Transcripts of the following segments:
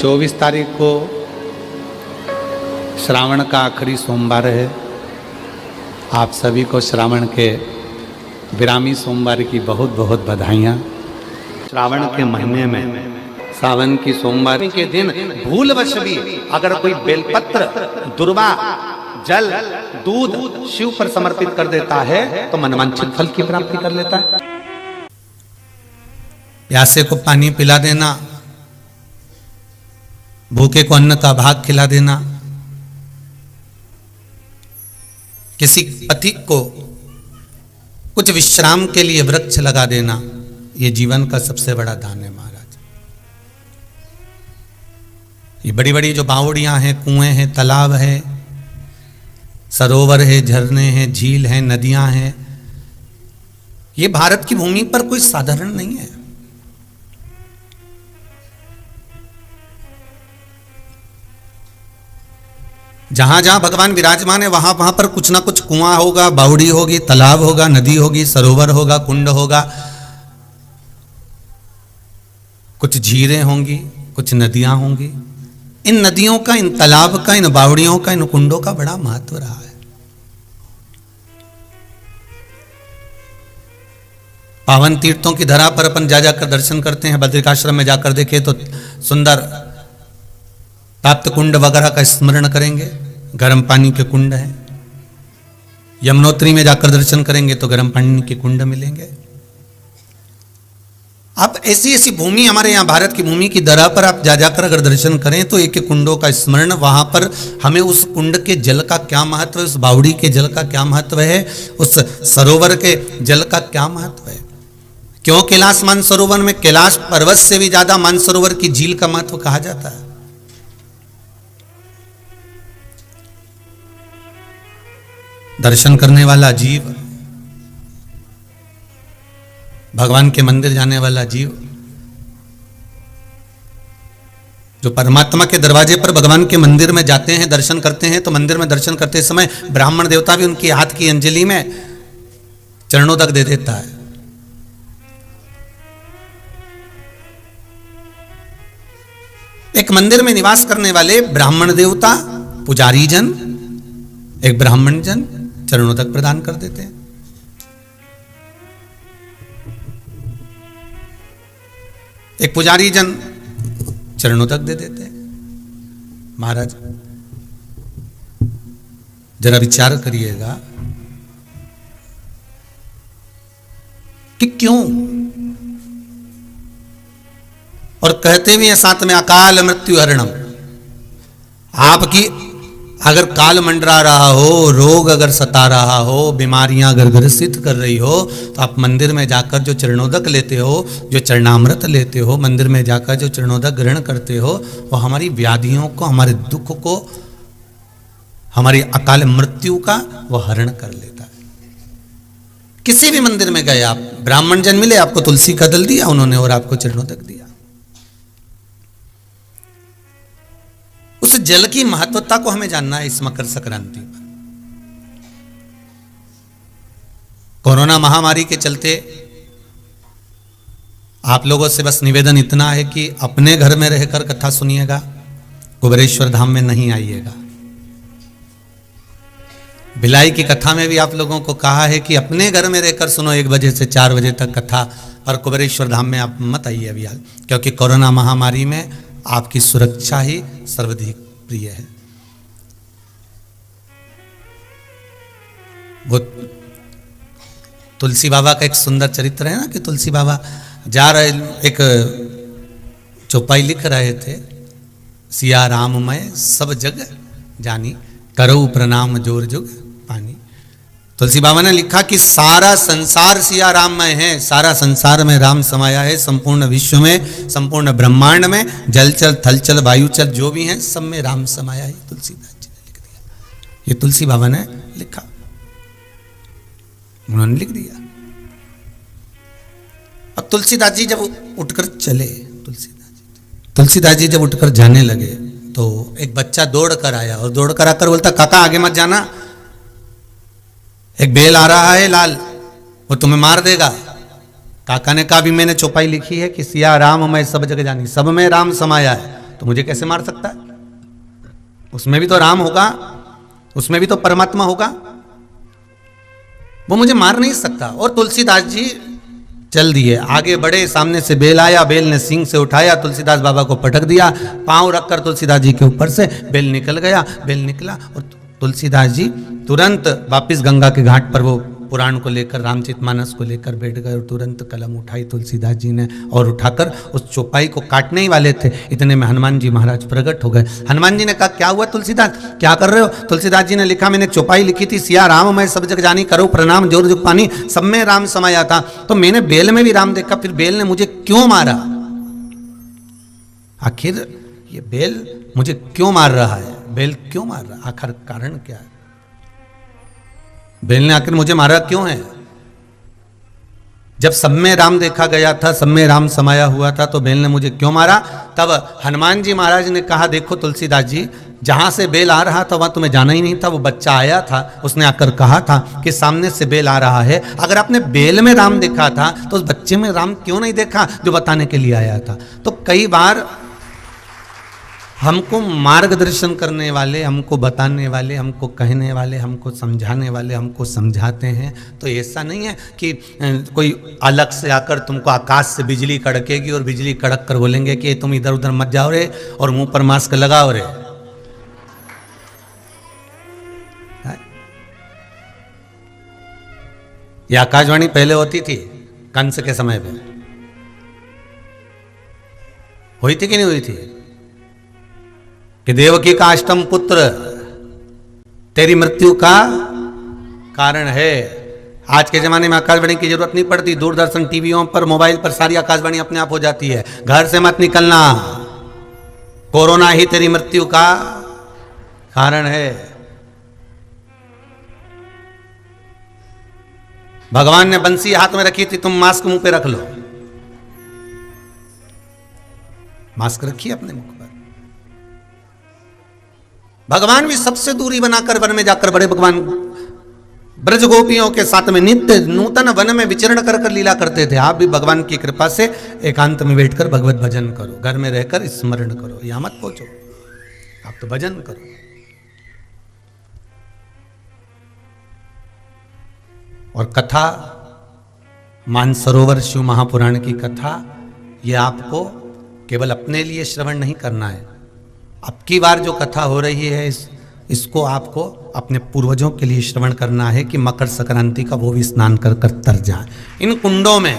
24 तारीख को श्रावण का आखिरी सोमवार है। आप सभी को श्रावण के विरामी सोमवार की बहुत बहुत बधाइयाँ। श्रावण के महीने में सावन की सोमवार के दिन भूलवश भी अगर कोई बेलपत्र, दुर्वा, जल, दूध शिव पर समर्पित कर देता है तो मनवांछित फल की प्राप्ति कर लेता है। प्यासे को पानी पिला देना, भूखे को अन्न का भाग खिला देना, किसी पथिक को कुछ विश्राम के लिए वृक्ष लगा देना, ये जीवन का सबसे बड़ा दान है महाराज। ये बड़ी बड़ी जो बावड़ियां हैं, कुएं हैं, तालाब है, सरोवर है, झरने हैं, झील हैं, नदियां हैं, ये भारत की भूमि पर कोई साधारण नहीं है। जहां जहां भगवान विराजमान है वहां वहां पर कुछ ना कुछ कुआं होगा, बावड़ी होगी, तालाब होगा, नदी होगी, सरोवर होगा, कुंड होगा, कुछ झीलें होंगी, कुछ नदियां होंगी। इन नदियों का, इन तालाब का, इन बावड़ियों का, इन कुंडों का बड़ा महत्व रहा है। पावन तीर्थों की धरा पर अपन जा जाकर दर्शन करते हैं। बद्रिकाश्रम में जाकर देखे तो सुंदर प्राप्त कुंड वगैरह का स्मरण करेंगे, गर्म पानी के कुंड हैं। यमुनोत्री में जाकर दर्शन करेंगे तो गर्म पानी के कुंड मिलेंगे। आप ऐसी ऐसी भूमि, हमारे यहाँ भारत की भूमि की धरा पर आप जा जाकर अगर दर्शन करें तो एक एक कुंडों का स्मरण, वहां पर हमें उस कुंड के जल का क्या महत्व है, उस बावड़ी के जल का क्या महत्व है, उस सरोवर के जल का क्या महत्व है। क्यों कैलाश मानसरोवर में कैलाश पर्वत से भी ज्यादा मानसरोवर की झील का महत्व कहा जाता है। दर्शन करने वाला जीव, भगवान के मंदिर जाने वाला जीव, जो परमात्मा के दरवाजे पर भगवान के मंदिर में जाते हैं, दर्शन करते हैं, तो मंदिर में दर्शन करते समय ब्राह्मण देवता भी उनकी हाथ की अंजलि में चरणों तक दे देता है। एक मंदिर में निवास करने वाले ब्राह्मण देवता, पुजारी जन, एक ब्राह्मण जन चरणों तक प्रदान कर देते हैं। एक पुजारी जन चरणों तक दे देते हैं। महाराज जरा विचार करिएगा कि क्यों, और कहते भी हैं साथ में अकाल मृत्यु हरणम। आपकी अगर काल मंडरा रहा हो, रोग अगर सता रहा हो, बीमारियां अगर ग्रसित कर रही हो, तो आप मंदिर में जाकर जो चरणोदक लेते हो, जो चरणामृत लेते हो, मंदिर में जाकर जो चरणोदक ग्रहण करते हो, वो हमारी व्याधियों को, हमारे दुख को, हमारी अकाल मृत्यु का वो हरण कर लेता है। किसी भी मंदिर में गए आप, ब्राह्मण जन मिले, आपको तुलसी का दल दिया उन्होंने और आपको चरणोदक दिया। उस जल की महत्वता को हमें जानना है। इस मकर संक्रांति पर कोरोना महामारी के चलते आप लोगों से बस निवेदन इतना है कि अपने घर में रहकर कथा सुनिएगा, कुबेरेश्वर धाम में नहीं आइएगा। भिलाई की कथा में भी आप लोगों को कहा है कि अपने घर में रहकर सुनो 1 बजे से 4 बजे तक कथा, और कुबेरेश्वर धाम में आप मत आइए अभी, क्योंकि कोरोना महामारी में आपकी सुरक्षा ही सर्वाधिक प्रिय है। वो तुलसी बाबा का एक सुंदर चरित्र है ना, कि तुलसी बाबा जा रहे, एक चौपाई लिख रहे थे, सिया राम मैं सब जग जानी, करो प्रणाम जोर जुग पानी। तुलसी बाबा ने लिखा कि सारा संसार सिया राम में है, सारा संसार में राम समाया है, संपूर्ण विश्व में, संपूर्ण ब्रह्मांड में, जल चल, थल चल, वायु चल, जो भी है सब में राम समाया है। तुलसीदास जी ने लिख दिया, ये तुलसी बाबा ने लिखा, उन्होंने लिख दिया। अब तुलसीदास जी जब उठकर चले, तुलसीदास जी जब उठकर जाने लगे तो एक बच्चा दौड़ कर आया, और दौड़ कर आकर बोलता, काका आगे मत जाना, एक बेल आ रहा है लाल, वो तुम्हें मार देगा। काका ने कहा भी मैंने चौपाई लिखी है कि सिया राम मैं सब जगह जानी, सब में राम समाया है, तो मुझे कैसे मार सकता है? उसमें भी तो राम होगा, उसमें भी तो परमात्मा होगा, वो मुझे मार नहीं सकता। और तुलसीदास जी चल दिए, आगे बढ़े, सामने से बेल आया, बेल ने सींग से उठाया, तुलसीदास बाबा को पटक दिया, पांव रखकर तुलसीदास जी के ऊपर से बेल निकल गया, बेल निकला और तुलसीदास जी तुरंत वापिस गंगा के घाट पर वो पुराण को लेकर, रामचरितमानस को लेकर बैठ गए और तुरंत कलम उठाई तुलसीदास जी ने और उठाकर उस चौपाई को काटने ही वाले थे, इतने में हनुमान जी महाराज प्रकट हो गए। हनुमान जी ने कहा क्या हुआ तुलसीदास, क्या कर रहे हो? तुलसीदास जी ने लिखा, मैंने चौपाई लिखी थी, सिया राम मैं सब जग जानी, करो प्रणाम जोर जुग पानी, सब में राम समाया था, तो मैंने बेल में भी राम देखा, फिर बेल ने मुझे क्यों मारा? आखिर ये बेल मुझे क्यों मार रहा है? बेल क्यों मार रहा? आखिर कारण क्या है? बेल ने आखिर मुझे मारा क्यों है? जब सब में राम देखा गया था, सब में राम समाया हुआ था, तो बेल ने मुझे क्यों मारा? तब हनुमान जी महाराज ने कहा, देखो तुलसीदास जी, जहां से बेल आ रहा था वहां तुम्हें जाना ही नहीं था, वो बच्चा आया था, उसने आकर कहा था कि सामने से बेल आ रहा है, अगर आपने बेल में राम देखा था तो उस बच्चे में राम क्यों नहीं देखा जो बताने के लिए आया था? तो कई बार हमको मार्गदर्शन करने वाले, हमको बताने वाले, हमको कहने वाले, हमको समझाने वाले हमको समझाते हैं, तो ऐसा नहीं है कि कोई अलग से आकर तुमको आकाश से बिजली कड़केगी और बिजली कड़क कर बोलेंगे कि तुम इधर उधर मत जाओ रे और मुंह पर मास्क लगाओ रे। ये आकाशवाणी पहले होती थी कंस के समय पे, हुई थी कि नहीं हुई थी? कि देवकी का अष्टम पुत्र तेरी मृत्यु का कारण है। आज के जमाने में आकाशवाणी की जरूरत नहीं पड़ती, दूरदर्शन टीवियों पर, मोबाइल पर सारी आकाशवाणी अपने आप हो जाती है। घर से मत निकलना, कोरोना ही तेरी मृत्यु का कारण है। भगवान ने बंसी हाथ में रखी थी, तुम मास्क मुंह पे रख लो, मास्क रखिए अपने मुख पर। भगवान भी सबसे दूरी बनाकर वन में जाकर, बड़े भगवान ब्रज गोपियों के साथ में नित्य नूतन वन में विचरण कर कर लीला करते थे। आप भी भगवान की कृपा से एकांत में बैठकर भगवत भजन करो, घर में रहकर स्मरण करो, यहां मत पहुंचो, आप तो भजन करो। और कथा, मानसरोवर शिव महापुराण की कथा, ये आपको केवल अपने लिए श्रवण नहीं करना है। अब की बार जो कथा हो रही है इसको आपको अपने पूर्वजों के लिए श्रवण करना है कि मकर संक्रांति का वो भी स्नान कर कर तर जाए। इन कुंडों में,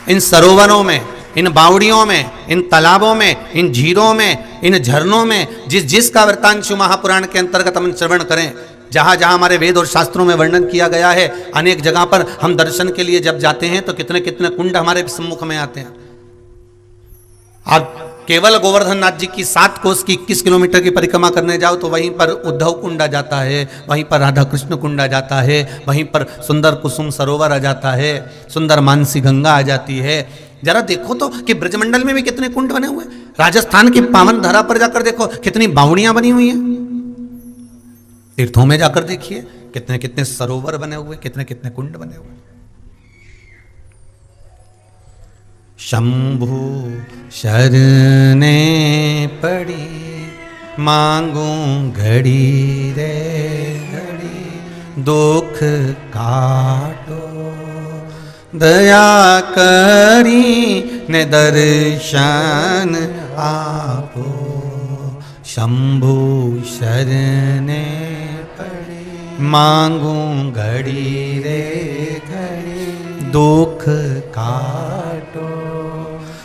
इन सरोवरों में, इन बावड़ियों में, इन तालाबों में, इन झीलों में, इन झरनों में, जिसका वृत्तांत शिव महापुराण के अंतर्गत हम श्रवण करें, जहां जहां हमारे वेद और शास्त्रों में वर्णन किया गया है, अनेक जगह पर हम दर्शन के लिए जब जाते हैं तो कितने कितने कुंड हमारे सम्मुख में आते हैं। आप केवल गोवर्धन नाथ जी की 7 कोस की 21 किलोमीटर की परिक्रमा करने जाओ तो वहीं पर उद्धव कुंड आ जाता है, वहीं पर राधा कृष्ण कुंड आ जाता है, वहीं पर सुंदर कुसुम सरोवर आ जाता है, सुंदर मानसी गंगा आ जाती है। जरा देखो तो कि ब्रजमंडल में भी कितने कुंड बने हुए हैं। राजस्थान की पावन धरा पर जाकर देखो कितनी बावड़ियां बनी हुई हैं। तीर्थों में जाकर देखिए कितने कितने सरोवर बने हुए, कितने कितने कुंड बने हुए। शंभु शरणे पड़ी मांगूं घड़ी रे घड़ी, दुख काटो दया करी ने दर्शन आपो। शंभु शरणे पड़ी मांगूं घड़ी रे घड़ी, दुख काटो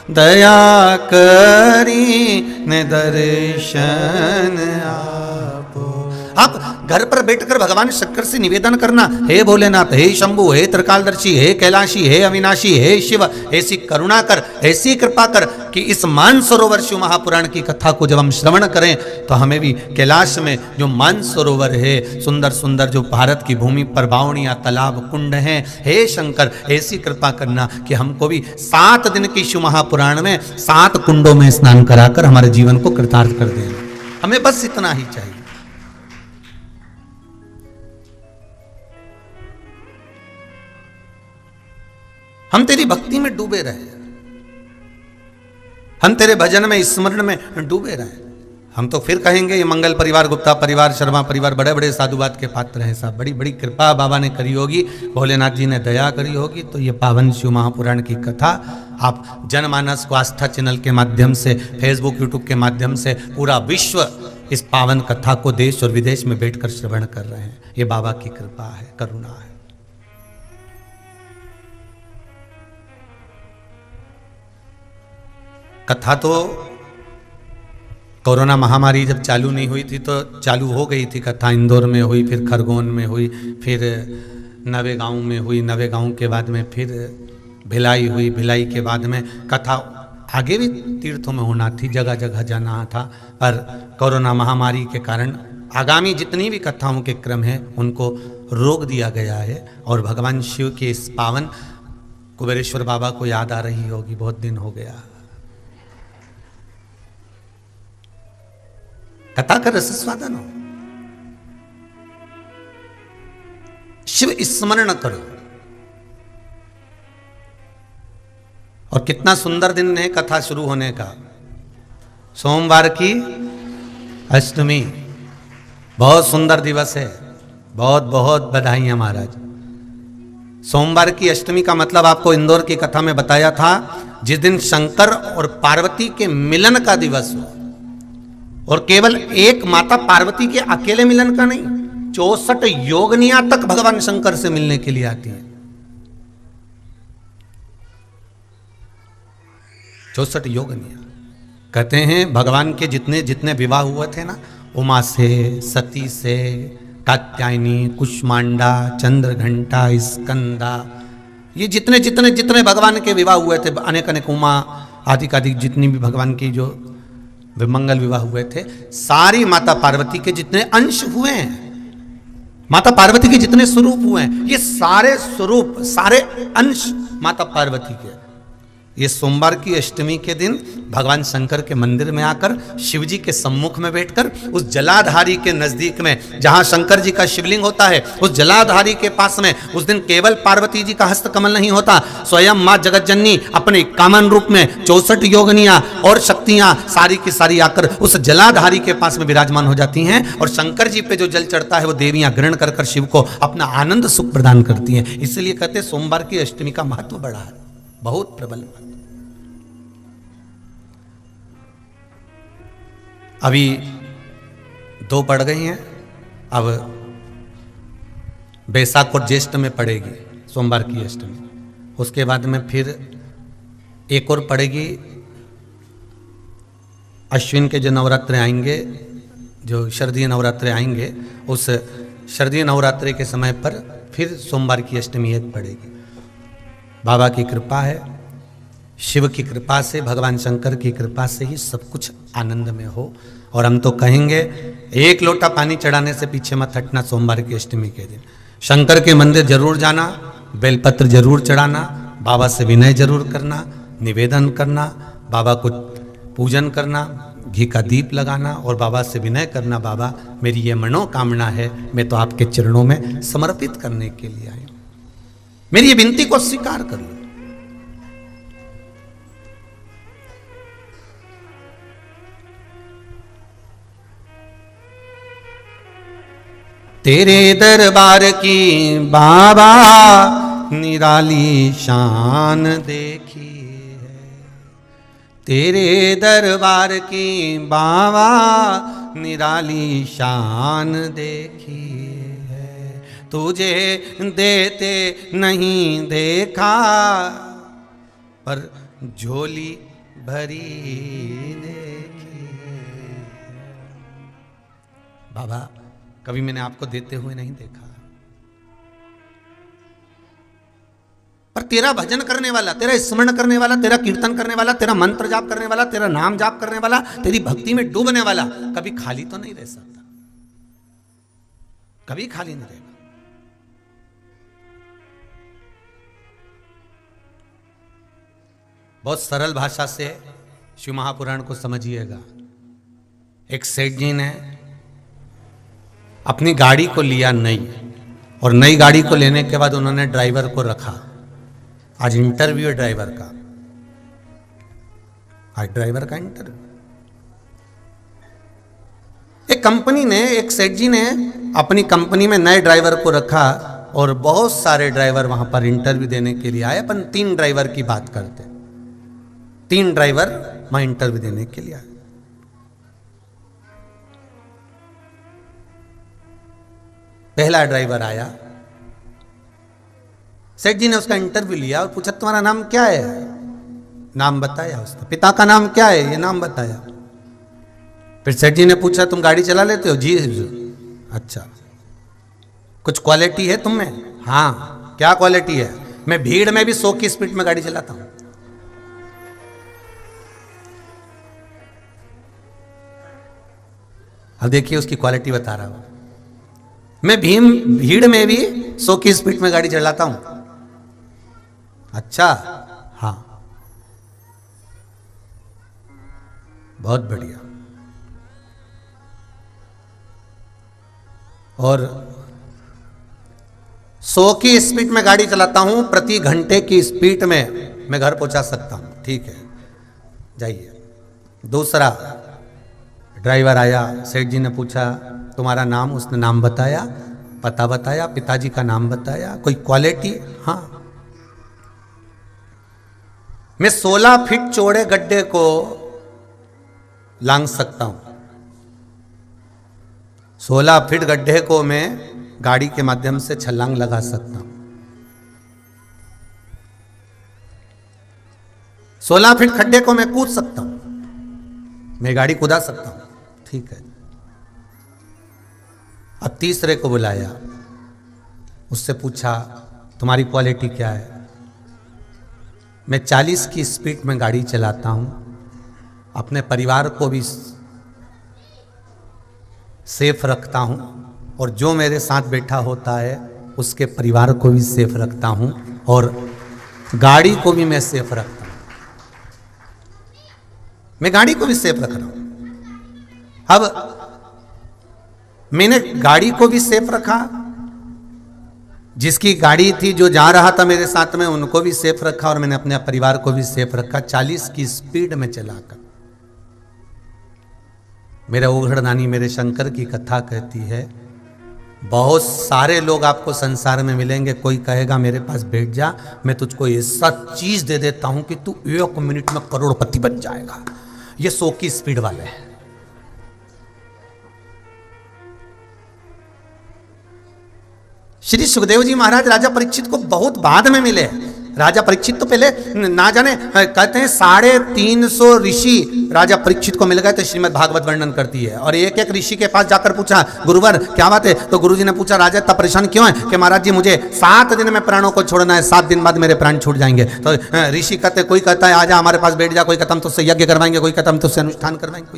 दया करी ने दर्शन आपो। आप घर पर बैठकर भगवान शंकर से निवेदन करना, हे भोलेनाथ, हे शंभु, हे त्रिकालदर्शी, हे कैलाशी, हे अविनाशी, हे शिव, ऐसी करुणा कर, ऐसी कृपा कर कि इस मानसरोवर शिव महापुराण की कथा को जब हम श्रवण करें तो हमें भी कैलाश में जो मानसरोवर है, सुंदर सुंदर जो भारत की भूमि पर बावड़ियां, तालाब, कुंड हैं, हे शंकर ऐसी कृपा करना कि हमको भी 7 दिन की शिव महापुराण में 7 कुंडों में स्नान कराकर हमारे जीवन को कृतार्थ कर दें। हमें बस इतना ही चाहिए। हम तेरी भक्ति में डूबे रहे, हम तेरे भजन में स्मरण में डूबे रहें। हम तो फिर कहेंगे ये मंगल परिवार, गुप्ता परिवार, शर्मा परिवार बड़े बड़े साधुवाद के पात्र हैं साहब। बड़ी बड़ी कृपा बाबा ने करी होगी, भोलेनाथ जी ने दया करी होगी। तो ये पावन शिव महापुराण की कथा आप जनमानस को आस्था चैनल के माध्यम से, फेसबुक यूट्यूब के माध्यम से पूरा विश्व इस पावन कथा को देश और विदेश में बैठकर श्रवण कर रहे हैं। ये बाबा की कृपा है, करुणा है। कथा तो कोरोना महामारी जब चालू नहीं हुई थी तो चालू हो गई थी कथा। इंदौर में हुई, फिर खरगोन में हुई, फिर नवेगांव में हुई, नवेगांव के बाद में फिर भिलाई हुई, भिलाई के बाद में कथा आगे भी तीर्थों में होना थी, जगह जगह जाना था। पर कोरोना महामारी के कारण आगामी जितनी भी कथाओं के क्रम हैं उनको रोक दिया गया है। और भगवान शिव के इस पावन कुबेरेश्वर बाबा को याद आ रही होगी, बहुत दिन हो गया। कथा का रसस्वादन हो, शिव स्मरण करो। और कितना सुंदर दिन है कथा शुरू होने का। सोमवार की अष्टमी, बहुत सुंदर दिवस है। बहुत बहुत बधाइयां महाराज। सोमवार की अष्टमी का मतलब आपको इंदौर की कथा में बताया था, जिस दिन शंकर और पार्वती के मिलन का दिवस हो। और केवल एक माता पार्वती के अकेले मिलन का नहीं, 64 योगनियां तक भगवान शंकर से मिलने के लिए आती हैं। 64 योगनियां। कहते हैं भगवान के जितने जितने विवाह हुए थे ना, उमा से, सती से, कात्यायनी, कुष्मांडा, चंद्रघंटा, स्कंदा, ये जितने जितने जितने भगवान के विवाह हुए थे, अनेक अनेक उमा आदि का जितनी भी भगवान की जो मंगल विवाह हुए थे, सारी माता पार्वती के जितने अंश हुए हैं, माता पार्वती के जितने स्वरूप हुए हैं, ये सारे स्वरूप, सारे अंश माता पार्वती के। ये सोमवार की अष्टमी के दिन भगवान शंकर के मंदिर में आकर शिव जी के सम्मुख में बैठकर उस जलाधारी के नजदीक में, जहां शंकर जी का शिवलिंग होता है, उस जलाधारी के पास में उस दिन केवल पार्वती जी का हस्त कमल नहीं होता, स्वयं मां जगतजननी अपने कामन रूप में 64 योगनियां और शक्तियां सारी की सारी आकर उस जलाधारी के पास में विराजमान हो जाती हैं। और शंकर जी पे जो जल चढ़ता है वो देवियां ग्रहण कर कर शिव को अपना आनंद सुख प्रदान करती हैं। इसलिए कहते हैं सोमवार की अष्टमी का महत्व बड़ा है, बहुत प्रबल। अभी 2 पड़ गई हैं, अब बैसाख और ज्येष्ठ में पड़ेगी सोमवार की अष्टमी। उसके बाद में फिर एक और पड़ेगी, अश्विन के जो नवरात्रे आएंगे, जो शरदीय नवरात्रे आएंगे, उस शरदीय नवरात्रे के समय पर फिर सोमवार की अष्टमी एक पड़ेगी। बाबा की कृपा है, शिव की कृपा से, भगवान शंकर की कृपा से ही सब कुछ आनंद में हो। और हम तो कहेंगे 1 लोटा पानी चढ़ाने से पीछे मत हटना। सोमवार की अष्टमी के दिन शंकर के मंदिर जरूर जाना, बेलपत्र जरूर चढ़ाना, बाबा से विनय जरूर करना, निवेदन करना, बाबा को पूजन करना, घी का दीप लगाना और बाबा से विनय करना, बाबा मेरी ये मनोकामना है, मैं तो आपके चरणों में समर्पित करने के लिए आई हूं, मेरी ये विनती को स्वीकार कर लो। तेरे दरबार की बाबा निराली शान देखी है, तेरे दरबार की बाबा निराली शान देखी है। तुझे देते नहीं देखा पर झोली भरी देखी। बाबा कभी मैंने आपको देते हुए नहीं देखा, पर तेरा भजन करने वाला, तेरा स्मरण करने वाला, तेरा कीर्तन करने वाला, तेरा मंत्र जाप करने वाला, तेरा नाम जाप करने वाला, तेरी भक्ति में डूबने वाला कभी खाली तो नहीं रह सकता, कभी खाली नहीं रहेगा। बहुत सरल भाषा से शिव महापुराण को समझिएगा। एक सेठ जी ने अपनी गाड़ी को लिया नई, और नई गाड़ी को लेने के बाद उन्होंने ड्राइवर को रखा। आज इंटरव्यू है ड्राइवर का, आज ड्राइवर का इंटरव्यू। एक कंपनी ने, एक सेठ जी ने अपनी कंपनी में नए ड्राइवर को रखा और बहुत सारे ड्राइवर वहां पर इंटरव्यू देने के लिए आए। अपन 3 ड्राइवर की बात करते, 3 ड्राइवर वहां इंटरव्यू देने के लिए आए। पहला ड्राइवर आया, सेठ जी ने उसका इंटरव्यू लिया और पूछा तुम्हारा नाम क्या है? नाम बताया उसका। पिता का नाम क्या है? ये नाम बताया। फिर सेठ जी ने पूछा तुम गाड़ी चला लेते हो? जी। अच्छा, कुछ क्वालिटी है तुम में? हाँ। क्या क्वालिटी है? मैं भीड़ में भी 100 की स्पीड में गाड़ी चलाता हूं। अब देखिए उसकी क्वालिटी बता रहा हूं। मैं भीड़ में भी 100 की स्पीड में गाड़ी चलाता हूं। अच्छा, हाँ, बहुत बढ़िया। और 100 की स्पीड में गाड़ी चलाता हूं, प्रति घंटे की स्पीड में मैं घर पहुंचा सकता हूं। ठीक है, जाइए। दूसरा ड्राइवर आया, सेठ जी ने पूछा तुम्हारा नाम? उसने नाम बताया, पता बताया, पिताजी का नाम बताया। कोई क्वालिटी? हाँ, मैं 16 फीट चौड़े गड्ढे को लांघ सकता हूं। 16 फीट गड्ढे को मैं गाड़ी के माध्यम से छलांग लगा सकता हूं। 16 फीट खड्डे को मैं कूद सकता हूं, मैं गाड़ी कूदा सकता हूं। ठीक है। अब तीसरे को बुलाया, उससे पूछा तुम्हारी क्वालिटी क्या है? मैं 40 की स्पीड में गाड़ी चलाता हूं, अपने परिवार को भी सेफ रखता हूं और जो मेरे साथ बैठा होता है उसके परिवार को भी सेफ रखता हूं और गाड़ी को भी मैं सेफ रखता हूं। मैं गाड़ी को भी सेफ रख रहा हूं। अब मैंने गाड़ी को भी सेफ रखा, जिसकी गाड़ी थी जो जा रहा था मेरे साथ में उनको भी सेफ रखा और मैंने अपने परिवार को भी सेफ रखा 40 की स्पीड में चलाकर। मेरा ओघड़दानी मेरे शंकर की कथा कहती है, बहुत सारे लोग आपको संसार में मिलेंगे, कोई कहेगा मेरे पास बैठ जा, मैं तुझको ऐसा चीज दे देता हूं कि तू 1 मिनट में करोड़पति बन जाएगा। ये 100 की स्पीड वाले हैं। श्री सुखदेव जी महाराज राजा परीक्षित को बहुत बाद में मिले। राजा परीक्षित तो पहले ना जाने, कहते हैं 350 ऋषि राजा परीक्षित को मिल गए थे, श्रीमद् भागवत वर्णन करती है। और एक एक ऋषि के पास जाकर पूछा गुरुवर क्या बात है? तो गुरुजी ने पूछा राजा इतना परेशान क्यों है? कि महाराज जी मुझे 7 दिन में प्राणों को छोड़ना है, 7 दिन बाद मेरे प्राण छूट जाएंगे। तो ऋषि कहते, कोई कहता है आजा हमारे पास बैठ जा, कोई कहता हम तुझसे यज्ञ करवाएंगे, कोई कहता हम तुझसे अनुष्ठान करवाएंगे,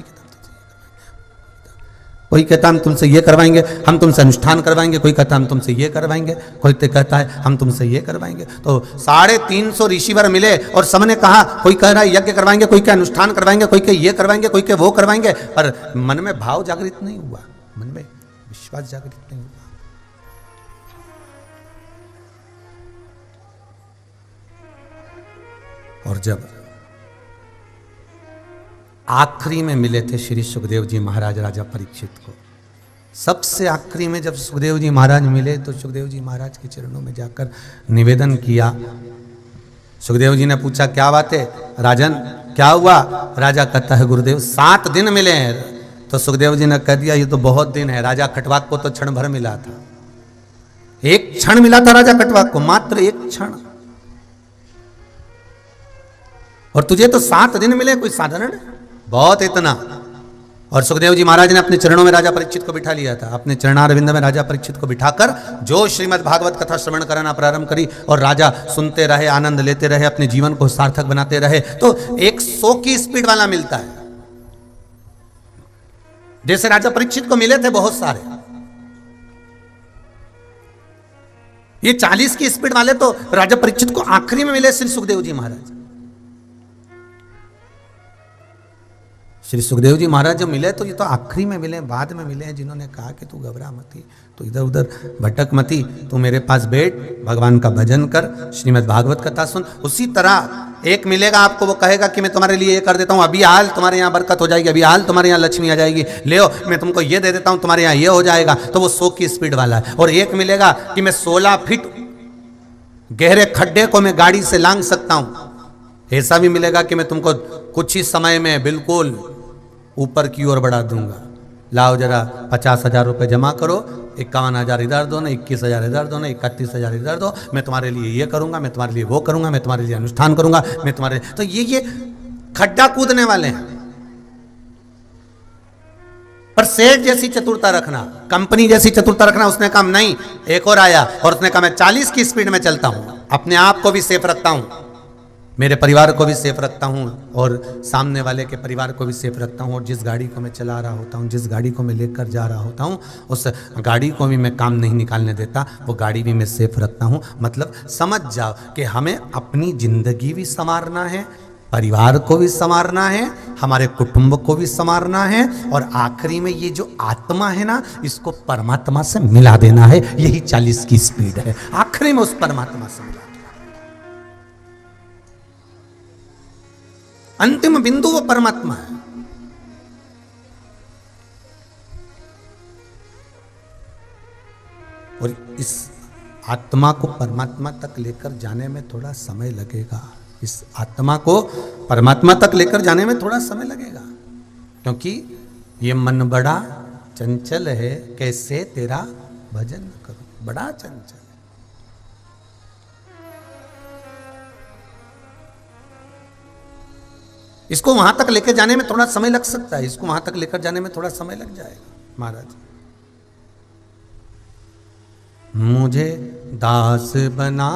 कोई कहता हम तुमसे ये करवाएंगे, हम तुमसे अनुष्ठान करवाएंगे, कोई कहता हम तुमसे ये करवाएंगे, कोई कहता है हम तुमसे ये करवाएंगे। तो 350 ऋषिवर मिले और सबने कहा, कोई कह रहा है यज्ञ करवाएंगे, कोई कह अनुष्ठान करवाएंगे, कोई कह ये करवाएंगे, कोई कह वो करवाएंगे, पर मन में भाव जागृत नहीं हुआ, मन में विश्वास जागृत नहीं हुआ। और जब आखिरी में मिले थे श्री सुखदेव जी महाराज राजा परीक्षित को, सबसे आखिरी में जब सुखदेव जी महाराज मिले तो सुखदेव जी महाराज के चरणों में जाकर निवेदन किया। सुखदेव जी ने पूछा क्या बात है राजन, क्या हुआ? राजा कहता है गुरुदेव 7 दिन मिले हैं। तो सुखदेव जी ने कह दिया ये तो बहुत दिन है। राजा खटवाक को तो क्षण भर मिला था, 1 क्षण मिला था राजा खटवाक को, मात्र 1 क्षण, और तुझे तो 7 दिन मिले, कोई साधारण? बहुत इतना। और सुखदेव जी महाराज ने अपने चरणों में राजा परीक्षित को बिठा लिया था, अपने चरणारविंद में राजा परीक्षित को बिठाकर जो श्रीमद् भागवत कथा श्रवण कराना प्रारंभ करी और राजा सुनते रहे, आनंद लेते रहे, अपने जीवन को सार्थक बनाते रहे। तो 100 की स्पीड वाला मिलता है, जैसे राजा परीक्षित को मिले थे बहुत सारे। ये 40 की स्पीड वाले तो राजा परीक्षित को आखिरी में मिले श्री सुखदेव जी महाराज। श्री सुखदेव जी महाराज जब मिले तो ये तो आखिरी में मिले, बाद में मिले हैं, जिन्होंने कहा कि तू घबरा मती, तो इधर उधर भटक मती, तू मेरे पास बैठ, भगवान का भजन कर, श्रीमद् भागवत कथा सुन। उसी तरह एक मिलेगा आपको, वो कहेगा कि मैं तुम्हारे लिए ये कर देता हूँ, अभी हाल तुम्हारे यहाँ बरकत हो जाएगी, अभी हाल तुम्हारे यहाँ लक्ष्मी आ जाएगी, ले मैं तुमको ये दे देता हूँ, तुम्हारे यहाँ ये हो जाएगा, तो वो 100 की स्पीड वाला है। और एक मिलेगा कि मैं 16 फीट गहरे खड्डे को मैं गाड़ी से लांग सकता हूँ, ऐसा भी मिलेगा कि मैं तुमको कुछ ही समय में बिल्कुल ऊपर की ओर बढ़ा दूंगा। लाओ जरा 50,000 रुपये जमा करो, 51,000 इधर दो ना, 21,000 इधर दो ना, 31,000 इधर दो, मैं तुम्हारे लिए ये करूंगा, मैं तुम्हारे लिए वो करूंगा, मैं तुम्हारे लिए अनुष्ठान करूंगा, मैं तुम्हारे, तो ये खड्डा कूदने वाले हैं। पर सेठ जैसी चतुरता रखना, कंपनी जैसी चतुरता रखना। उसने कहा नहीं, एक और आया और उसने कहा मैं 40 की स्पीड में चलता हूं, अपने आप को भी सेफ रखता हूं, मेरे परिवार को भी सेफ रखता हूं और सामने वाले के परिवार को भी सेफ रखता हूं, और जिस गाड़ी को मैं चला रहा होता हूं, जिस गाड़ी को मैं लेकर जा रहा होता हूं, उस गाड़ी को भी मैं काम नहीं निकालने देता, वो गाड़ी भी मैं सेफ रखता हूं। मतलब समझ जाओ कि हमें अपनी जिंदगी भी संवारना है, परिवार को भी संवारना है, हमारे कुटुंब को भी संवारना है, और आखिरी में ये जो आत्मा है ना, इसको परमात्मा से मिला देना है। यही 40 की स्पीड है, आखिरी में उस परमात्मा से मिला, अंतिम बिंदु वो परमात्मा है। और इस आत्मा को परमात्मा तक लेकर जाने में थोड़ा समय लगेगा, इस आत्मा को परमात्मा तक लेकर जाने में थोड़ा समय लगेगा, क्योंकि ये मन बड़ा चंचल है, कैसे तेरा भजन करूं, बड़ा चंचल। इसको वहां तक लेकर जाने में थोड़ा समय लग सकता है, इसको वहां तक लेकर जाने में थोड़ा समय लग जाएगा। महाराज मुझे दास बना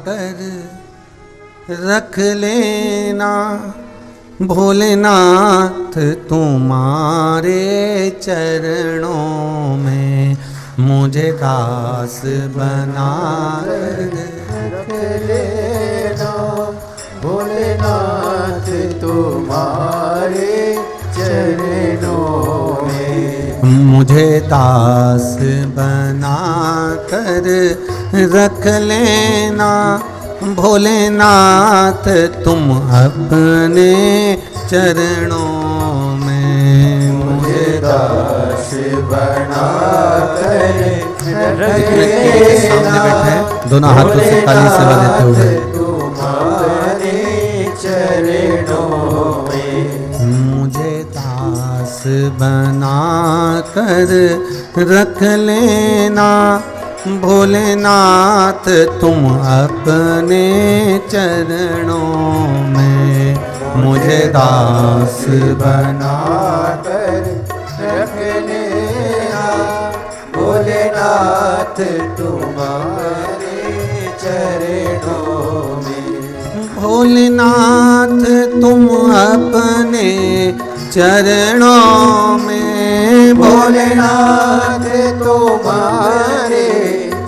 कर रख लेना भोलेनाथ तुम्हारे चरणों में, मुझे दास बना कर रख लेना भोलेनाथ तुम्हारे चरणों में, मुझे दास बना कर रख लेना भोलेनाथ तुम अपने चरणों में, मुझे दास बना कर रख लेना। सामने बैठे दोनों हाथों से ताली सेवा देते हुए, मुझे दास बना कर रख लेना भोलेनाथ तुम अपने चरणों में, मुझे दास बना कर रख लेना भोलेनाथ तुम्हारे चरणों में, भोलेनाथ तुम अपने चरणों में, भोलेनाथ तुम्हारे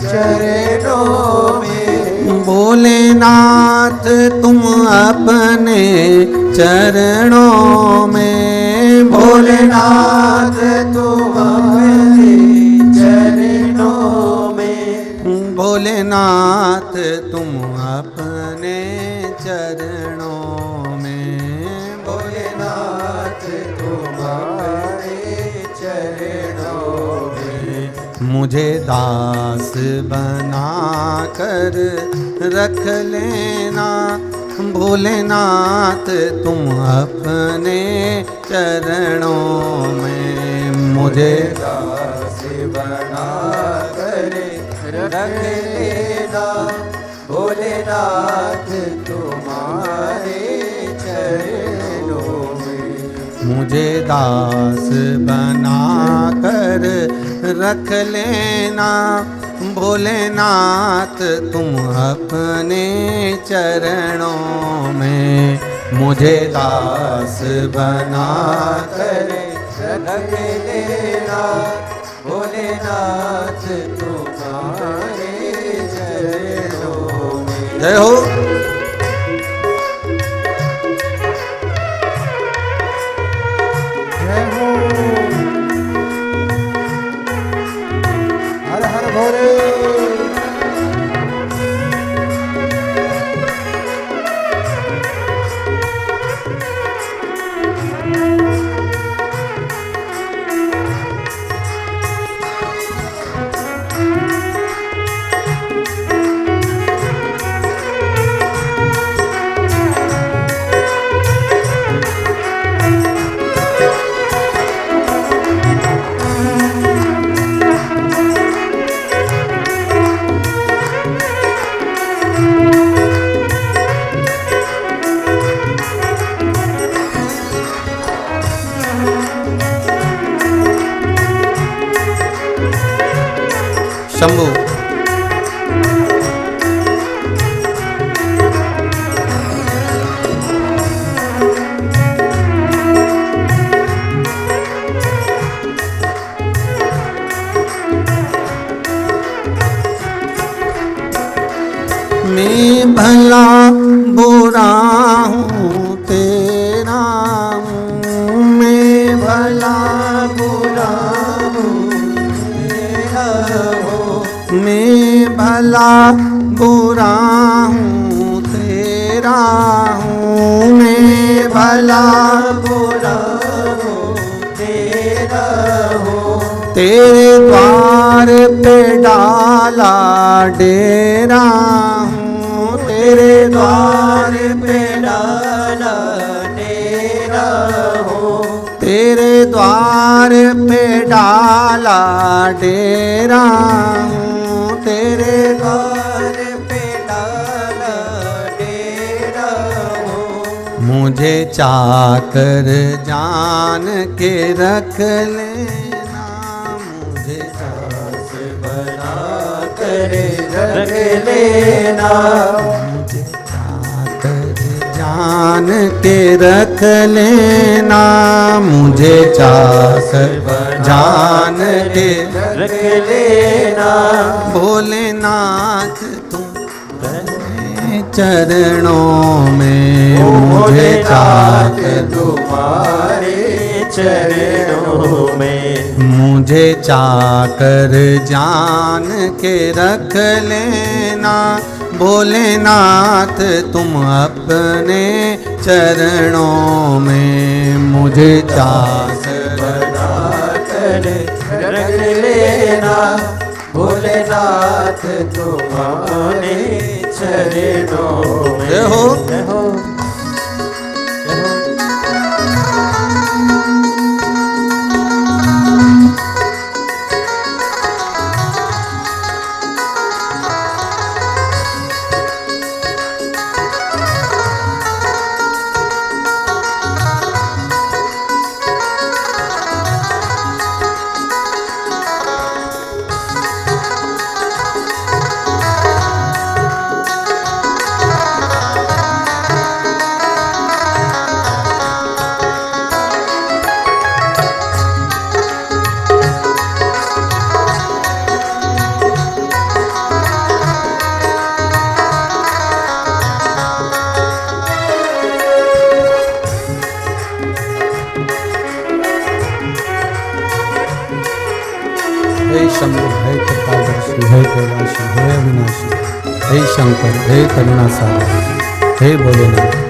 चरणों में, भोलेनाथ तुम अपने चरणों में, भोलेनाथ तुम्हारे चरणों में, भोलेनाथ तुम अपने चरणों में, भोलेनाथ तुम्हारे चरणों में, मुझे दास बना कर रख लेना भोलेनाथ तुम अपने चरणों में, मुझे दास बना कर रख लेना भोलेनाथ तुम्हारे चरणों में, मुझे दास बना कर रख लेना भोलेनाथ तुम अपने चरणों में, मुझे दास बना कर रख लेना भोलेनाथ तुम्हारे चरणों में। जय हो। शंभू। मैं भला बुरा हूँ तेरा हूँ, मैं भला बुरा हूँ तेरा हूँ, मैं भला बुरा हूँ तेरा हूँ, मैं भला बुरा हूँ तेरा हूँ। तेरे द्वार पे डाला डेरा हूँ, तेरे द्वार पे डाला डेरा हूँ, तेरे द्वार पे डाला डेरा हूँ, तेरे द्वार पे डाला डेरा हूँ। मुझे चाकर जान के रख लेना, मुझे दास बना कर रख लेना, मुझे चाकर जान के रख लेना, मुझे चाकर जान के रख लेना। भोलेनाथ तुम चरणों में, मुझे चाकर तुम्हारे चरणों में, मुझे चाकर जान के रख लेना। भोलेनाथ तुम अपने चरणों में, मुझे चाकर बना कर रख लेना। भोलेनाथ तुम अपने चरणों में। जय हो, जय हो। हे शंभु, हे कृपादर्शी, हे कैलाशी, हे अविनाशी, हे शंकर, हे करुणा सागर, हे भोलेनाथ।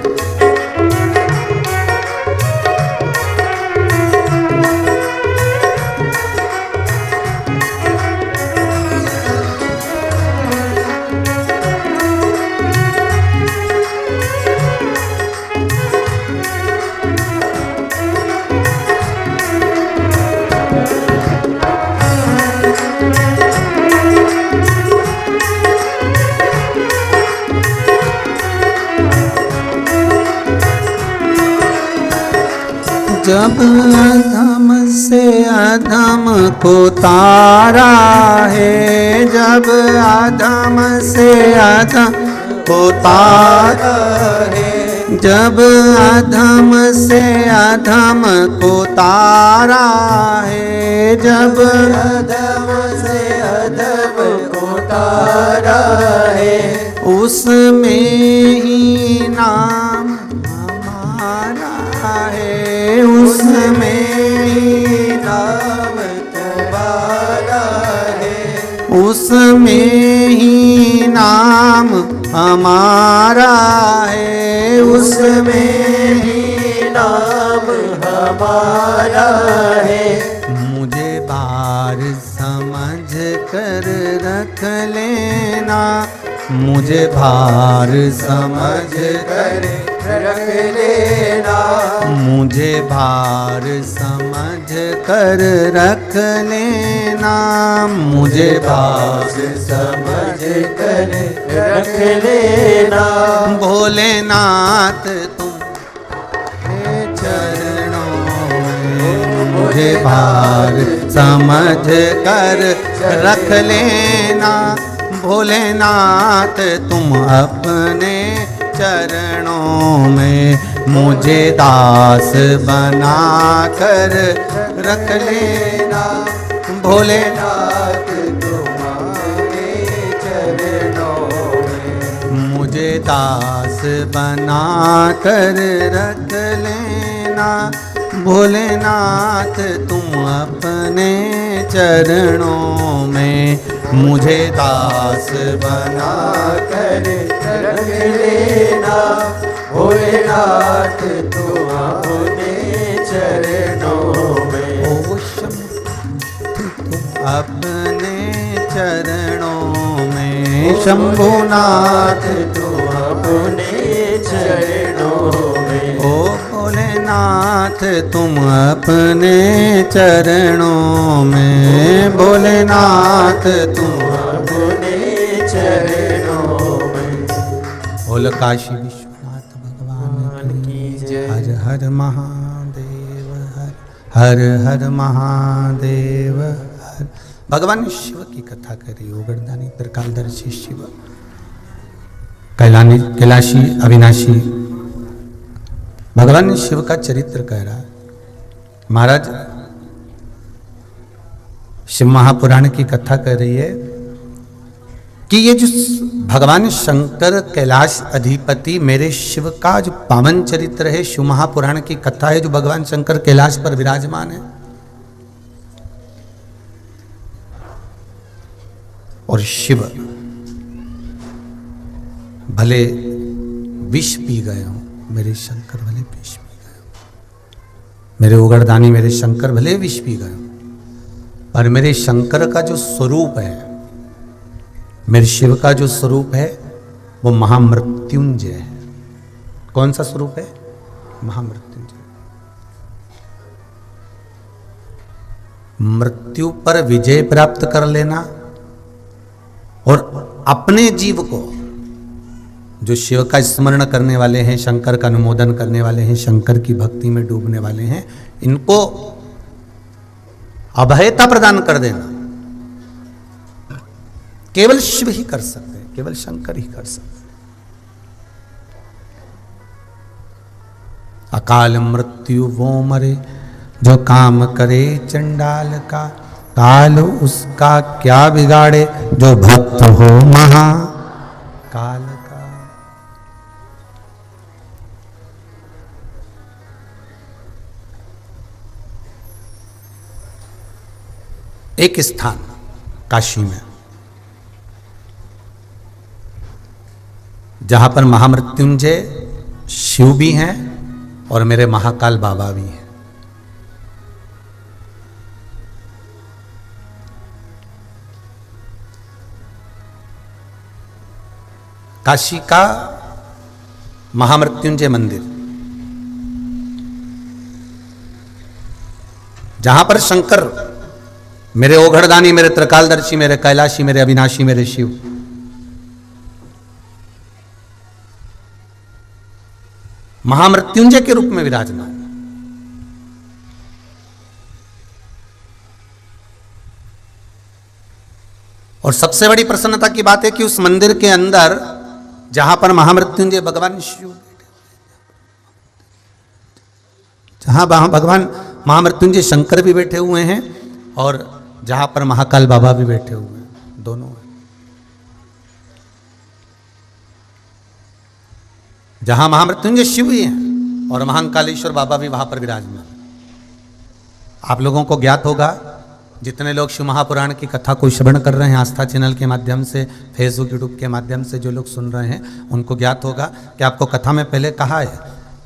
जब अधम से अधम को तारा है, जब अधम से अधम को तारा है, जब अधम से अधम को तारा है, जब अधम से अधम को तारा है, उसमें ही नाम हमारा है, उसमें ही नाम तुम्हारा है, उसमें ही नाम हमारा है, उसमें ही नाम हमारा है। मुझे बार समझ कर रख लेना, मुझे भार समझ कर रख लेना, मुझे भार समझ कर रख लेना, मुझे भार समझ कर रख लेना। भोलेनाथ तुम चरणों में, मुझे भार समझ कर रख लेना। भोलेनाथ तुम अपने चरणों में मुझे दास बना कर रख लेना। भोलेनाथ तुम अपने चरणों में मुझे दास बना कर रख लेना। भोलेनाथ तुम अपने चरणों में मुझे दास बना कर रख लेना। भोलेनाथ तुम अपने चरणों में ओ अपने चरणों में शंभुनाथ तुम अपने चरणों में ओ भोलेनाथ तुम अपने चरणों में। भोलेनाथ तुम अपने चरणों में। बोल काशी विश्वनाथ भगवान की जय। हर हर महादेव हर हर महादेव हर। भगवान शिव की कथा करी। ओगरदानी त्रिकालदर्शी शिव कैलाशी अविनाशी भगवान शिव का चरित्र कह रहा है। महाराज शिव महापुराण की कथा कह रही है कि ये जो भगवान शंकर कैलाश अधिपति मेरे शिव का जो पावन चरित्र है, शिव महापुराण की कथा है, जो भगवान शंकर कैलाश पर विराजमान है और शिव भले विष पी गए हों, मेरे शंकर भले विष पी गए हों, मेरे उगरदानी मेरे शंकर भले विष पी गए हों, पर मेरे शंकर का जो स्वरूप है, मेरे शिव का जो स्वरूप है वो महामृत्युंजय है। कौन सा स्वरूप है? महामृत्युंजय। मृत्यु पर विजय प्राप्त कर लेना और अपने जीव को, जो शिव का स्मरण करने वाले हैं, शंकर का अनुमोदन करने वाले हैं, शंकर की भक्ति में डूबने वाले हैं, इनको अभयता प्रदान कर देना केवल शिव ही कर सकते हैं, केवल शंकर ही कर सकते हैं। अकाल मृत्यु वो मरे जो काम करे चंडाल का, काल उसका क्या बिगाड़े जो भक्त हो महाकाल का। एक स्थान काशी में जहां पर महामृत्युंजय शिव भी हैं और मेरे महाकाल बाबा भी हैं। काशी का महामृत्युंजय मंदिर, जहां पर शंकर मेरे ओघड़दानी, मेरे त्रिकालदर्शी, मेरे कैलाशी, मेरे अविनाशी, मेरे शिव महामृत्युंजय के रूप में विराजमान। और सबसे बड़ी प्रसन्नता की बात है कि उस मंदिर के अंदर जहां पर महामृत्युंजय भगवान शिव, जहां भगवान महामृत्युंजय शंकर भी बैठे हुए हैं और जहां पर महाकाल बाबा भी बैठे हुए हैं, दोनों हैं। जहां महामृत्युंजय शिव भी हैं और महाकालेश्वर बाबा भी वहां पर विराजमान। आप लोगों को ज्ञात होगा, जितने लोग शिव महापुराण की कथा को श्रवण कर रहे हैं आस्था चैनल के माध्यम से, फेसबुक यूट्यूब के माध्यम से जो लोग सुन रहे हैं, उनको ज्ञात होगा कि आपको कथा में पहले कहा है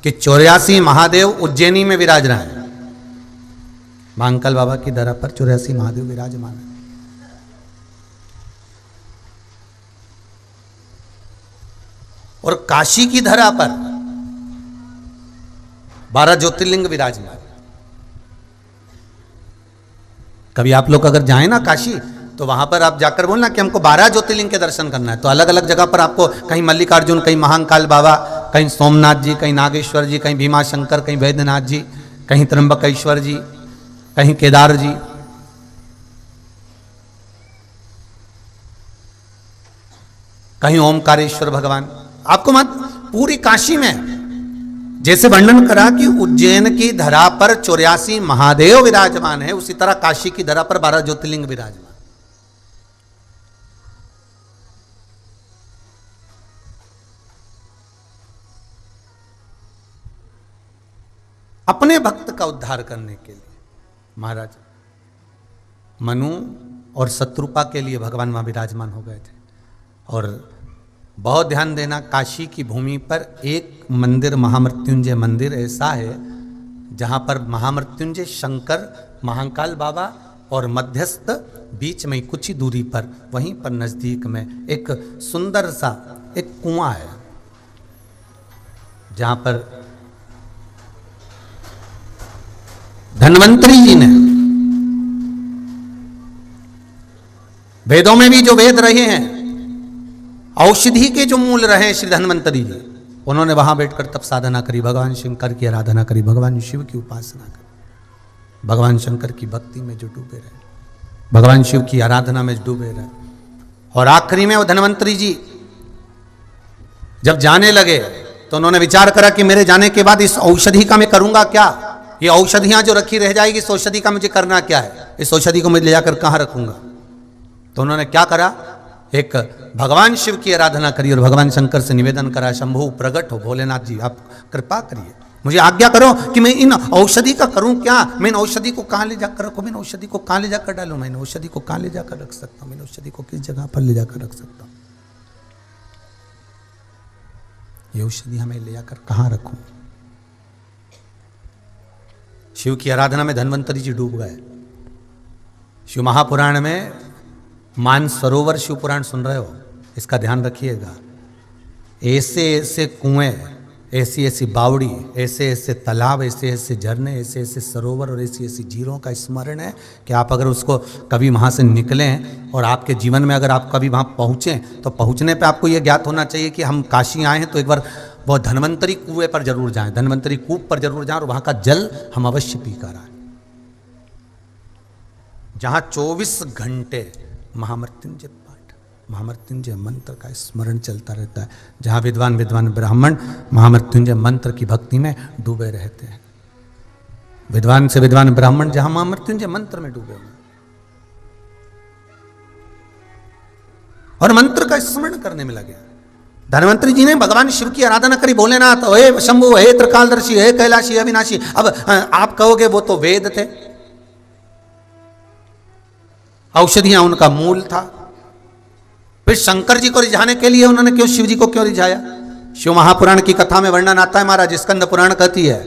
कि 84 महादेव उज्जैनी में विराज रहे हैं। महाकाल बाबा की धरा पर 84 महादेव विराजमान है। और काशी की धरा पर 12 ज्योतिर्लिंग विराजमान। कभी आप लोग अगर जाएं ना काशी, तो वहां पर आप जाकर बोलना कि हमको 12 ज्योतिर्लिंग के दर्शन करना है, तो अलग अलग जगह पर आपको कहीं मल्लिकार्जुन, कहीं महाकाल बाबा, कहीं सोमनाथ जी, कहीं नागेश्वर जी, कहीं भीमाशंकर, कहीं वैद्यनाथ जी, कहीं त्र्यंबकेश्वर जी, कहीं केदार जी। कहीं ओमकारेश्वर भगवान, आपको मत पूरी काशी में जैसे वर्णन करा कि उज्जैन की धरा पर 84 महादेव विराजमान है, उसी तरह काशी की धरा पर 12 ज्योतिर्लिंग विराजमान। अपने भक्त का उद्धार करने के लिए महाराज मनु और शत्रुपा के लिए भगवान वहां विराजमान हो गए थे। और बहुत ध्यान देना, काशी की भूमि पर एक मंदिर महामृत्युंजय मंदिर ऐसा है जहां पर महामृत्युंजय शंकर, महाकाल बाबा और मध्यस्थ बीच में कुछ ही दूरी पर, वहीं पर नजदीक में एक सुंदर सा एक कुआं है जहां पर धन्वंतरी जी ने, वेदों में भी जो वेद रहे हैं, औषधि के जो मूल रहे श्री धन्वंतरी जी, उन्होंने वहां बैठकर तप साधना करी, भगवान शंकर की आराधना करी, भगवान शिव की उपासना करी, भगवान शंकर की भक्ति में जो डूबे रहे, भगवान शिव की आराधना में डूबे रहे। और आखिरी में वो धन्वंतरी जी जब जाने लगे तो उन्होंने विचार करा कि मेरे जाने के बाद इस औषधि का मैं करूंगा क्या, ये औषधियां जो रखी रह जाएगी, इस औषधि का मुझे करना क्या है, इस औषधि को मैं ले जाकर कहां रखूंगा। तो उन्होंने क्या करा, एक भगवान शिव की आराधना करी और भगवान शंकर से निवेदन करा, शंभु प्रकट हो, भोलेनाथ जी आप कृपा करिए, मुझे आज्ञा करो कि मैं इन औषधि का करूं क्या, मैं इन औषधि को कहां ले जाकर रखूं, मैं इन औषधि को कहां ले जाकर डालूं, मैं इन औषधि को कहां ले जाकर रख सकता हूं, मैं इन औषधि को किस जगह पर ले जाकर रख सकता हूं, ये औषधि हमें ले जाकर कहां रखूं। शिव की आराधना में धन्वंतरी जी डूब गए। शिव महापुराण में मानसरोवर शिव पुराण सुन रहे हो, इसका ध्यान रखिएगा। ऐसे ऐसे कुएं, ऐसी ऐसी बावड़ी, ऐसे ऐसे तालाब, ऐसे ऐसे झरने, ऐसे ऐसे सरोवर और ऐसी ऐसी झीलों का स्मरण है कि आप अगर उसको कभी वहाँ से निकलें और आपके जीवन में अगर आप कभी वहाँ पहुँचें तो पहुँचने पे आपको ये ज्ञात होना चाहिए कि हम काशी आए हैं तो एक बार वो धन्वंतरी कुएं पर जरूर जाएं, धन्वंतरी कूप पर जरूर जाएं और वहाँ का जल हम अवश्य पी कर आए, जहाँ 24 घंटे महामृत्युंजय पाठ, महामृत्युंजय मंत्र का स्मरण चलता रहता है, जहाँ विद्वान विद्वान ब्राह्मण महामृत्युंजय मंत्र की भक्ति में डूबे रहते हैं। विद्वान से विद्वान ब्राह्मण जहाँ महामृत्युंजय मंत्र में डूबे हुए और मंत्र का स्मरण करने में लगे। धन्वंतरी जी ने भगवान शिव की आराधना करी, भोलेनाथ, हे शंभु, हे त्रिकालदर्शी, हे कैलाशी, हे अविनाशी। अब आप कहोगे वो तो वेद थे, औषधियां उनका मूल था, फिर शंकर जी को रिझाने के लिए उन्होंने क्यों शिव जी को क्यों रिझाया। शिव महापुराण की कथा में वर्णन आता है महाराज, स्कंद पुराण कहती है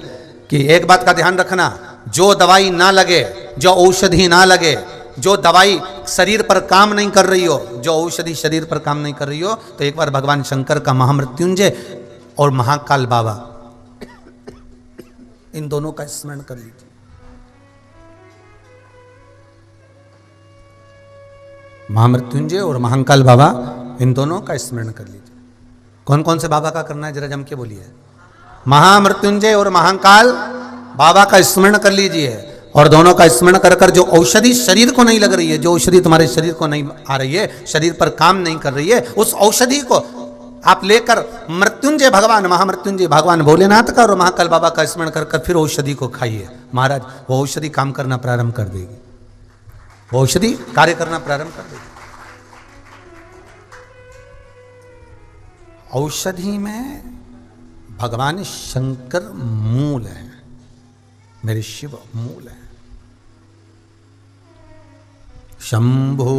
कि एक बात का ध्यान रखना, जो दवाई ना लगे, जो औषधि ना लगे, जो दवाई शरीर पर काम नहीं कर रही हो, जो औषधि शरीर पर काम नहीं कर रही हो, तो एक बार भगवान शंकर का महामृत्युंजय और महाकाल बाबा, इन दोनों का स्मरण कर लीजिए। महामृत्युंजय और महाकाल बाबा, इन दोनों का स्मरण कर लीजिए। कौन कौन से बाबा का करना है जरा जम के बोलिए। महामृत्युंजय और महाकाल बाबा का स्मरण कर लीजिए, और दोनों का स्मरण कर कर जो औषधि शरीर को नहीं लग रही है, जो औषधि तुम्हारे शरीर को नहीं आ रही है, शरीर पर काम नहीं कर रही है, उस औषधि को आप लेकर मृत्युंजय भगवान, महामृत्युंजय भगवान भोलेनाथ का और महाकाल बाबा का स्मरण कर कर फिर औषधि को खाइए। महाराज वो औषधि काम करना प्रारंभ कर देगी, वो औषधि कार्य करना प्रारंभ कर देगी। औषधि में भगवान शंकर मूल है, मेरे शिव मूल है। शंभो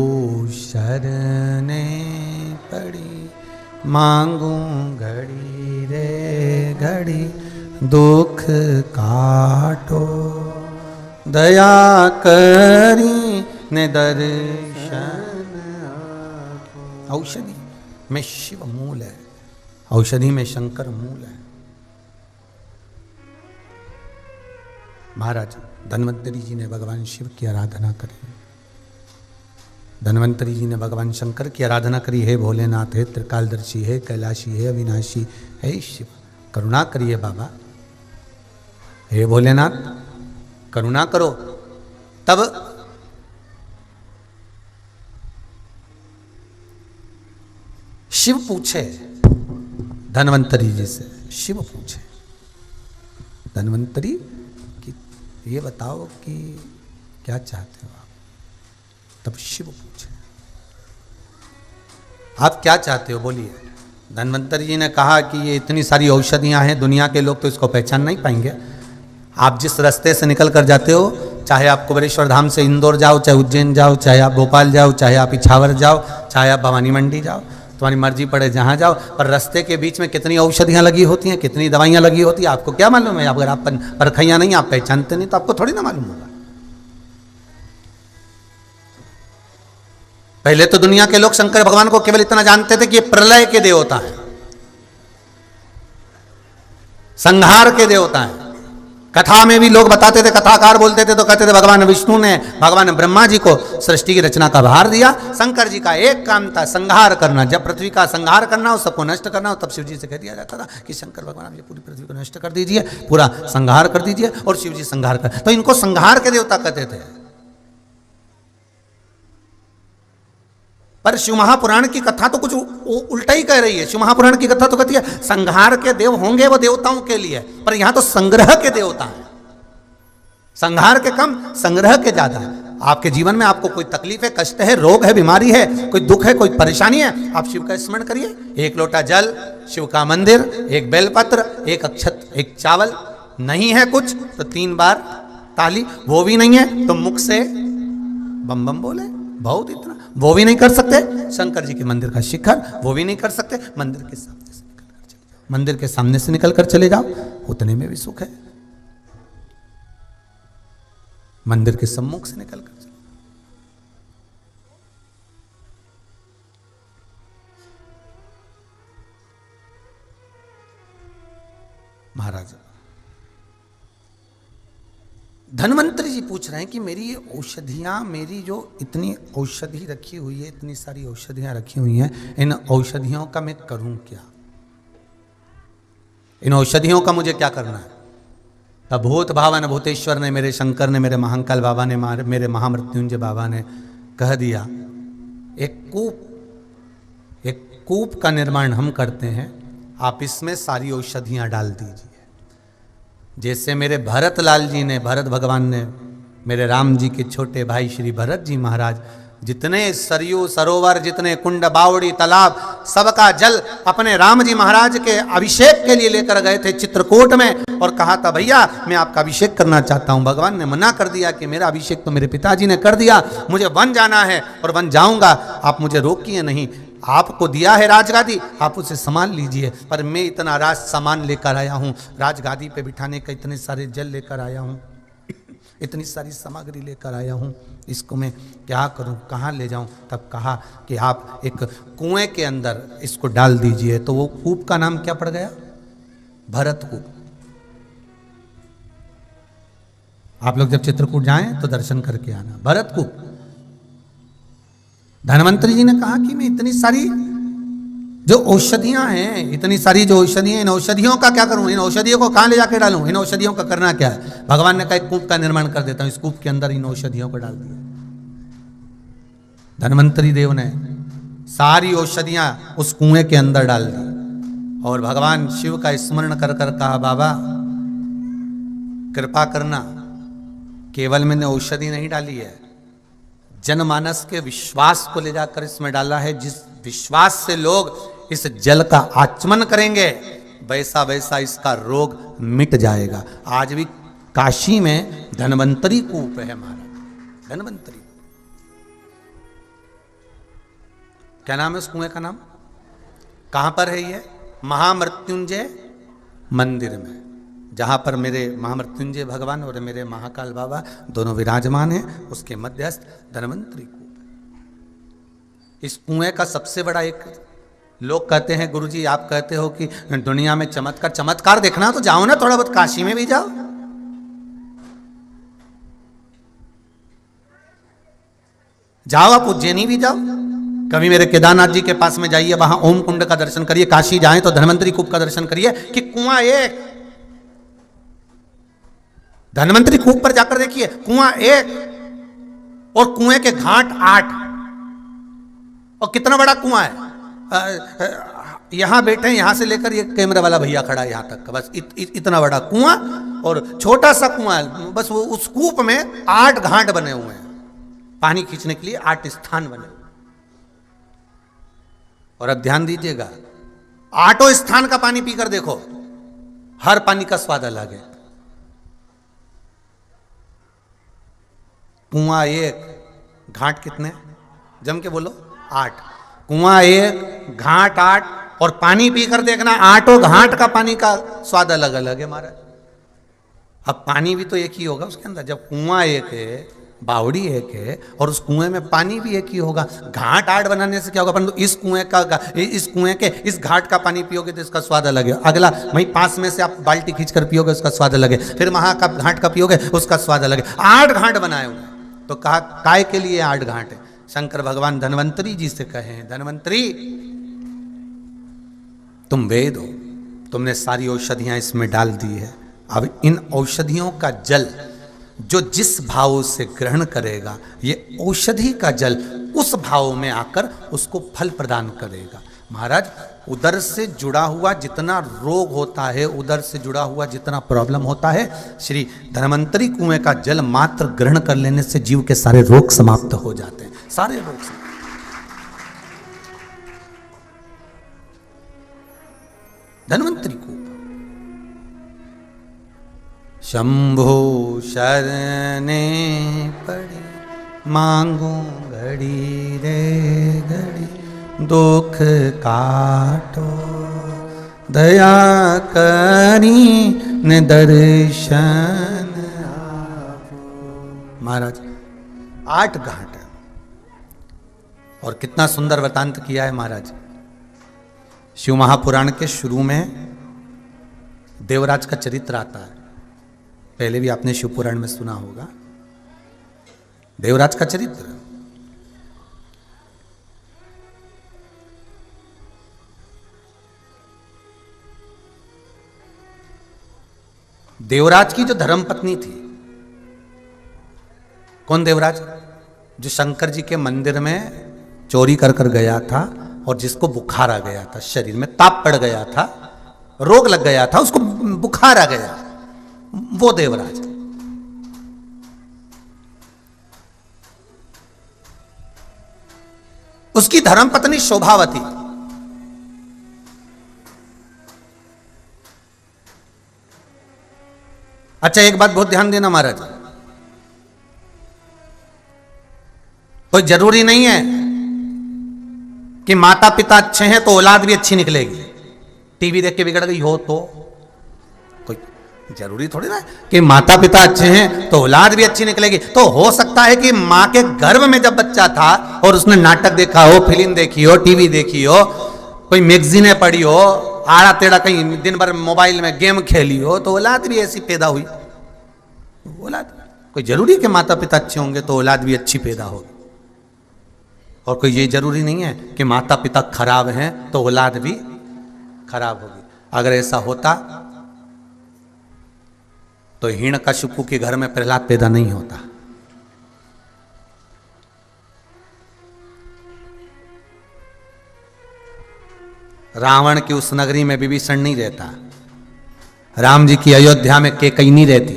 शरणे पड़ी मांगू घड़ी रे घड़ी, दुख काटो दया करी ने दर्शन। औषधि में शिव मूल है, औषधि में शंकर मूल है। महाराज धन्वंतरी जी ने भगवान शिव की आराधना करी, धन्वंतरी जी ने भगवान शंकर की आराधना करी। हे भोलेनाथ, हे त्रिकालदर्शी, हे कैलाशी, हे अविनाशी, हे शिव करुणा करिए बाबा, हे भोलेनाथ करुणा करो। तब शिव पूछे धन्वंतरी जी से, शिव पूछे धन्वंतरी कि ये बताओ कि क्या चाहते हो आप। तब शिव पूछे आप क्या चाहते हो बोलिए। धन्वंतरी जी ने कहा कि ये इतनी सारी औषधियां हैं, दुनिया के लोग तो इसको पहचान नहीं पाएंगे। आप जिस रास्ते से निकल कर जाते हो, चाहे आप कुबेरेश्वर धाम से इंदौर जाओ, चाहे उज्जैन जाओ, चाहे आप भोपाल जाओ, चाहे आप इछावर जाओ, चाहे आप भवानी मंडी जाओ, तुम्हारी मर्जी पड़े जहाँ जाओ, पर रास्ते के बीच में कितनी औषधियाँ लगी होती हैं, कितनी दवाइयाँ लगी होती हैं, आपको क्या मालूम है। अगर आप परखैया नहीं, आप पहचानते नहीं, तो आपको थोड़ी ना मालूम होगा। पहले तो दुनिया के लोग शंकर भगवान को केवल इतना जानते थे कि ये प्रलय के देवता हैं, संहार के देवता हैं। कथा में भी लोग बताते थे, कथाकार बोलते थे तो कहते थे भगवान विष्णु ने भगवान ब्रह्मा जी को सृष्टि की रचना का भार दिया। शंकर जी का एक काम था संहार करना। जब पृथ्वी का संहार करना हो, सबको नष्ट करना हो, तब शिव जी से कह दिया जाता था कि शंकर भगवान आप ये पूरी पृथ्वी को नष्ट कर दीजिए, पूरा संहार कर दीजिए। और शिव जी संहार कर, तो इनको संहार के देवता कहते थे। पर शिव महापुराण की कथा तो कुछ उल्टा ही कह रही है। शिव महापुराण की कथा तो कहती है संहार के देव होंगे वो देवताओं के लिए, पर यहां तो संग्रह के देवता हैं। संहार के कम, संग्रह के ज्यादा। आपके जीवन में आपको कोई तकलीफ है, कष्ट है, रोग है, बीमारी है, कोई दुख है, कोई परेशानी है, आप शिव का स्मरण करिए। एक लोटा जल, शिव का मंदिर, एक बेलपत्र, एक अक्षत, एक चावल। नहीं है कुछ तो 3 बार ताली, वो भी नहीं है तो मुख से बम बम बोले। बहुत इतना वो भी नहीं कर सकते, शंकर जी के मंदिर का शिखर वो भी नहीं कर सकते, मंदिर के सामने से निकल कर चले जाओ, मंदिर के सामने से निकल कर चले जाओ, उतने में भी सुख है। मंदिर के सम्मुख से निकल कर चले। महाराज धन्वंतरी जी पूछ रहे हैं कि मेरी ये औषधियाँ, मेरी जो इतनी औषधि रखी हुई है, इतनी सारी औषधियाँ रखी हुई हैं, इन औषधियों का मैं करूं क्या। इन औषधियों का मुझे क्या करना है। तब भूत भावन भूतेश्वर ने, मेरे शंकर ने, मेरे महाकाल बाबा ने, मेरे महामृत्युंजय बाबा ने कह दिया एक कूप का निर्माण हम करते हैं, आप इसमें सारी औषधियाँ डाल दीजिए। जैसे मेरे भरत लाल जी ने, भरत भगवान ने, मेरे राम जी के छोटे भाई श्री भरत जी महाराज जितने सरयू सरोवर, जितने कुंड बावड़ी तालाब, सबका जल अपने राम जी महाराज के अभिषेक के लिए लेकर गए थे चित्रकूट में, और कहा था भैया मैं आपका अभिषेक करना चाहता हूं। भगवान ने मना कर दिया कि मेरा अभिषेक तो मेरे पिताजी ने कर दिया, मुझे वन जाना है और वन जाऊंगा, आप मुझे रोकिए नहीं। आपको दिया है राजगादी, आप उसे संभाल लीजिए, पर मैं इतना राज सामान लेकर आया हूँ, राजगादी पे बिठाने का इतने सारे जल लेकर आया हूँ, इतनी सारी सामग्री लेकर आया हूँ, इसको मैं क्या करूँ, कहाँ ले जाऊँ। तब कहा कि आप एक कुएं के अंदर इसको डाल दीजिए। तो वो कूप का नाम क्या पड़ गया, भरत कूप। आप लोग जब चित्रकूट जाएं तो दर्शन करके आना, भरत कूप। धन्वंतरी जी ने कहा कि मैं इतनी सारी जो औषधियां हैं, इतनी सारी जो औषधियां, इन औषधियों का क्या करूं, इन औषधियों को कहां ले जाके डालूं, इन औषधियों का करना क्या है। भगवान ने कहा एक कूप का निर्माण कर देता हूं, इस कूप के अंदर इन औषधियों को डाल दिया। धन्वंतरी देव ने सारी औषधियां उस कुएं के अंदर डाल दी और भगवान शिव का स्मरण कर कर कहा बाबा कृपा करना, केवल मैंने औषधि नहीं डाली है, जनमानस के विश्वास को ले जाकर इसमें डाला है। जिस विश्वास से लोग इस जल का आचमन करेंगे वैसा वैसा इसका रोग मिट जाएगा। आज भी काशी में धन्वंतरी कूप है महाराज, धन्वंतरी। क्या नाम है उस कुएं का नाम, कहां पर है ये, महामृत्युंजय मंदिर में, जहां पर मेरे महामृत्युंजय भगवान और मेरे महाकाल बाबा दोनों विराजमान हैं, उसके मध्यस्थ धन्वंतरी कूप है। इस कुएं का सबसे बड़ा एक, लोग कहते हैं गुरुजी आप कहते हो कि दुनिया में चमत्कार, चमत्कार देखना तो जाओ ना, थोड़ा बहुत काशी में भी जाओ, जाओ आप उज्जैनी भी जाओ, कभी मेरे केदारनाथ जी के पास में जाइए, वहां ओम कुंड का दर्शन करिए, काशी जाएं तो धन्वंतरी कूप का दर्शन करिए कि कुआं एक, धन्वंतरी कूप पर जाकर देखिए कुआं एक और कुएं के घाट 8, और कितना बड़ा कुआं है। यहाँ बैठे, यहाँ से लेकर ये कैमरा वाला भैया खड़ा है यहाँ तक, बस इतना बड़ा कुआं और छोटा सा कुआं, बस वो उस कूप में 8 घाट बने हुए हैं, पानी खींचने के लिए 8 स्थान बने हुए। और अब ध्यान दीजिएगा, 8 स्थान का पानी पीकर देखो, हर पानी का स्वाद अलग है। कुआं 1, घाट कितने? जम के बोलो 8। कुआं 1, घाट 8, और पानी पीकर देखना 8 घाट का पानी का स्वाद अलग अलग है महाराज। अब पानी भी तो एक ही होगा उसके अंदर, जब कुआं एक है, बावड़ी एक है, और उस कुएं में पानी भी एक ही होगा। घाट 8 बनाने से क्या होगा, परंतु इस कुएं के इस घाट का पानी पियोगे तो इसका स्वाद अलग है। अगला वहीं पास में से आप बाल्टी खींचकर पियोगे, उसका स्वाद अलग है। फिर वहां का घाट का पियोगे, उसका स्वाद अलग है। 8 घाट बनाए हुए, तो कहा काय के लिए 8 घाट है? शंकर भगवान धन्वंतरी जी से कहे हैं, धन्वंतरी तुम वेद हो, तुमने सारी औषधियां इसमें डाल दी है। अब इन औषधियों का जल जो जिस भाव से ग्रहण करेगा, ये औषधि का जल उस भाव में आकर उसको फल प्रदान करेगा। महाराज, उदर से जुड़ा हुआ जितना रोग होता है, उदर से जुड़ा हुआ जितना प्रॉब्लम होता है, श्री धन्वंतरी कुएं का जल मात्र ग्रहण कर लेने से जीव के सारे रोग समाप्त हो जाते हैं, सारे रोग समाप्त। धन्वंतरी को शंभो शरणे पड़े, मांगू घड़ी रे घड़ी, दुख काटो दया करी ने दर्शन आपो। महाराज 8 घाट है, और कितना सुंदर वृतांत किया है महाराज। शिव महापुराण के शुरू में देवराज का चरित्र आता है, पहले भी आपने शिव पुराण में सुना होगा देवराज का चरित्र। देवराज की जो धर्मपत्नी थी, कौन देवराज? जो शंकर जी के मंदिर में चोरी कर कर गया था और जिसको बुखार आ गया था, शरीर में ताप पड़ गया था, रोग लग गया था, उसको बुखार आ गया, वो देवराज। उसकी धर्मपत्नी शोभावती। अच्छा, एक बात बहुत ध्यान देना महाराज, कोई जरूरी नहीं है कि माता पिता अच्छे हैं तो औलाद भी अच्छी निकलेगी। टीवी देख के बिगड़ गई हो तो कोई जरूरी थोड़ी ना कि माता पिता अच्छे हैं तो औलाद भी अच्छी निकलेगी। तो हो सकता है कि मां के गर्भ में जब बच्चा था और उसने नाटक देखा हो, फिल्म देखी हो, टीवी देखी हो, कोई मैगजीनें पढ़ी हो, आड़ा टेढ़ा कहीं दिन भर मोबाइल में गेम खेली हो, तो औलाद भी ऐसी पैदा हुई। औलाद कोई जरूरी है कि माता पिता अच्छे होंगे तो औलाद भी अच्छी पैदा होगी, और कोई ये जरूरी नहीं है कि माता पिता खराब हैं तो औलाद भी खराब होगी। अगर ऐसा होता तो हिरण्यकशिपु के घर में प्रहलाद पैदा नहीं होता। रावण की उस नगरी में विभीषण नहीं रहता, राम जी की अयोध्या में कैकेयी नहीं रहती।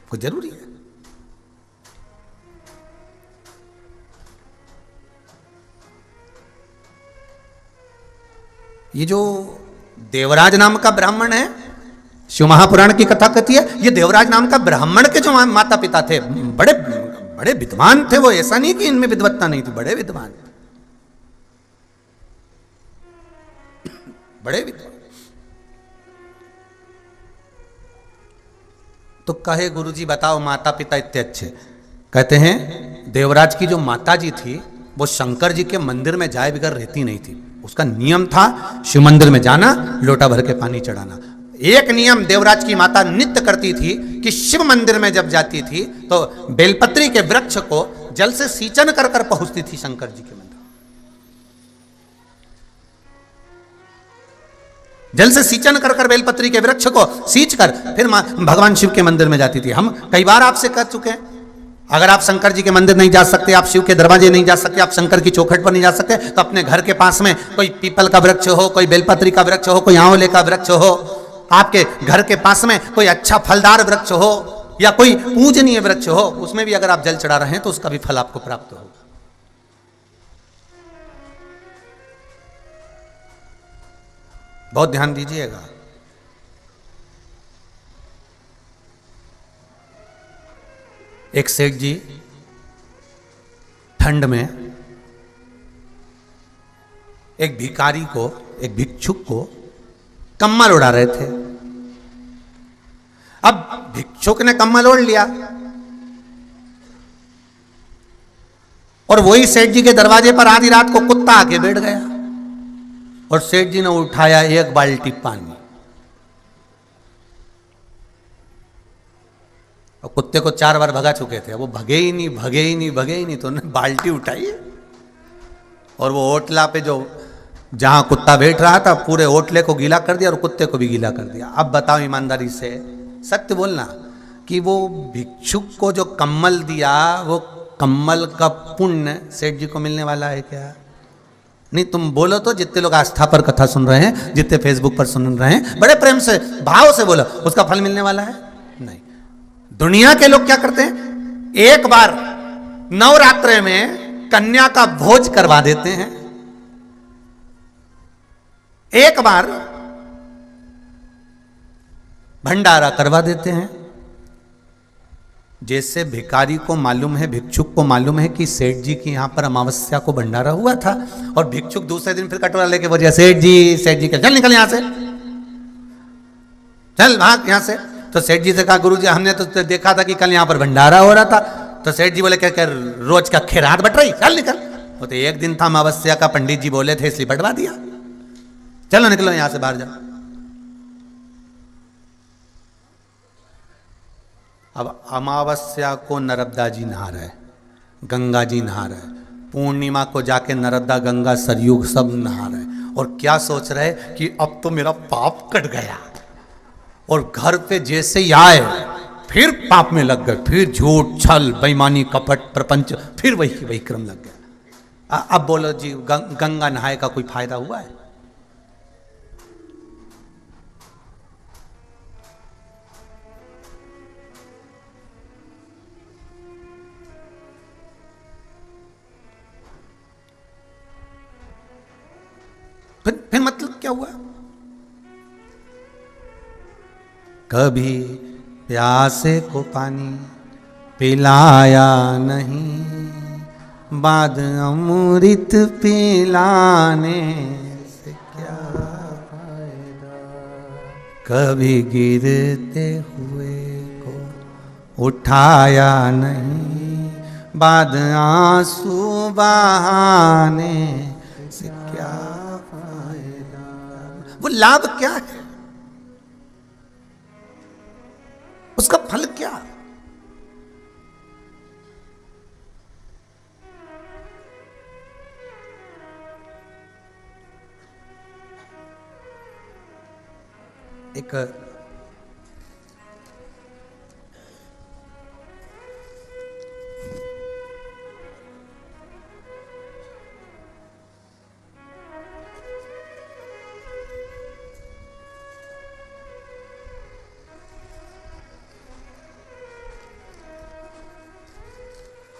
कोई जरूरी है? ये जो देवराज नाम का ब्राह्मण है, शिव महापुराण की कथा कहती है, ये देवराज नाम का ब्राह्मण के जो माता पिता थे बड़े बड़े विद्वान थे। वो ऐसा नहीं कि इनमें विद्वत्ता नहीं थी, बड़े विद्वान, बड़े विद्वान। तो कहे गुरुजी बताओ माता पिता इतने अच्छे, कहते हैं देवराज की जो माता जी थी वो शंकर जी के मंदिर में जाए बगैर रहती नहीं थी। उसका नियम था शिव मंदिर में जाना, लोटा भर के पानी चढ़ाना। एक नियम देवराज की माता नित्य करती थी कि शिव मंदिर में जब जाती थी तो बेलपत्री के वृक्ष को जल से सींचन कर कर पहुंचती थी शंकर जी के मंदिर। जल से सींचन कर कर बेलपत्री के वृक्ष को सींच कर फिर भगवान शिव के मंदिर में जाती थी। हम कई बार आपसे कह चुके हैं अगर आप शंकर जी के मंदिर नहीं जा सकते, आप शिव के दरवाजे नहीं जा सकते, आप शंकर की चौखट पर नहीं जा सकते, तो अपने घर के पास में कोई पीपल का वृक्ष हो, कोई बेलपत्री का वृक्ष हो, कोई आंवले का वृक्ष हो, आपके घर के पास में कोई अच्छा फलदार वृक्ष हो या कोई पूजनीय वृक्ष हो, उसमें भी अगर आप जल चढ़ा रहे हैं तो उसका भी फल आपको प्राप्त होगा। बहुत ध्यान दीजिएगा। एक सेठ जी ठंड में एक भिखारी को, एक भिक्षुक को कम्बल उड़ा रहे थे। अब भिक्षुक ने कम्बल ओढ़ लिया और वही सेठ जी के दरवाजे पर आधी रात को कुत्ता आके बैठ गया और सेठ जी ने उठाया एक बाल्टी पानी और कुत्ते को 4 बार भगा चुके थे, वो भगे ही नहीं, तो उन्होंने बाल्टी उठाई और वो ओटला पे जो जहां कुत्ता बैठ रहा था पूरे ओटले को गीला कर दिया और कुत्ते को भी गीला कर दिया। अब बताओ ईमानदारी से, सत्य बोलना कि वो भिक्षुक को जो कम्बल दिया, वो कम्बल का पुण्य सेठ जी को मिलने वाला है क्या? नहीं, तुम बोलो तो, जितने लोग आस्था पर कथा सुन रहे हैं, जितने फेसबुक पर सुन रहे हैं, बड़े प्रेम से भाव से बोलो, उसका फल मिलने वाला है? नहीं। दुनिया के लोग क्या करते हैं, एक बार नवरात्रि में कन्या का भोज करवा देते हैं, एक बार भंडारा करवा देते हैं। जैसे भिखारी को मालूम है, भिक्षुक को मालूम है कि सेठ जी की यहां पर अमावस्या को भंडारा हुआ था, और भिक्षुक दूसरे दिन फिर कटोरा लेके बोल दिया, सेठ जी चल निकल यहां से, चल भाग यहां से। तो सेठ जी से कहा, गुरु जी हमने तो देखा था कि कल यहां पर भंडारा हो रहा था। तो सेठ जी बोले, क्या रोज का खैरात बट रही, चल निकल। वो तो एक दिन था अमावस्या का, पंडित जी बोले थे इसलिए बंटवा दिया, चलो निकलो यहां से बाहर जाओ। अब अमावस्या को नर्मदा जी नहा रहे, गंगा जी नहा रहे, पूर्णिमा को जाके नर्मदा गंगा सरयू सब नहा रहे, और क्या सोच रहे कि अब तो मेरा पाप कट गया, और घर पे जैसे ही आए फिर पाप में लग गए, फिर झूठ छल बेईमानी कपट प्रपंच, फिर वही क्रम लग गया। अब बोलो जी, गंगा नहाए का कोई फायदा हुआ है? फिर मतलब क्या हुआ? कभी प्यासे को पानी पिलाया नहीं, बाद अमृत पिलाने से क्या फायदा। कभी गिरते हुए को उठाया नहीं, बाद आंसू बहाने से क्या फायदा। वो लाभ क्या है, उसका फल क्या? एक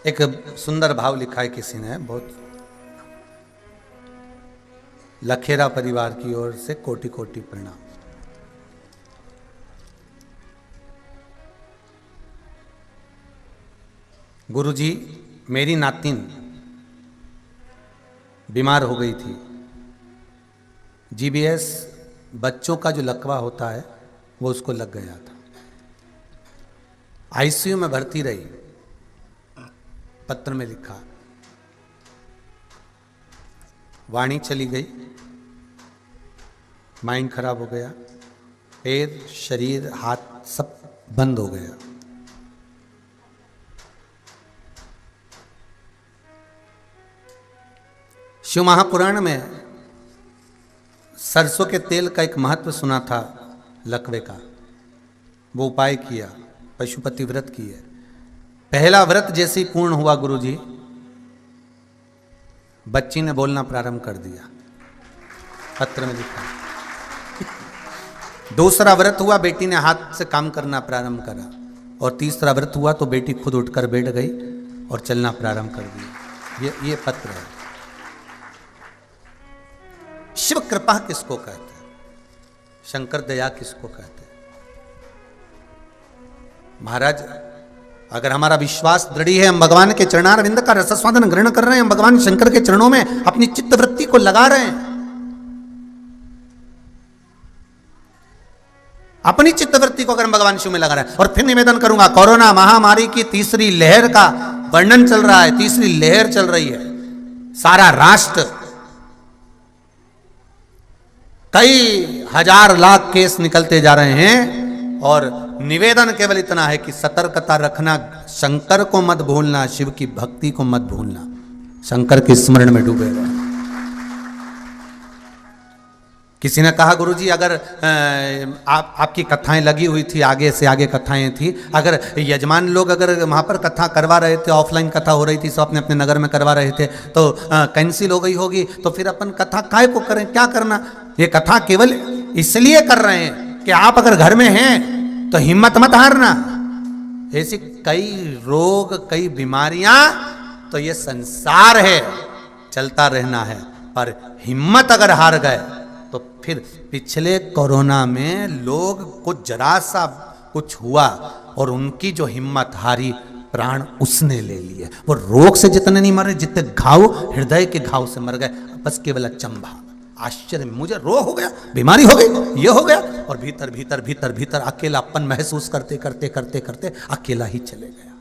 एक सुंदर भाव लिखा है किसी ने, बहुत लखेरा परिवार की ओर से कोटि कोटि प्रणाम। गुरुजी, मेरी नातिन बीमार हो गई थी। जीबीएस बच्चों का जो लकवा होता है वो उसको लग गया था, आईसीयू में भर्ती रही। पत्र में लिखा, वाणी चली गई, माइंड खराब हो गया, पैर शरीर हाथ सब बंद हो गया। शिव महापुराण में सरसों के तेल का एक महत्व सुना था लकवे का, वो उपाय किया, पशुपति व्रत किए, पहला व्रत जैसे ही पूर्ण हुआ गुरुजी, बच्ची ने बोलना प्रारंभ कर दिया, पत्र में लिखा। दूसरा व्रत हुआ, बेटी ने हाथ से काम करना प्रारंभ करा। और तीसरा व्रत हुआ तो बेटी खुद उठकर बैठ गई और चलना प्रारंभ कर दिया। ये पत्र है। शिव कृपा किसको कहते हैं? शंकर दया किसको कहते हैं? महाराज, अगर हमारा विश्वास दृढ़ है, हम भगवान के चरणारविंद का रसस्वादन ग्रहण कर रहे हैं, हम भगवान शंकर के चरणों में अपनी चित्त वृत्ति को लगा रहे हैं, अपनी चित्तवृत्ति को अगर भगवान शिव में लगा रहा है। और फिर निवेदन करूंगा, कोरोना महामारी की तीसरी लहर का वर्णन चल रहा है, तीसरी लहर चल रही है। सारा राष्ट्र, कई हजार लाख केस निकलते जा रहे हैं। और निवेदन केवल इतना है कि सतर्कता रखना, शंकर को मत भूलना, शिव की भक्ति को मत भूलना, शंकर के स्मरण में डूबे रहो। किसी ने कहा गुरुजी, अगर आपकी कथाएं लगी हुई थी, आगे से आगे कथाएं थी, अगर यजमान लोग अगर वहाँ पर कथा करवा रहे थे, ऑफलाइन कथा हो रही थी, सब अपने अपने नगर में करवा रहे थे, तो कैंसिल हो गई होगी, तो फिर अपन कथा काय को करें, क्या करना? ये कथा केवल इसलिए कर रहे हैं कि आप अगर घर में हैं तो हिम्मत मत हारना। ऐसी कई रोग, कई बीमारियां, तो ये संसार है, चलता रहना है। पर हिम्मत अगर हार गए तो फिर पिछले कोरोना में लोग कुछ जरा सा कुछ हुआ और उनकी जो हिम्मत हारी, प्राण उसने ले लिए। वो रोग से जितने नहीं मरे, जितने घाव, हृदय के घाव से मर गए। बस केवल अचंभा, आश्चर्य, मुझे रोग हो गया, बीमारी हो गई, ये हो गया, और भीतर भीतर भीतर भीतर अकेलापन महसूस करते करते करते करते अकेला ही चले गया।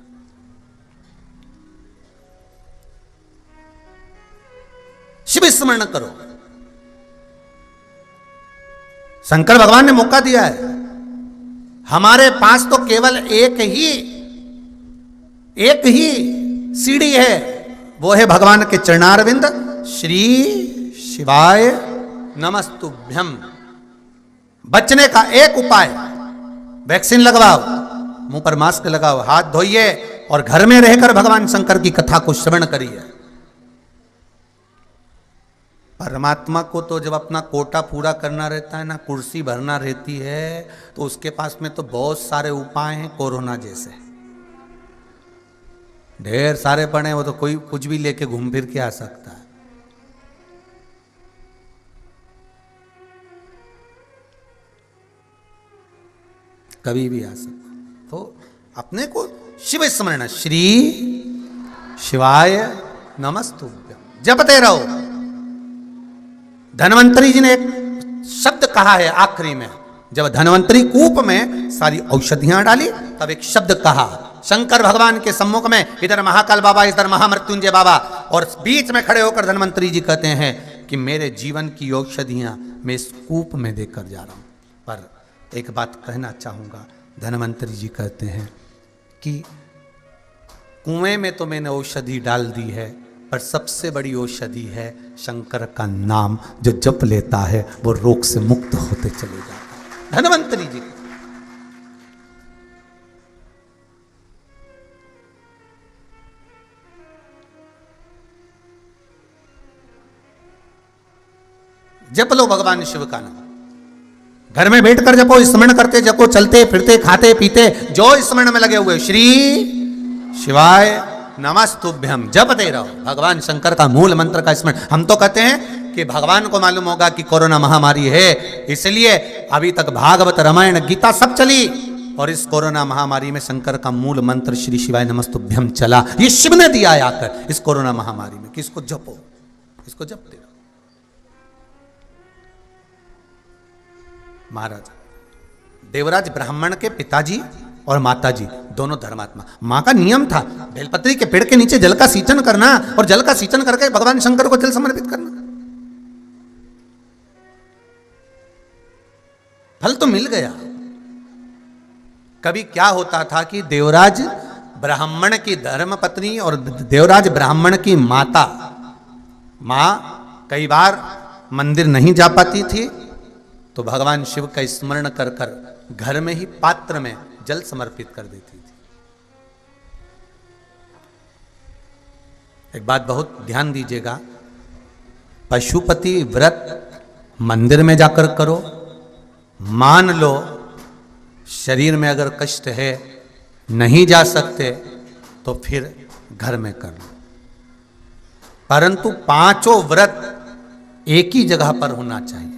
शिव स्मरण करो। शंकर भगवान ने मौका दिया है। हमारे पास तो केवल एक ही सीढ़ी है, वो है भगवान के चरणारविंद। श्री शिवाय नमस्तुभ्यम। बचने का एक उपाय, वैक्सीन लगवाओ, मुंह पर मास्क लगाओ, हाथ धोइए और घर में रहकर भगवान शंकर की कथा को श्रवण करिए। परमात्मा को तो जब अपना कोटा पूरा करना रहता है ना, कुर्सी भरना रहती है, तो उसके पास में तो बहुत सारे उपाय हैं। कोरोना जैसे ढेर सारे पड़े, वो तो कोई कुछ भी लेके घूम फिर के आ सकता है। कभी भी आ सकता। तो अपने को शिव स्मरण, श्री शिवाय नमस्तुभ्यम जपते रहो। धन्वंतरी जी ने एक शब्द कहा है आखिरी में, जब धन्वंतरी कूप में सारी औषधियां डाली, तब एक शब्द कहा शंकर भगवान के सम्मुख में, इधर महाकाल बाबा, इधर महामृत्युंजय बाबा, और बीच में खड़े होकर धन्वंतरी जी कहते हैं कि मेरे जीवन की औषधियां मैं इस कूप में देकर जा रहा हूं। पर एक बात कहना चाहूंगा, धन्वंतरी जी कहते हैं कि कुएं में तो मैंने औषधि डाल दी है, पर सबसे बड़ी औषधि है शंकर का नाम, जो जप लेता है वो रोग से मुक्त होते चले जाता है। धन्वंतरी जी जप लो भगवान शिव का नाम, घर में बैठकर जपो, स्मरण करते जपो, चलते फिरते खाते पीते जो स्मरण में लगे हुए, श्री शिवाय नमस्तुभ्यम जपते रहो। भगवान शंकर का मूल मंत्र का स्मरण। हम तो कहते हैं कि भगवान को मालूम होगा कि कोरोना महामारी है, इसलिए अभी तक भागवत, रामायण, गीता सब चली, और इस कोरोना महामारी में शंकर का मूल मंत्र श्री शिवाय नमस्तुभ्यम चला। ये शिव ने दिया है आकर इस कोरोना महामारी में कि इसको जपो, इसको जपते रहो। महाराज देवराज ब्राह्मण के पिताजी और माताजी दोनों धर्मात्मा। मां का नियम था बेलपत्री के पेड़ के नीचे जल का सिंचन करना, और जल का सिंचन करके भगवान शंकर को जल समर्पित करना। फल तो मिल गया। कभी क्या होता था कि देवराज ब्राह्मण की धर्मपत्नी और देवराज ब्राह्मण की माता, मां कई बार मंदिर नहीं जा पाती थी, तो भगवान शिव का स्मरण कर कर घर में ही पात्र में जल समर्पित कर देती थी। एक बात बहुत ध्यान दीजिएगा, पशुपति व्रत मंदिर में जाकर करो, मान लो शरीर में अगर कष्ट है, नहीं जा सकते, तो फिर घर में कर लो, परंतु पांचों व्रत एक ही जगह पर होना चाहिए।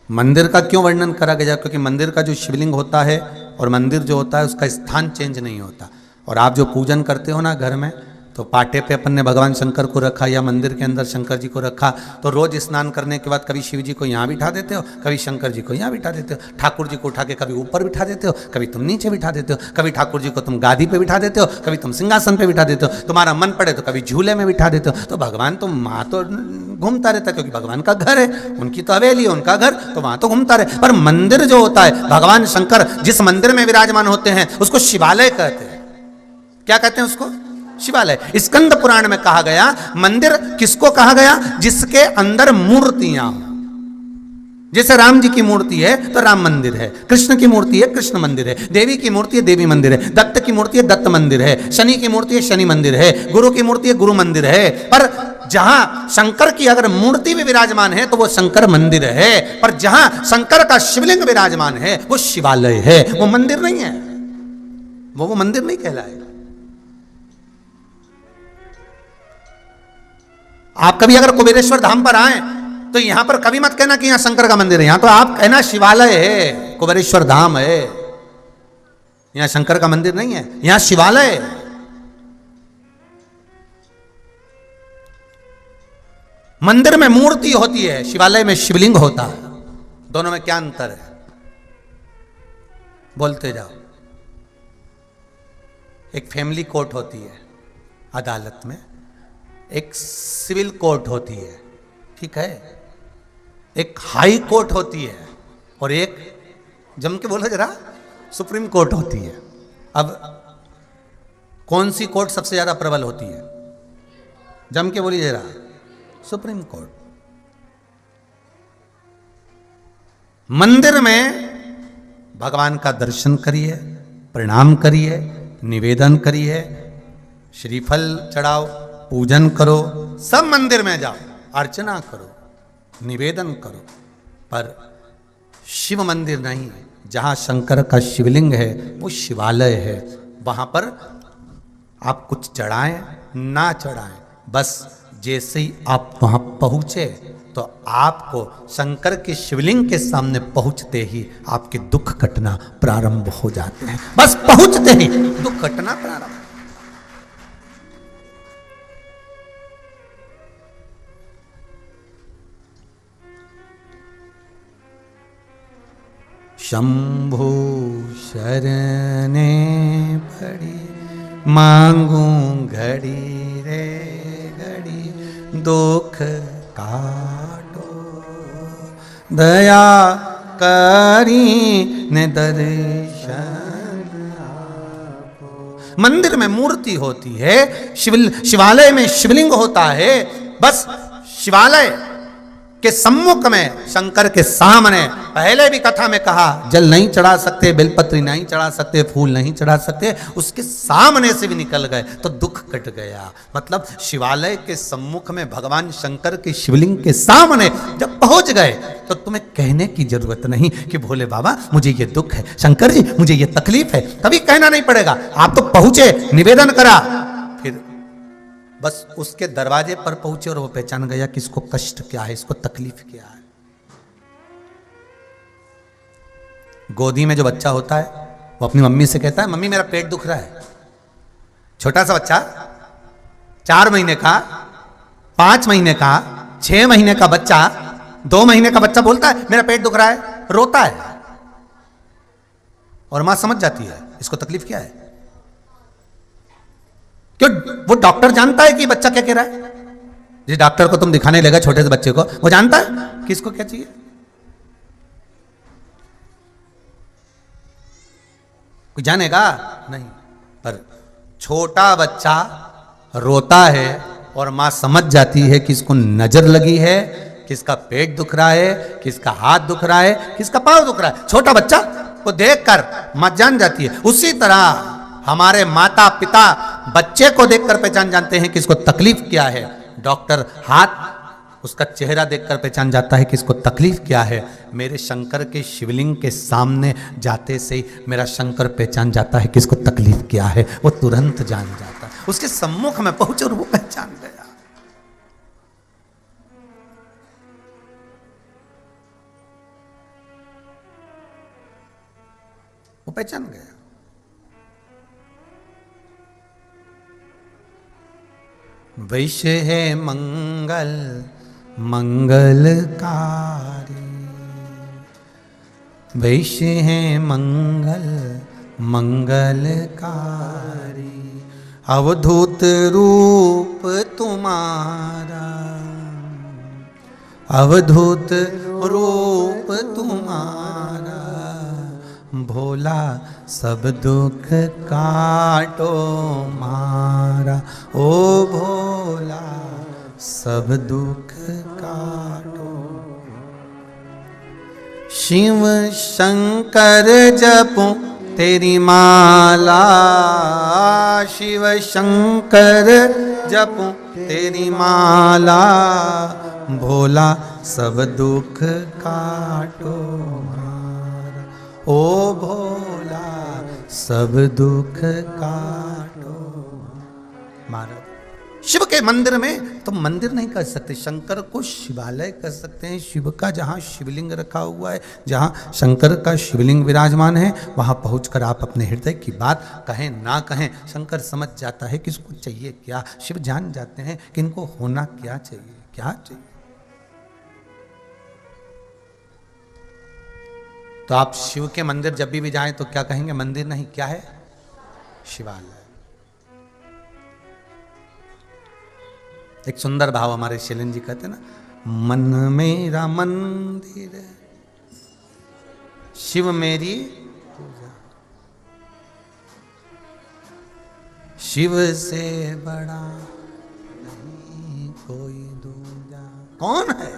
मंदिर का क्यों वर्णन करा गया? क्योंकि मंदिर का जो शिवलिंग होता है और मंदिर जो होता है उसका स्थान चेंज नहीं होता। और आप जो पूजन करते हो ना घर में, तो पाटे पे अपन ने भगवान शंकर को रखा या मंदिर के अंदर शंकर जी को रखा, तो रोज स्नान करने के बाद कभी शिव जी को यहाँ बिठा देते हो, कभी शंकर जी को यहाँ बिठा देते हो, ठाकुर जी को उठा के कभी ऊपर बिठा देते हो, कभी तुम नीचे बिठा देते हो, कभी ठाकुर जी को तुम गादी पे बिठा देते हो, कभी तुम सिंहासन पे बिठा देते हो, तुम्हारा मन पड़े तो कभी झूले में बिठा देते हो। तो भगवान तो वहाँ तो घूमता रहता है, क्योंकि भगवान का घर है, उनकी तो हवेली है, उनका घर, तो वहाँ तो घूमता रहे। पर मंदिर जो होता है, भगवान शंकर जिस मंदिर में विराजमान होते हैं उसको शिवालय कहते हैं। क्या कहते हैं उसको? शिवालय। स्कंद पुराण में कहा गया, मंदिर किसको कहा गया? जिसके अंदर मूर्तियां हो। जैसे राम जी की मूर्ति है तो राम मंदिर है, कृष्ण की मूर्ति है कृष्ण मंदिर है, देवी की मूर्ति है देवी मंदिर है, दत्त की मूर्ति है दत्त मंदिर है, शनि की मूर्ति है शनि मंदिर है, गुरु की मूर्ति है गुरु मंदिर है। पर जहां शंकर की अगर मूर्ति भी विराजमान है तो वो शंकर मंदिर है, पर जहां शंकर का शिवलिंग विराजमान है वो शिवालय है, वो मंदिर नहीं है, वो मंदिर नहीं कहलाएगा। आप कभी अगर कुबेरेश्वर धाम पर आए तो यहां पर कभी मत कहना कि यहां शंकर का मंदिर है, यहां तो आप कहना शिवालय है, कुबेरेश्वर धाम है, यहां शंकर का मंदिर नहीं है, यहां शिवालय है। मंदिर में मूर्ति होती है, शिवालय में शिवलिंग होता है। दोनों में क्या अंतर है? बोलते जाओ। एक फैमिली कोर्ट होती है अदालत में, एक सिविल कोर्ट होती है, ठीक है, एक हाई कोर्ट होती है, और एक, जम के बोलो जरा, सुप्रीम कोर्ट होती है। अब कौन सी कोर्ट सबसे ज्यादा प्रबल होती है? जम के बोलिए जरा। Supreme court. मंदिर में भगवान का दर्शन करिए, प्रणाम करिए, निवेदन करिए, श्रीफल चढ़ाओ, पूजन करो, सब मंदिर में जाओ, अर्चना करो, निवेदन करो, पर शिव मंदिर नहीं। जहां शंकर का शिवलिंग है वो शिवालय है, वहां पर आप कुछ चढ़ाएं ना चढ़ाएं, बस जैसे ही आप वहां पहुंचे तो आपको शंकर के शिवलिंग के सामने पहुंचते ही आपके दुख कटना प्रारंभ हो जाते हैं। बस पहुंचते ही दुख कटना प्रारंभ। शंभो शरणे पड़ी मांगू घड़ी रे घड़ी, दुख काटो दया करी ने दर्शन आपो। मंदिर में मूर्ति होती है, शिवालय में शिवलिंग होता है, बस शिवालय के सम्मुख में शंकर के सामने, पहले भी कथा में कहा, जल नहीं चढ़ा सकते, बेलपत्री नहीं चढ़ा सकते, फूल नहीं चढ़ा सकते, उसके सामने से भी निकल गए तो दुख कट गया। मतलब शिवालय के सम्मुख में भगवान शंकर के शिवलिंग के सामने जब पहुंच गए तो तुम्हें कहने की जरूरत नहीं कि भोले बाबा मुझे ये दुख है, शंकर जी मुझे ये तकलीफ है, कभी कहना नहीं पड़ेगा। आप तो पहुंचे, निवेदन करा, फिर बस उसके दरवाजे पर पहुंचे और वो पहचान गया कि इसको कष्ट क्या है, इसको तकलीफ क्या है। गोदी में जो बच्चा होता है वो अपनी मम्मी से कहता है, मम्मी मेरा पेट दुख रहा है। छोटा सा बच्चा, 4 महीने का, 5 महीने का, 6 महीने का बच्चा, 2 महीने का बच्चा बोलता है मेरा पेट दुख रहा है, रोता है, और मां समझ जाती है इसको तकलीफ क्या है। क्यों? वो डॉक्टर जानता है कि बच्चा क्या कह रहा है। जिस डॉक्टर को तुम दिखाने लगा छोटे से बच्चे को, वो जानता है कि इसको क्या चाहिए। कोई जानेगा नहीं, पर छोटा बच्चा रोता है और मां समझ जाती है कि इसको नजर लगी है, किसका पेट दुख रहा है, किसका हाथ दुख रहा है, किसका पांव दुख रहा है। छोटा बच्चा को देखकर मां जान जाती है। उसी तरह हमारे माता पिता बच्चे को देखकर पहचान जानते हैं कि इसको तकलीफ क्या है। डॉक्टर हाथ उसका चेहरा देखकर पहचान जाता है कि इसको तकलीफ क्या है। मेरे शंकर के शिवलिंग के सामने जाते से ही मेरा शंकर पहचान जाता है कि इसको तकलीफ क्या है, वो तुरंत जान जाता है। उसके सम्मुख में पहुंचे और वो पहचान गया। वो पहचान गया। वैश्य है मंगल मंगलकारी, वैश्य है मंगल मंगलकारी, अवधूत रूप तुम्हारा, अवधूत रूप तुम्हारा, भोला सब दुख काटो मारा, ओ भोला सब दुख काटो। शिव शंकर जपो तेरी माला, शिव शंकर जपो तेरी माला, भोला सब दुख काटो मारा, ओ भोला सब दुख काटो मारा। शिव के मंदिर में तो मंदिर नहीं कर सकते, शंकर को शिवालय कर सकते हैं। शिव का जहाँ शिवलिंग रखा हुआ है, जहाँ शंकर का शिवलिंग विराजमान है, वहाँ पहुंचकर आप अपने हृदय की बात कहें ना कहें, शंकर समझ जाता है कि इसको चाहिए क्या। शिव जान जाते हैं कि इनको होना क्या चाहिए, क्या चाहिए। तो आप शिव के मंदिर जब भी जाएं तो क्या कहेंगे? मंदिर नहीं, क्या है? शिवालय। एक सुंदर भाव हमारे शैलेंद्र जी कहते हैं ना, मन मेरा मंदिर शिव मेरी पूजा, शिव से बड़ा नहीं कोई दूजा। कौन है?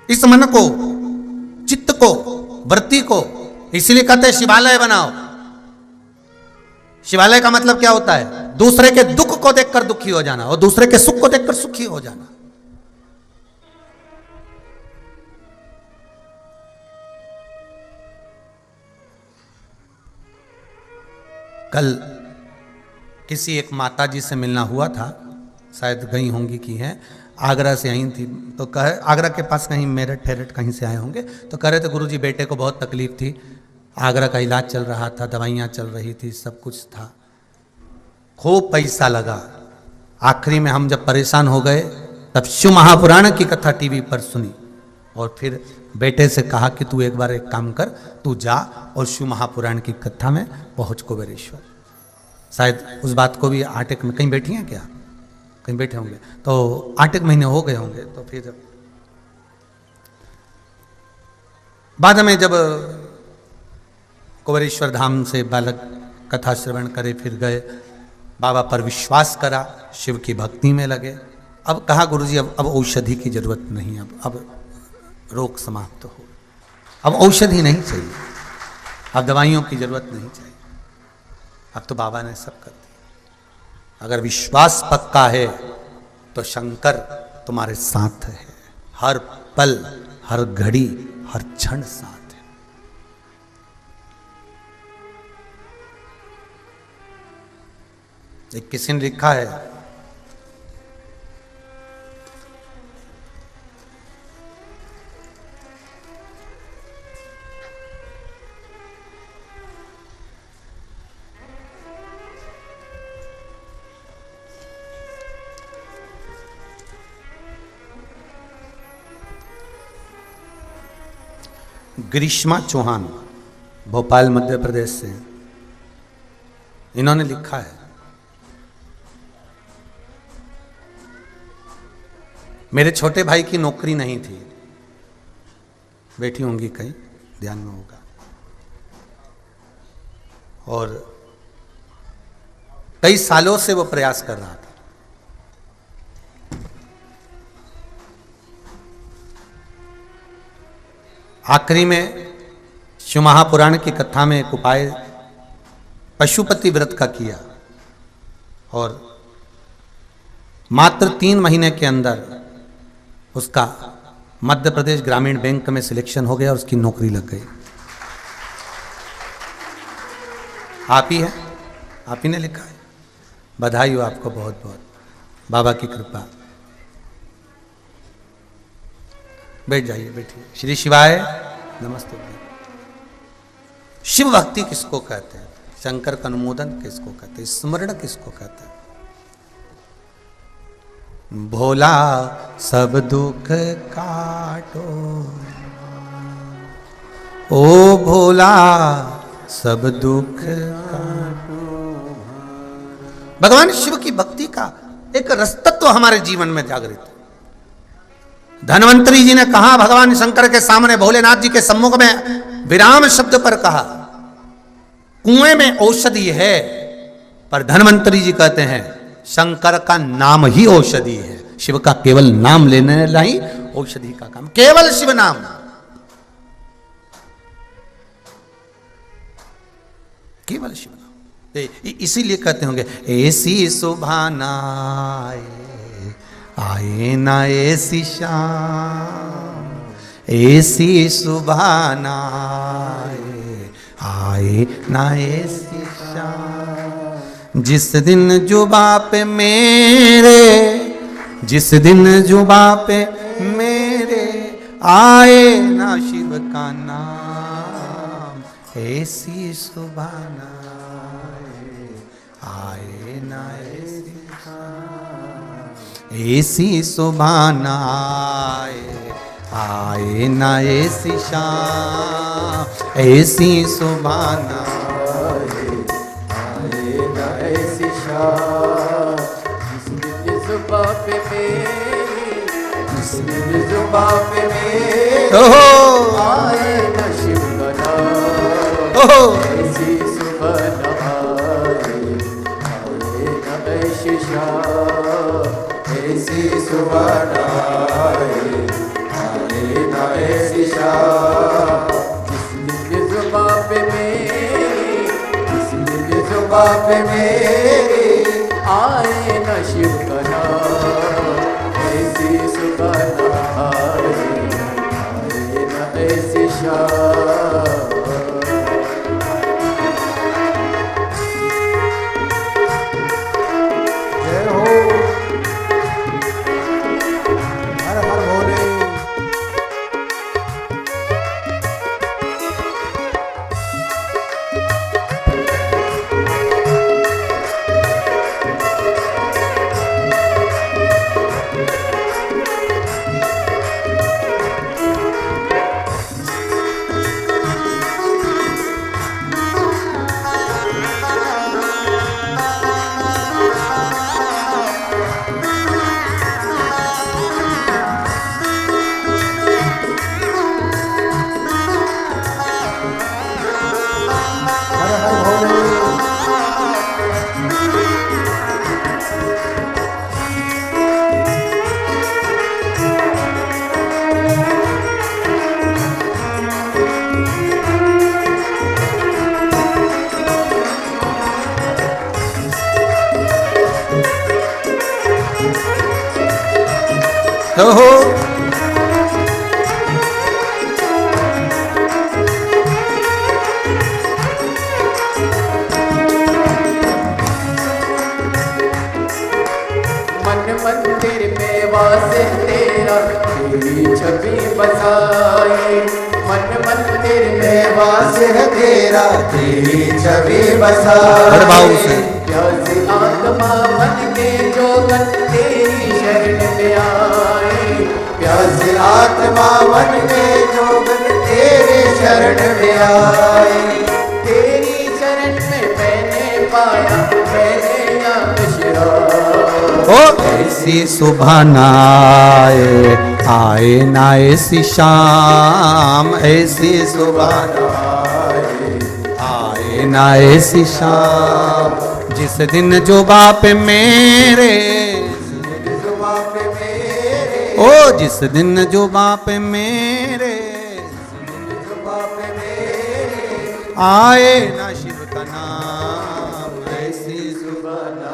इस मन को, चित्त को, वृत्ति को इसलिए कहते हैं शिवालय बनाओ। शिवालय का मतलब क्या होता है? दूसरे के दुख को देखकर दुखी हो जाना और दूसरे के सुख को देखकर सुखी हो जाना। कल किसी एक माता जी से मिलना हुआ था, शायद गई होंगी कि हैं, आगरा से आई थी। तो कहे, आगरा के पास कहीं मेरठ ठेरठ कहीं से आए होंगे। तो कह रहे थे गुरुजी बेटे को बहुत तकलीफ थी, आगरा का इलाज चल रहा था, दवाइयाँ चल रही थी, सब कुछ था, खूब पैसा लगा। आखिरी में हम जब परेशान हो गए तब शिव महापुराण की कथा टीवी पर सुनी और फिर बेटे से कहा कि तू एक बार एक काम कर, तू जा और शिव महापुराण की कथा में पहुँच कुबेरेश्वर। शायद उस बात को भी 8 में कहीं बैठी हैं क्या, कहीं बैठे होंगे, तो 8 महीने हो गए होंगे। तो फिर बाद में जब कुबेरेश्वर धाम से बालक कथा श्रवण करे, फिर गए, बाबा पर विश्वास करा, शिव की भक्ति में लगे। अब कहा गुरुजी अब औषधि की जरूरत नहीं, अब रोग समाप्त हो, अब औषधि नहीं चाहिए, अब दवाइयों की जरूरत नहीं चाहिए, अब तो बाबा ने सब कर दिया। अगर विश्वास पक्का है तो शंकर तुम्हारे साथ है, हर पल, हर घड़ी, हर क्षण साथ है। एक किसी ने लिखा है, ग्रीष्मा चौहान, भोपाल मध्य प्रदेश से, इन्होंने लिखा है, मेरे छोटे भाई की नौकरी नहीं थी, बैठी होंगी कहीं, ध्यान में होगा, और कई सालों से वो प्रयास कर रहा था। आखिरी में शिव महापुराण की कथा में एक उपाय पशुपति व्रत का किया और मात्र 3 महीने के अंदर उसका मध्य प्रदेश ग्रामीण बैंक में सिलेक्शन हो गया और उसकी नौकरी लग गई। आप ही है, आप ही ने लिखा है। बधाई हो आपको बहुत बहुत, बाबा की कृपा। बैठ जाइए, बैठिए। श्री शिवाय नमस्ते। शिव भक्ति किसको कहते हैं? शंकर का अनुमोदन किसको कहते हैं? स्मरण किसको कहते हैं? भोला सब दुख काटो, ओ भोला सब दुख काटो। भगवान शिव की भक्ति का एक रसतत्व हमारे जीवन में जागृत है। धन्वंतरी जी ने कहा भगवान शंकर के सामने, भोलेनाथ जी के सम्मुख में विराम शब्द पर कहा, कुएं में औषधि है, पर धन्वंतरी जी कहते हैं शंकर का नाम ही औषधि है। शिव का केवल नाम लेने ही औषधि का काम, केवल शिव नाम। केवल शिव नाम। इसीलिए कहते होंगे ऐसी सुभाना आए ना ऐसी शाम, ऐसी सुभाना आए ना ऐसी शाम। जिस दिन जुबा पे मेरे, जिस दिन जुबा पे मेरे आए ना शिव का नाम, ऐसी सुभाना आए ना ऐसी शाम, ऐसी सुभाना आए ना ऐसी शाम, ऐसी सुभाना आए ना ऐसी शाम। जिस दिन जुबा पे मेरी, जिस दिन जुबा पे मेरी आए ना शिव का नाम, ऐसी सुभाना आए ना ऐसी शाम, ऐसी सुभाना आए ना ऐसी शाम। जिस दिन जुबा पे मेरी, जिस दिन जुबा पे मेरी आए ना शिव का नाम, ऐसी सुभाना आए ना ऐसी शाम। जय हो, हर हर भोले। हो मन मंदिर में वास तेरा, तेरी छवि बसाए। मन मंदिर में वास है तेरा, तेरी छवि बसाए। प्यासी आत्मा मन के जोगन तेरी शरण में आए। प्यासी आत्मा मन के जोगन तेरी शरण में आए। तेरी शरण में मैंने पाया, मैंने ऐसी सुभाना आए ना ऐसी शाम, ऐसी सुभाना आए ना ऐसी शाम। जिस दिन जुबा पे मेरे, ओ जिस दिन जुबा पे मेरे आए ना शिव का नाम, ऐसी सुबह ना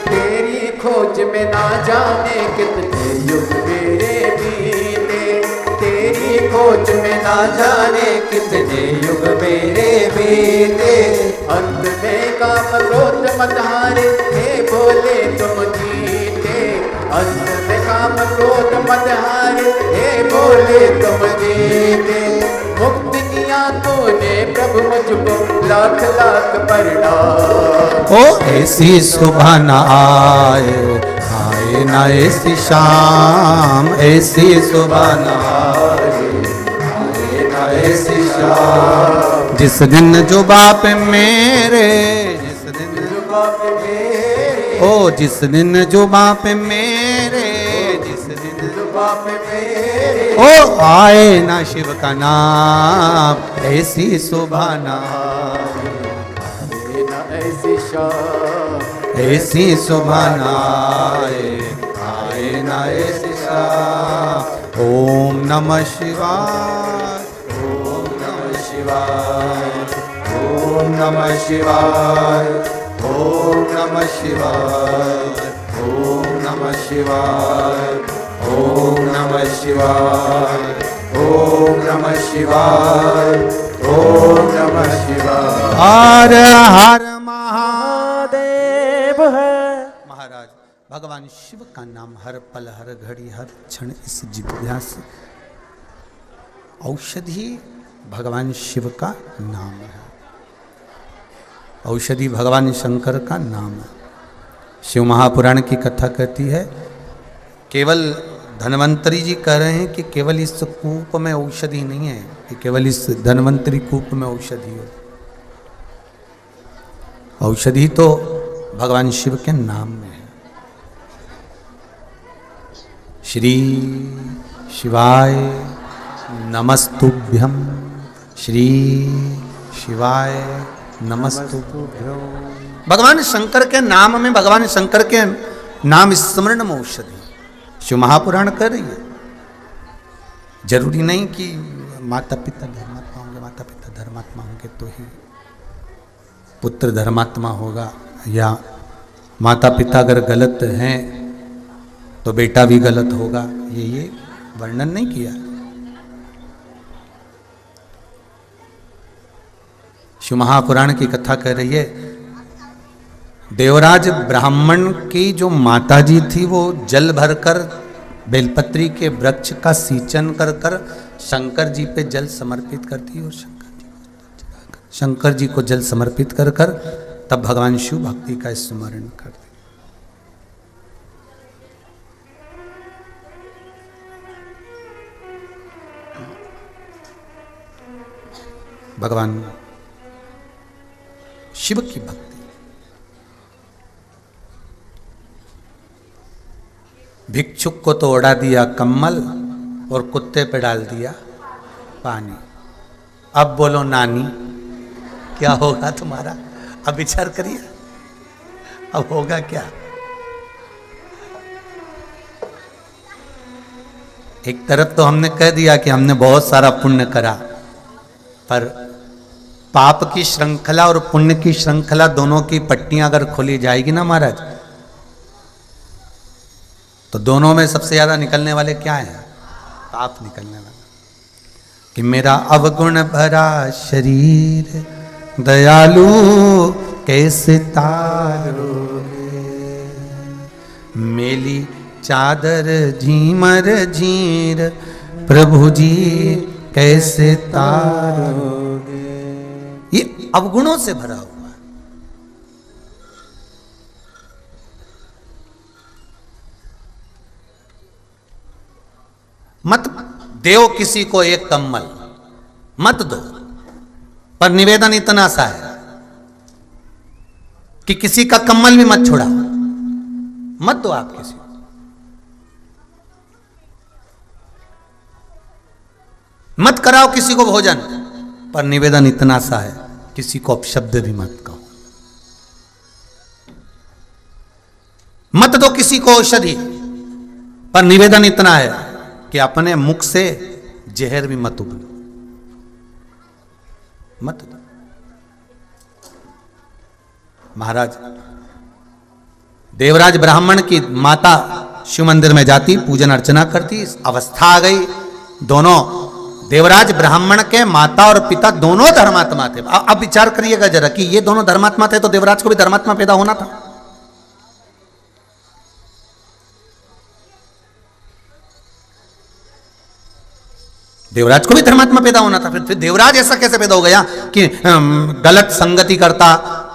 तेरी खोज में ना जाने कितने युग मेरे बीते, तेरी खोज में ना जाने कितने युग मेरे बीते। अंत में काम क्रोध मत हारे, हे बोले तुम जीते। अंत में काम क्रोध मत हारे, हे बोले तुम जीते। मुक्ति किया तूने प्रभु मुझको लाख लाख प्रणाम। ओ ऐसी सुबह न आए, आए ना ऐसी शाम, ऐसी सुबह न आए, आए ना ऐसी शाम। जिस दिन जो बाप मेरे, जिस दिन जो बाप मेरे, ओ जिस दिन जो बाप मेरे, जिस दिन जो बाप मेरे, ओ आए ना शिव का नाम, ऐसी सुबह न ऐसी शाम, ऐसी सुबह न आए, आए ना ऐसी शाम। ओम नमः शिवाय, ओम नमः शिवाय, ओम नमः शिवाय, ओम नमः शिवाय, ओम नमः शिवाय, ओम नमः शिवाय, ओम नमः शिवाय, ओम नमः शिवाय। हर हर महादेव है। महाराज भगवान शिव का नाम हर पल हर घड़ी हर क्षण इस जिज्ञासा औषधि भगवान शिव का नाम है, औषधि भगवान शंकर का नाम है। शिव महापुराण की कथा कहती है, केवल धन्वंतरी जी कह रहे हैं कि केवल इस कूप में औषधि नहीं है, कि केवल इस धन्वंतरी कूप में औषधि हो। औषधि तो भगवान शिव के नाम में है। श्री शिवाय नमस्तुभ्यम, श्री शिवाय नमस्तुभ्यम। भगवान शंकर के नाम में, भगवान शंकर के नाम स्मरण में औषधि शिव महापुराण कर रही है। जरूरी नहीं कि माता पिता धर्मात्मा होंगे, माता पिता धर्मात्मा होंगे तो ही पुत्र धर्मात्मा होगा, या माता पिता अगर गलत हैं तो बेटा भी गलत होगा, ये वर्णन नहीं किया। शिव महापुराण की कथा कह रही है, देवराज ब्राह्मण की जो माताजी थी वो जल भरकर बेलपत्री के वृक्ष का सींचन कर कर शंकर जी पे जल समर्पित करती और शंकर जी को जल समर्पित कर कर तब भगवान शिव भक्ति का स्मरण करते। भगवान शिव की भक्ति। भिक्षुक को तो उड़ा दिया कम्मल और कुत्ते पे डाल दिया पानी। अब बोलो नानी क्या होगा तुम्हारा? अब विचार करिए, अब होगा क्या? एक तरफ तो हमने कह दिया कि हमने बहुत सारा पुण्य करा, पर पाप की श्रृंखला और पुण्य की श्रृंखला दोनों की पट्टियां अगर खोली जाएगी ना महाराज, तो दोनों में सबसे ज्यादा निकलने वाले क्या हैं? पाप निकलने वाला। कि मेरा अवगुण भरा शरीर दयालु कैसे तारोगे, मेली चादर झीमर झीर प्रभु जी कैसे तारोगे। ये अवगुणों से भरा हुआ। मत देओ किसी को एक कम्मल, मत दो, पर निवेदन इतना सा है कि किसी का कम्मल भी मत छुड़ाओ, मत दो आप किसी को। मत कराओ किसी को भोजन, पर निवेदन इतना सा है किसी को अपशब्द भी मत कहो। मत दो किसी को औषधि, पर निवेदन इतना है कि अपने मुख से जहर भी मत उगलो, मत दो। महाराज देवराज ब्राह्मण की माता शिव मंदिर में जाती, पूजन अर्चना करती, अवस्था आ गई। दोनों देवराज ब्राह्मण के माता और पिता दोनों धर्मात्मा थे। अब विचार करिएगा जरा कि ये दोनों धर्मात्मा थे तो देवराज को भी धर्मात्मा पैदा होना था। देवराज को भी धर्मात्मा पैदा होना था। फिर देवराज ऐसा कैसे पैदा हो गया कि गलत संगति करता,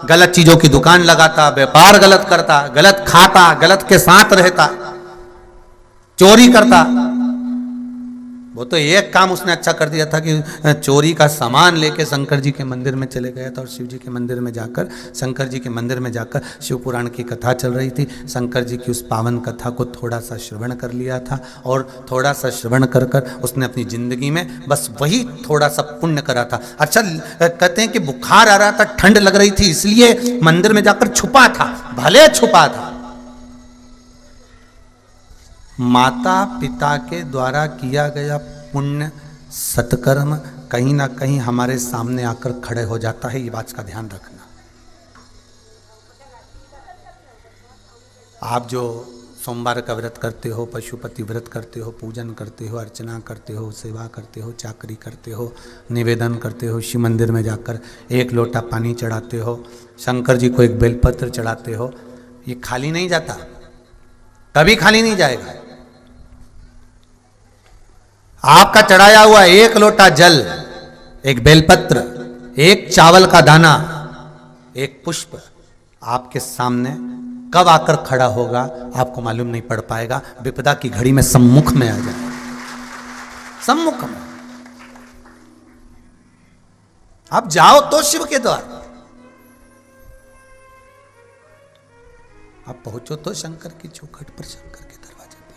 गलत चीजों की दुकान लगाता, व्यापार गलत करता, गलत खाता, गलत के साथ रहता, चोरी करता। वो तो एक काम उसने अच्छा कर दिया था कि चोरी का सामान लेके शंकर जी के मंदिर में चले गया था और शिव जी के मंदिर में जाकर, शंकर जी के मंदिर में जाकर शिव पुराण की कथा चल रही थी, शंकर जी की उस पावन कथा को थोड़ा सा श्रवण कर लिया था और थोड़ा सा श्रवण कर कर उसने अपनी जिंदगी में बस वही थोड़ा सा पुण्य करा था। अच्छा, कहते हैं कि बुखार आ रहा था, ठंड लग रही थी, इसलिए मंदिर में जाकर छुपा था, भले छुपा था। माता पिता के द्वारा किया गया पुण्य सत्कर्म कहीं ना कहीं हमारे सामने आकर खड़े हो जाता है, ये बात का ध्यान रखना। आप जो सोमवार का व्रत करते हो, पशुपति व्रत करते हो, पूजन करते हो, अर्चना करते हो, सेवा करते हो, चाकरी करते हो, निवेदन करते हो, शिव मंदिर में जाकर एक लोटा पानी चढ़ाते हो, शंकर जी को एक बेलपत्र चढ़ाते हो, ये खाली नहीं जाता, कभी खाली नहीं जाएगा। आपका चढ़ाया हुआ एक लोटा जल, एक बेलपत्र, एक चावल का दाना, एक पुष्प आपके सामने कब आकर खड़ा होगा आपको मालूम नहीं पड़ पाएगा। विपदा की घड़ी में सम्मुख में आ जाए, सम्मुख में आप जाओ तो शिव के द्वार, आप पहुंचो तो शंकर की चौखट पर, शंकर के दरवाजे पर,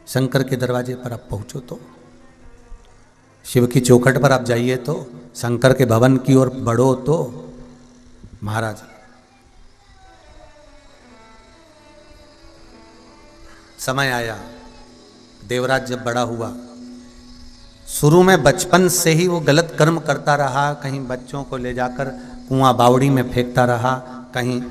शंकर के दरवाजे पर आप पहुंचो तो, शिव की चौखट पर आप जाइए तो, शंकर के भवन की ओर बढ़ो तो। महाराज समय आया, देवराज जब बड़ा हुआ, शुरू में बचपन से ही वो गलत कर्म करता रहा, कहीं बच्चों को ले जाकर कुआं बावड़ी में फेंकता रहा, कहीं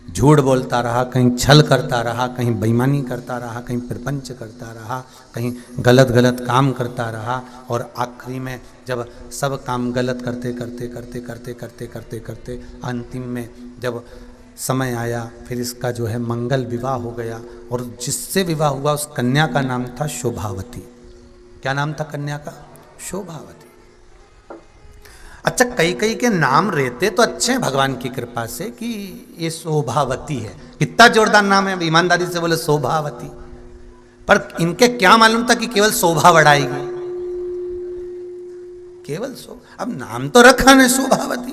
झूठ बोलता रहा, कहीं छल करता रहा, कहीं बेईमानी करता रहा, कहीं प्रपंच करता रहा, कहीं गलत गलत काम करता रहा, और आखिरी में जब सब काम गलत करते करते करते करते करते करते करते अंतिम में जब समय आया, फिर इसका जो है मंगल विवाह हो गया, और जिससे विवाह हुआ उस कन्या का नाम था शोभावती। क्या नाम था कन्या का? शोभावती। अच्छा, कई कई के नाम रहते तो अच्छे हैं भगवान की कृपा से कि ये शोभावती है, कितना जोरदार नाम है, ईमानदारी से बोले शोभावती। पर इनके क्या मालूम था कि केवल शोभा बढ़ाएगी, केवल शोभा। अब नाम तो रखा है शोभावती,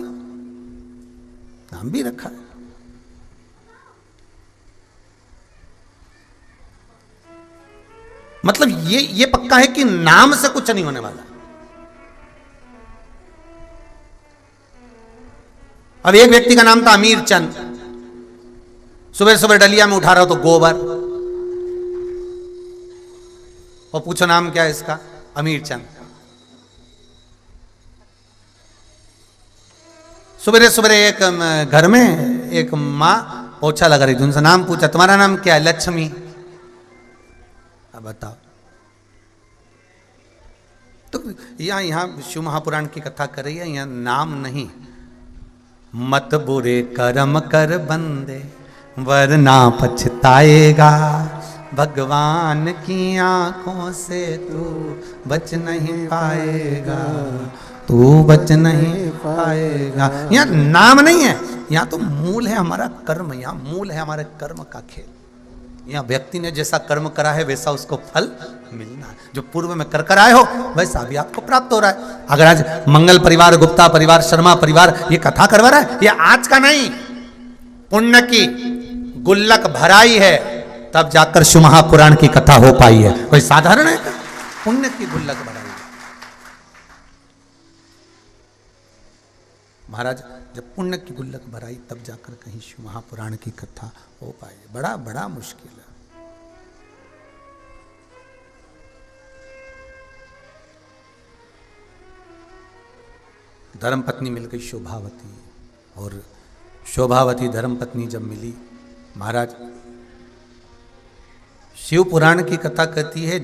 नाम भी रखा है। मतलब ये पक्का है कि नाम से कुछ नहीं होने वाला। अब एक व्यक्ति का नाम था अमीर चंद, सुबह सुबह डलिया में उठा रहा हो तो गोबर, और पूछो नाम क्या है इसका? अमीर चंद। सुबह सुबह एक घर में एक माँ पोछा लगा रही थी, उनसे नाम पूछा, तुम्हारा नाम क्या है? लक्ष्मी। अब बताओ, तो यहाँ शिव महापुराण की कथा कर रही है, यहाँ नाम नहीं। मत बुरे कर्म कर बंदे वरना पछताएगा, भगवान की आंखों से तू बच नहीं पाएगा, तू बच नहीं पाएगा। यहाँ नाम नहीं है, यहाँ तो मूल है हमारा कर्म, यहाँ मूल है हमारे कर्म का खेल। यहाँ व्यक्ति ने जैसा कर्म करा है वैसा उसको फल मिलना है। जो पूर्व में कर आए हो वैसा भी आपको प्राप्त हो रहा है। अगर आज मंगल परिवार, गुप्ता परिवार, शर्मा परिवार ये कथा करवा रहा है, ये आज का नहीं, पुण्य की गुल्लक भराई है तब जाकर शिव महापुराण की कथा हो पाई है। कोई साधारण है? पुण्य की गुल्लक भराई। महाराज जब पुण्य की गुल्लक भराई तब जाकर कहीं शिव महापुराण की कथा हो पाए। बड़ा बड़ा मुश्किल है। धर्मपत्नी मिल गई शोभावती, और शोभावती धर्मपत्नी जब मिली, महाराज शिव पुराण की कथा कहती है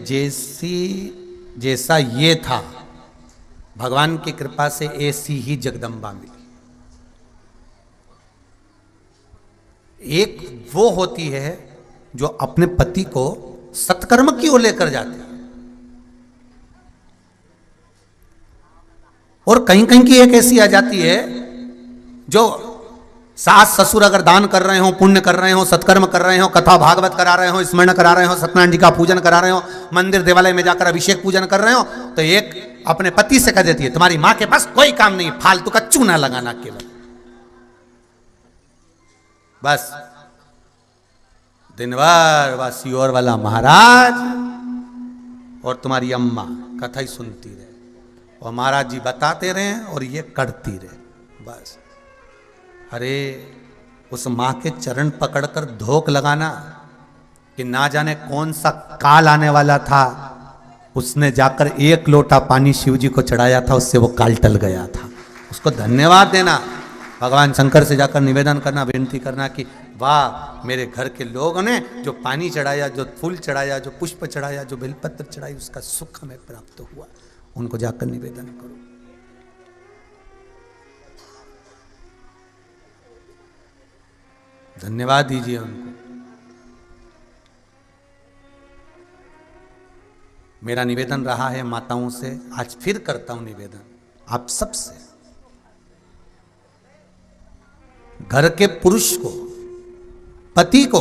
जैसा ये था भगवान की कृपा से ऐसी ही जगदम्बा मिली। एक वो होती है जो अपने पति को सत्कर्म की ओर लेकर जाती है, और कहीं कहीं की एक ऐसी आ जाती है जो सास ससुर अगर दान कर रहे हो, पुण्य कर रहे हो, सत्कर्म कर रहे हो, कथा भागवत करा रहे हो, स्मरण करा रहे हो, सत्यनारायण जी का पूजन करा रहे हो, मंदिर देवालय में जाकर अभिषेक पूजन कर रहे हो, तो एक अपने पति से कह देती है तुम्हारी मां के पास कोई काम नहीं, फालतू का चूना लगाना केवल। बस दिन भर वासियोर वाला महाराज और तुम्हारी अम्मा कथा ही सुनती रहे, और महाराज जी बताते रहे और ये करती रहे। बस अरे उस मां के चरण पकड़कर धोख लगाना कि ना जाने कौन सा काल आने वाला था, उसने जाकर एक लोटा पानी शिव जी को चढ़ाया था, उससे वो काल टल गया था। उसको धन्यवाद देना, भगवान शंकर से जाकर निवेदन करना, विनती करना कि वाह मेरे घर के लोगों ने जो पानी चढ़ाया, जो फूल चढ़ाया, जो पुष्प चढ़ाया, जो बेलपत्र चढ़ाई, उसका सुख हमें प्राप्त हुआ। उनको जाकर निवेदन करो। धन्यवाद दीजिए उनको। मेरा निवेदन रहा है माताओं से, आज फिर करता हूं निवेदन आप सबसे, घर के पुरुष को, पति को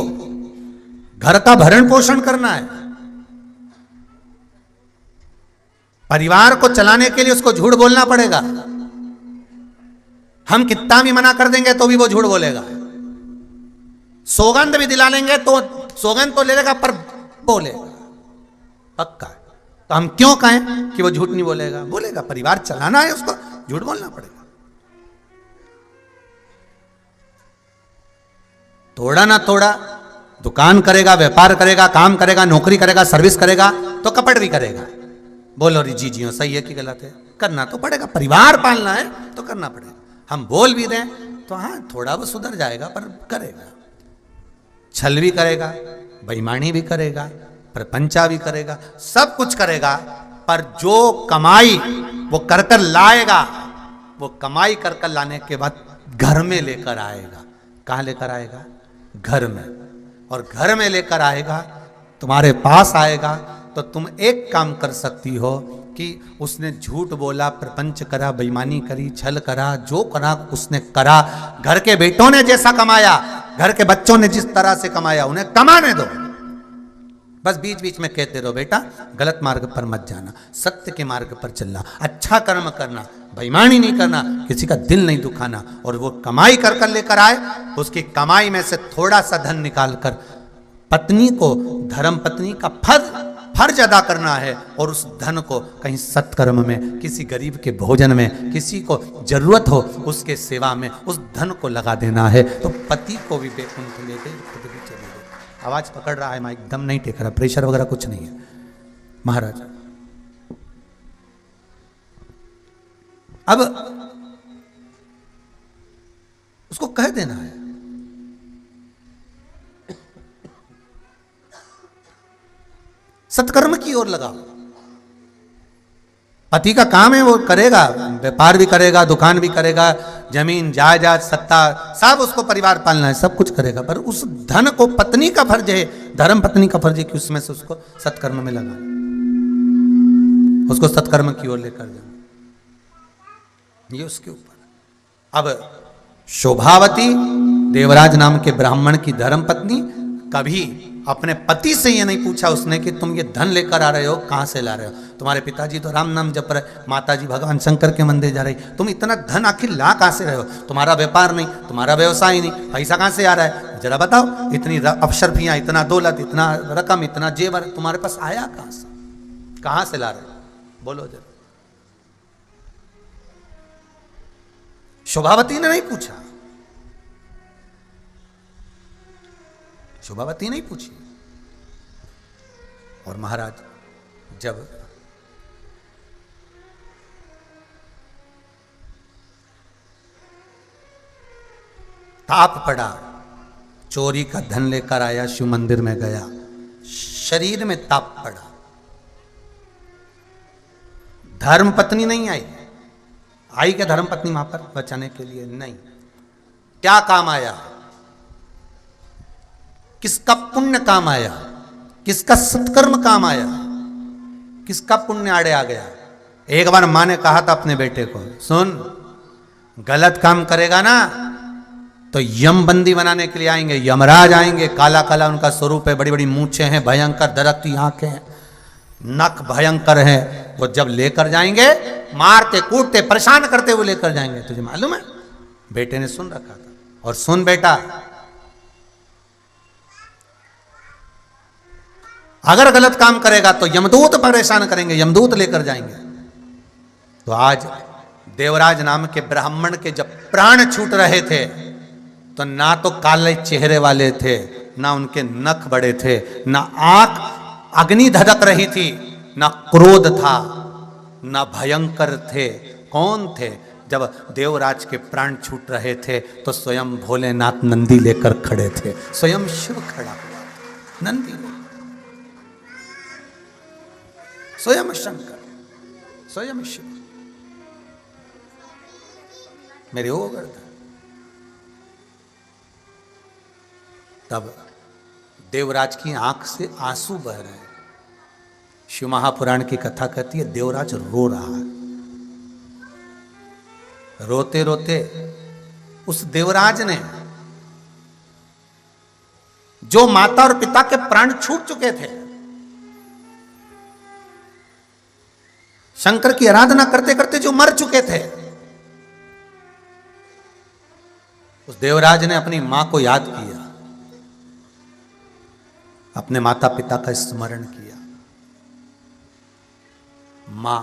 घर का भरण पोषण करना है। परिवार को चलाने के लिए उसको झूठ बोलना पड़ेगा। हम कितना भी मना कर देंगे तो भी वो झूठ बोलेगा। सौगंध भी दिला लेंगे तो सौगंध तो ले लेगा पर बोलेगा पक्का। तो हम क्यों कहें कि वो झूठ नहीं बोलेगा? बोलेगा। परिवार चलाना है उसको झूठ बोलना पड़ेगा। थोड़ा ना थोड़ा दुकान करेगा, व्यापार करेगा, काम करेगा, नौकरी करेगा, सर्विस करेगा तो कपट भी करेगा। बोलो री जी जी सही है कि गलत है? करना तो पड़ेगा। परिवार पालना है तो करना पड़ेगा। हम बोल भी दें तो हाँ थोड़ा वो सुधर जाएगा पर करेगा। छल भी करेगा, बेईमानी भी करेगा, प्रपंचा भी करेगा, सब कुछ करेगा, पर जो कमाई वो कर कर लाएगा, वो कमाई कर कर लाने के बाद घर में लेकर आएगा। कहाँ लेकर आएगा? घर में। और घर में लेकर आएगा, तुम्हारे पास आएगा तो तुम एक काम कर सकती हो कि उसने झूठ बोला, प्रपंच करा, बेईमानी करी, छल करा, जो करा उसने करा। घर के बेटों ने जैसा कमाया, घर के बच्चों ने जिस तरह से कमाया, उन्हें कमाने दो। बस बीच बीच में कहते रहो बेटा गलत मार्ग पर मत जाना, सत्य के मार्ग पर चलना, अच्छा कर्म करना, बेईमानी नहीं करना, किसी का दिल नहीं दुखाना। और वो कमाई कर कर लेकर आए, उसकी कमाई में से थोड़ा सा धन निकाल कर पत्नी को, धर्म पत्नी का फर्ज अदा करना है, और उस धन को कहीं सत्कर्म में, किसी गरीब के भोजन में, किसी को जरूरत हो उसके सेवा में उस धन को लगा देना है। तो पति को भी बैकुंठ ले गए, खुद भी चले गए। आवाज पकड़ रहा है, माइक दम नहीं टेक रहा, प्रेशर वगैरह कुछ नहीं है महाराज। अब उसको कह देना है सत्कर्म की ओर लगाओ। पति का काम है वो करेगा, व्यापार भी करेगा, दुकान भी करेगा, जमीन जायदाद सत्ता सब उसको परिवार पालना है, सब कुछ करेगा, पर उस धन को पत्नी का फर्ज है, धर्म पत्नी का फर्ज है कि उसमें से उसको सत्कर्म में लगा, उसको सत्कर्म की ओर लेकर जाना, ये उसके ऊपर। अब शोभावती देवराज नाम के ब्राह्मण की धर्म पत्नी कभी अपने पति से ये नहीं पूछा उसने कि तुम ये धन लेकर आ रहे हो, कहां से ला रहे हो? तुम्हारे पिताजी तो राम नाम जप रहे, माताजी भगवान शंकर के मंदिर जा रही, तुम इतना धन आखिर ला कहां से रहे हो? तुम्हारा व्यापार नहीं, तुम्हारा व्यवसाय नहीं, पैसा कहां से आ रहा है? जरा बताओ। इतनी अफशरफियां, इतना दौलत, इतना रकम, इतना जेवर तुम्हारे पास आया कहां से? कहां से ला रहे हो? बोलो जरा। शोभावती ने नहीं पूछा, शोभावती नहीं पूछी। और महाराज जब ताप पड़ा, चोरी का धन लेकर आया, शिव मंदिर में गया, शरीर में ताप पड़ा, धर्म पत्नी नहीं आई। आई क्या धर्म पत्नी वहां पर बचाने के लिए? नहीं। क्या काम आया? किसका पुण्य काम आया? किसका सत्कर्म काम आया? किसका पुण्य आड़े आ गया? एक बार मां ने कहा था अपने बेटे को, सुन, गलत काम करेगा ना तो यम बंदी बनाने के लिए आएंगे, यमराज आएंगे, काला काला उनका स्वरूप है, बड़ी बड़ी मूछें हैं, भयंकर दरकती आंखें हैं, नख भयंकर है। वो जब लेकर जाएंगे, मारते कूटते परेशान करते हुए लेकर जाएंगे। तुझे मालूम है? बेटे ने सुन रखा था। और सुन बेटा, अगर गलत काम करेगा तो यमदूत परेशान करेंगे, यमदूत लेकर जाएंगे। तो आज देवराज नाम के ब्राह्मण के जब प्राण छूट रहे थे तो ना तो काले चेहरे वाले थे, ना उनके नख बड़े थे, ना आंख अग्नि धधक रही थी, ना क्रोध था, ना भयंकर थे। कौन थे? जब देवराज के प्राण छूट रहे थे तो स्वयं भोलेनाथ नंदी लेकर खड़े थे, स्वयं शिव खड़ा हुआ, नंदी लेकर, स्वयं शंकर, स्वयं शिव। मेरे हो गर्दन। तब देवराज की आंख से आंसू बह रहे हैं। शिव महापुराण की कथा कहती है देवराज रो रहा है। रोते रोते उस देवराज ने, जो माता और पिता के प्राण छूट चुके थे, शंकर की आराधना करते करते जो मर चुके थे, उस देवराज ने अपनी मां को याद किया, अपने माता पिता का स्मरण किया। मां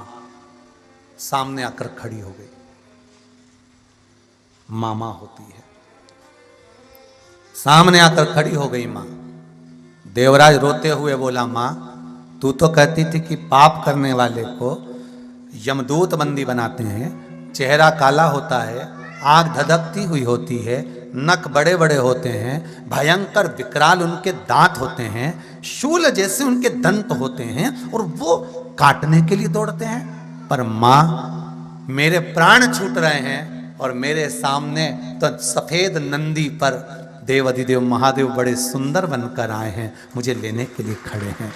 सामने आकर खड़ी हो गई। मामा होती है, सामने आकर खड़ी हो गई मां। देवराज रोते हुए बोला, मां तू तो कहती थी कि पाप करने वाले को यमदूत बंदी बनाते हैं, चेहरा काला होता है, आंख धधकती हुई होती है, नख बड़े बड़े होते हैं, भयंकर विकराल उनके दांत होते हैं, शूल जैसे उनके दंत होते हैं और वो काटने के लिए दौड़ते हैं। पर मां, मेरे प्राण छूट रहे हैं और मेरे सामने तो सफेद नंदी पर देव अधिदेव महादेव बड़े सुंदर बनकर आए हैं, मुझे लेने के लिए खड़े हैं।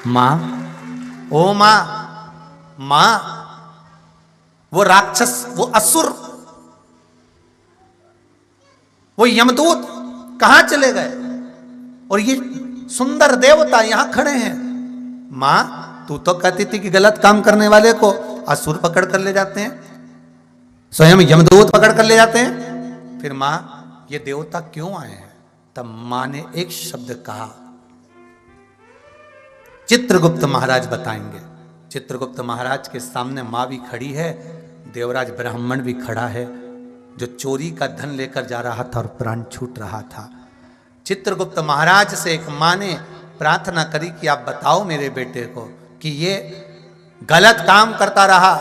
मां, ओ मां, मां, वो राक्षस, वो असुर, वो यमदूत कहां चले गए और ये सुंदर देवता यहां खड़े हैं। मां, तू तो कहती थी कि गलत काम करने वाले को असुर पकड़ कर ले जाते हैं, स्वयं यमदूत पकड़ कर ले जाते हैं। फिर मां, ये देवता क्यों आए हैं? तब मां ने एक शब्द कहा, चित्रगुप्त महाराज बताएंगे। चित्रगुप्त महाराज के सामने मां भी खड़ी है, देवराज ब्राह्मण भी खड़ा है, जो चोरी का धन लेकर जा रहा था और प्राण छूट रहा था। चित्रगुप्त महाराज से एक मां ने प्रार्थना करी कि आप बताओ मेरे बेटे को कि ये गलत काम करता रहा,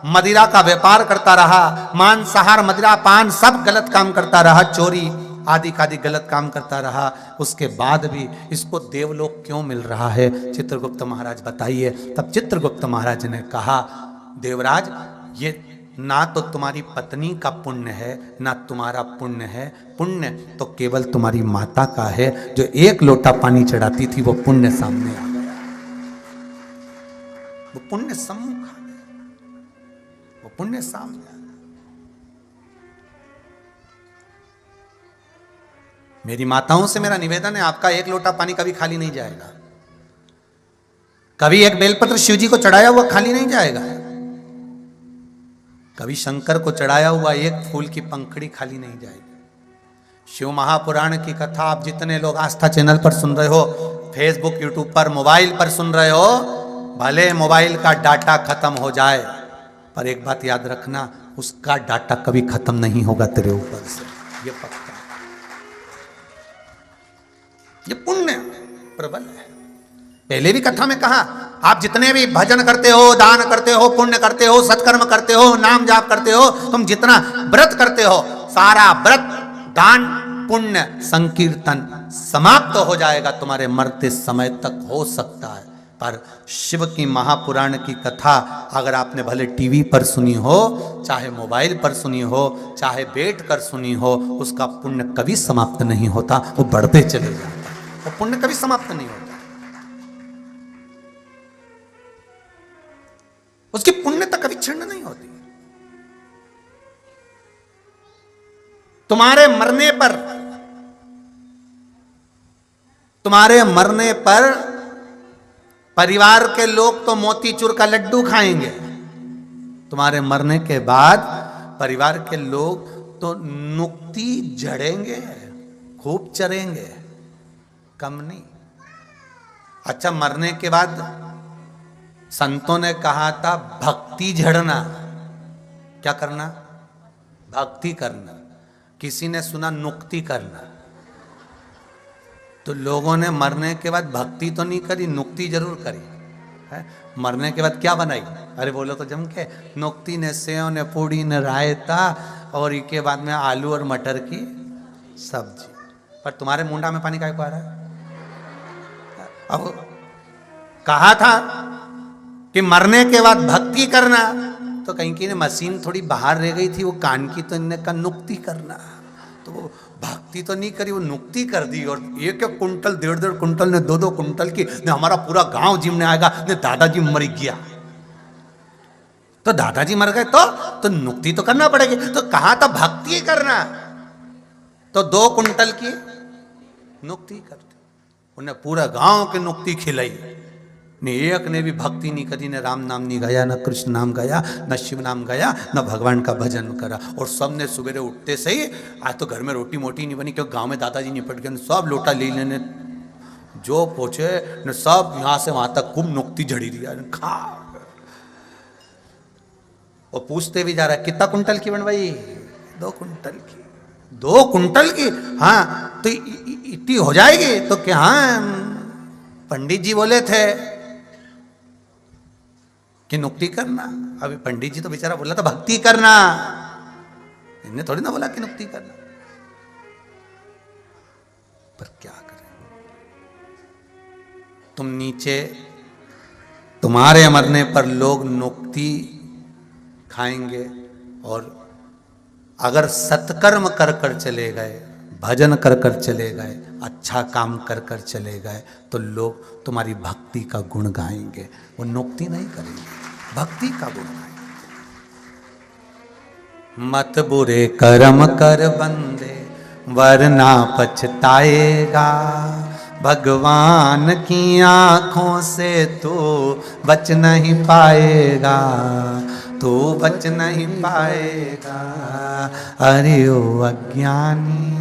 मदिरा का व्यापार करता रहा, मांसाहार, मदिरा, पान सब गलत काम करता रहा, चोरी आदि कादि गलत काम करता रहा, उसके बाद भी इसको देवलोक क्यों मिल रहा है? चित्रगुप्त महाराज बताइए। तब चित्रगुप्त महाराज ने कहा, देवराज, ये ना तो तुम्हारी पत्नी का पुण्य है, ना तुम्हारा पुण्य है। पुण्य तो केवल तुम्हारी माता का है, जो एक लोटा पानी चढ़ाती थी, वो पुण्य सामने आ गया, वो पुण्य सम्मुख आ गया, वो पुण्य सामने आ गया। मेरी माताओं से मेरा निवेदन है, आपका एक लोटा पानी कभी खाली नहीं जाएगा, कभी एक बेलपत्र शिव जी को चढ़ाया हुआ खाली नहीं जाएगा, कभी शंकर को चढ़ाया हुआ एक फूल की पंखड़ी खाली नहीं जाएगी। शिव महापुराण की कथा आप जितने लोग आस्था चैनल पर सुन रहे हो, फेसबुक, यूट्यूब पर, मोबाइल पर सुन रहे हो, भले मोबाइल का डाटा खत्म हो जाए, पर एक बात याद रखना, उसका डाटा कभी खत्म नहीं होगा तेरे ऊपर से, ये पक्का। ये पुण्य प्रबल है। पहले भी कथा में कहा, आप जितने भी भजन करते हो, दान करते हो, पुण्य करते हो, सत्कर्म करते हो, नाम जाप करते हो, तुम जितना व्रत करते हो, सारा व्रत, दान, पुण्य, संकीर्तन समाप्त हो जाएगा तुम्हारे मरते समय तक, हो सकता है। पर शिव की महापुराण की कथा अगर आपने भले टीवी पर सुनी हो, चाहे मोबाइल पर सुनी हो, चाहे बैठ कर सुनी हो, उसका पुण्य कभी समाप्त नहीं होता, वो बढ़ते चले जाता है, वो पुण्य कभी समाप्त नहीं होता। उसकी पुण्यता कभी क्षीण नहीं होती। तुम्हारे मरने पर परिवार के लोग तो मोतीचूर का लड्डू खाएंगे, तुम्हारे मरने के बाद परिवार के लोग तो नुक्ति जड़ेंगे, खूब चरेंगे, कम नहीं। अच्छा, मरने के बाद संतों ने कहा था भक्ति झड़ना, क्या करना? भक्ति करना। किसी ने सुना नुक्ति करना। तो लोगों ने मरने के बाद भक्ति तो नहीं करी, नुक्ति जरूर करी है। मरने के बाद क्या बनाई? अरे बोलो तो जम के, नुक्ति ने सेव ने पूड़ी ने रायता और इसके बाद में आलू और मटर की सब्जी। पर तुम्हारे मुंडा में पानी काहे को आ रहा है? अब कहा था कि मरने के बाद भक्ति करना, तो कहीं की ने मशीन थोड़ी बाहर रह गई थी वो कान की, तो इनने कहा नुक्ति करना। तो वो भक्ति तो नहीं करी, वो नुक्ति कर दी। और एक कुंटल, 1.5 कुंटल ने 2-2 कुंटल की ने हमारा पूरा गांव जिमने आएगा, ने दादाजी मर गया। तो दादाजी मर गए तो नुक्ति तो करना पड़ेगी। तो कहा था भक्ति करना, तो 2 कुंटल की नुक्ति करते, उन्हें पूरा गांव की नुक्ति खिलाई। ने एक ने भी भक्ति नहीं करी, ने राम नाम नहीं गाया, न कृष्ण नाम गाया, न शिव नाम गाया, न भगवान का भजन करा। और सब ने सुबह उठते से ही, आज तो घर में रोटी मोटी नहीं बनी क्योंकि गांव में दादाजी निपट गए, सब लोटा ले लेने जो पहुंचे ने सब यहां से वहां तक खूब नुक्ति झड़ी दिया, खा। और पूछते भी जा रहा है कितना कुंटल की बनवाई? 2 कुंटल की। 2 कुंटल की? हाँ, तो इतनी हो जाएगी? तो क्या, हाँ पंडित जी बोले थे कि नुक्ति करना। अभी पंडित जी तो बेचारा बोला था भक्ति करना, इन्हें थोड़ी ना बोला कि नुक्ति करना। पर क्या करें, तुम नीचे, तुम्हारे मरने पर लोग नुक्ति खाएंगे। और अगर सत्कर्म कर कर चले गए, भजन कर कर चले गए, अच्छा काम कर कर चले गए, तो लोग तुम्हारी भक्ति का गुण गाएंगे, वो नुक्ति नहीं करेंगे, भक्ति का गुण गाएंगे। मत बुरे कर्म कर बंदे वरना पछताएगा, भगवान की आंखों से तू बच नहीं पाएगा, तू बच नहीं पाएगा। अरे ओ अज्ञानी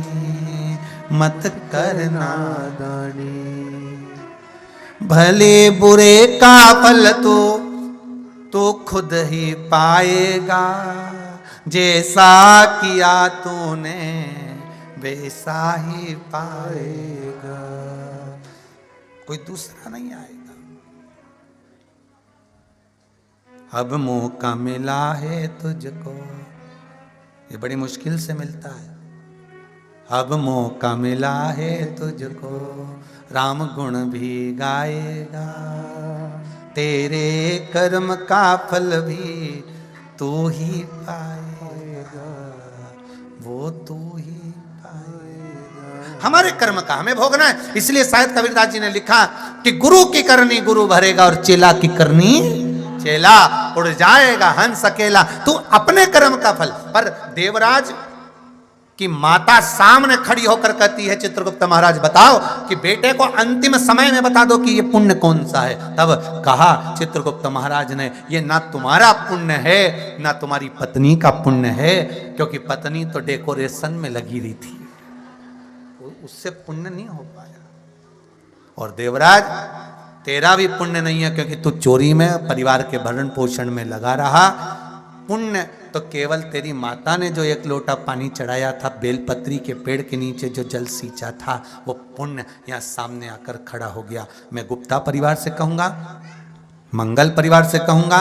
मत करना दानी, भले बुरे का फल तो खुद ही पाएगा, जैसा किया तूने वैसा ही पाएगा, कोई दूसरा नहीं आएगा। अब मौका मिला है तुझको, ये बड़ी मुश्किल से मिलता है। अब मौका मिला है तुझको, राम गुण भी गाएगा, तेरे कर्म का फल भी तू ही पाएगा, वो तू ही पाएगा। हमारे कर्म का हमें भोगना है। इसलिए शायद कबीरदास जी ने लिखा कि गुरु की करनी गुरु भरेगा और चेला की करनी चेला, उड़ जाएगा हंस अकेला। तू अपने कर्म का फल। पर देवराज की माता सामने खड़ी होकर कहती है, चित्रगुप्त महाराज बताओ कि बेटे को अंतिम समय में बता दो कि ये पुण्य कौन सा है। तब कहा चित्रगुप्त महाराज ने, ये ना तुम्हारा पुण्य है ना तुम्हारी पत्नी का पुण्य है, क्योंकि पत्नी तो डेकोरेशन में लगी रही थी, उससे पुण्य नहीं हो पाया। और देवराज तेरा भी पुण्य नहीं है, क्योंकि तू चोरी में परिवार के भरण पोषण में लगा रहा। पुण्य तो केवल तेरी माता ने जो एक लोटा पानी चढ़ाया था बेलपत्री के पेड़ के नीचे जो जल सींचा था, वो पुण्य यहाँ सामने आकर खड़ा हो गया। मैं गुप्ता परिवार से कहूँगा, मंगल परिवार से कहूँगा,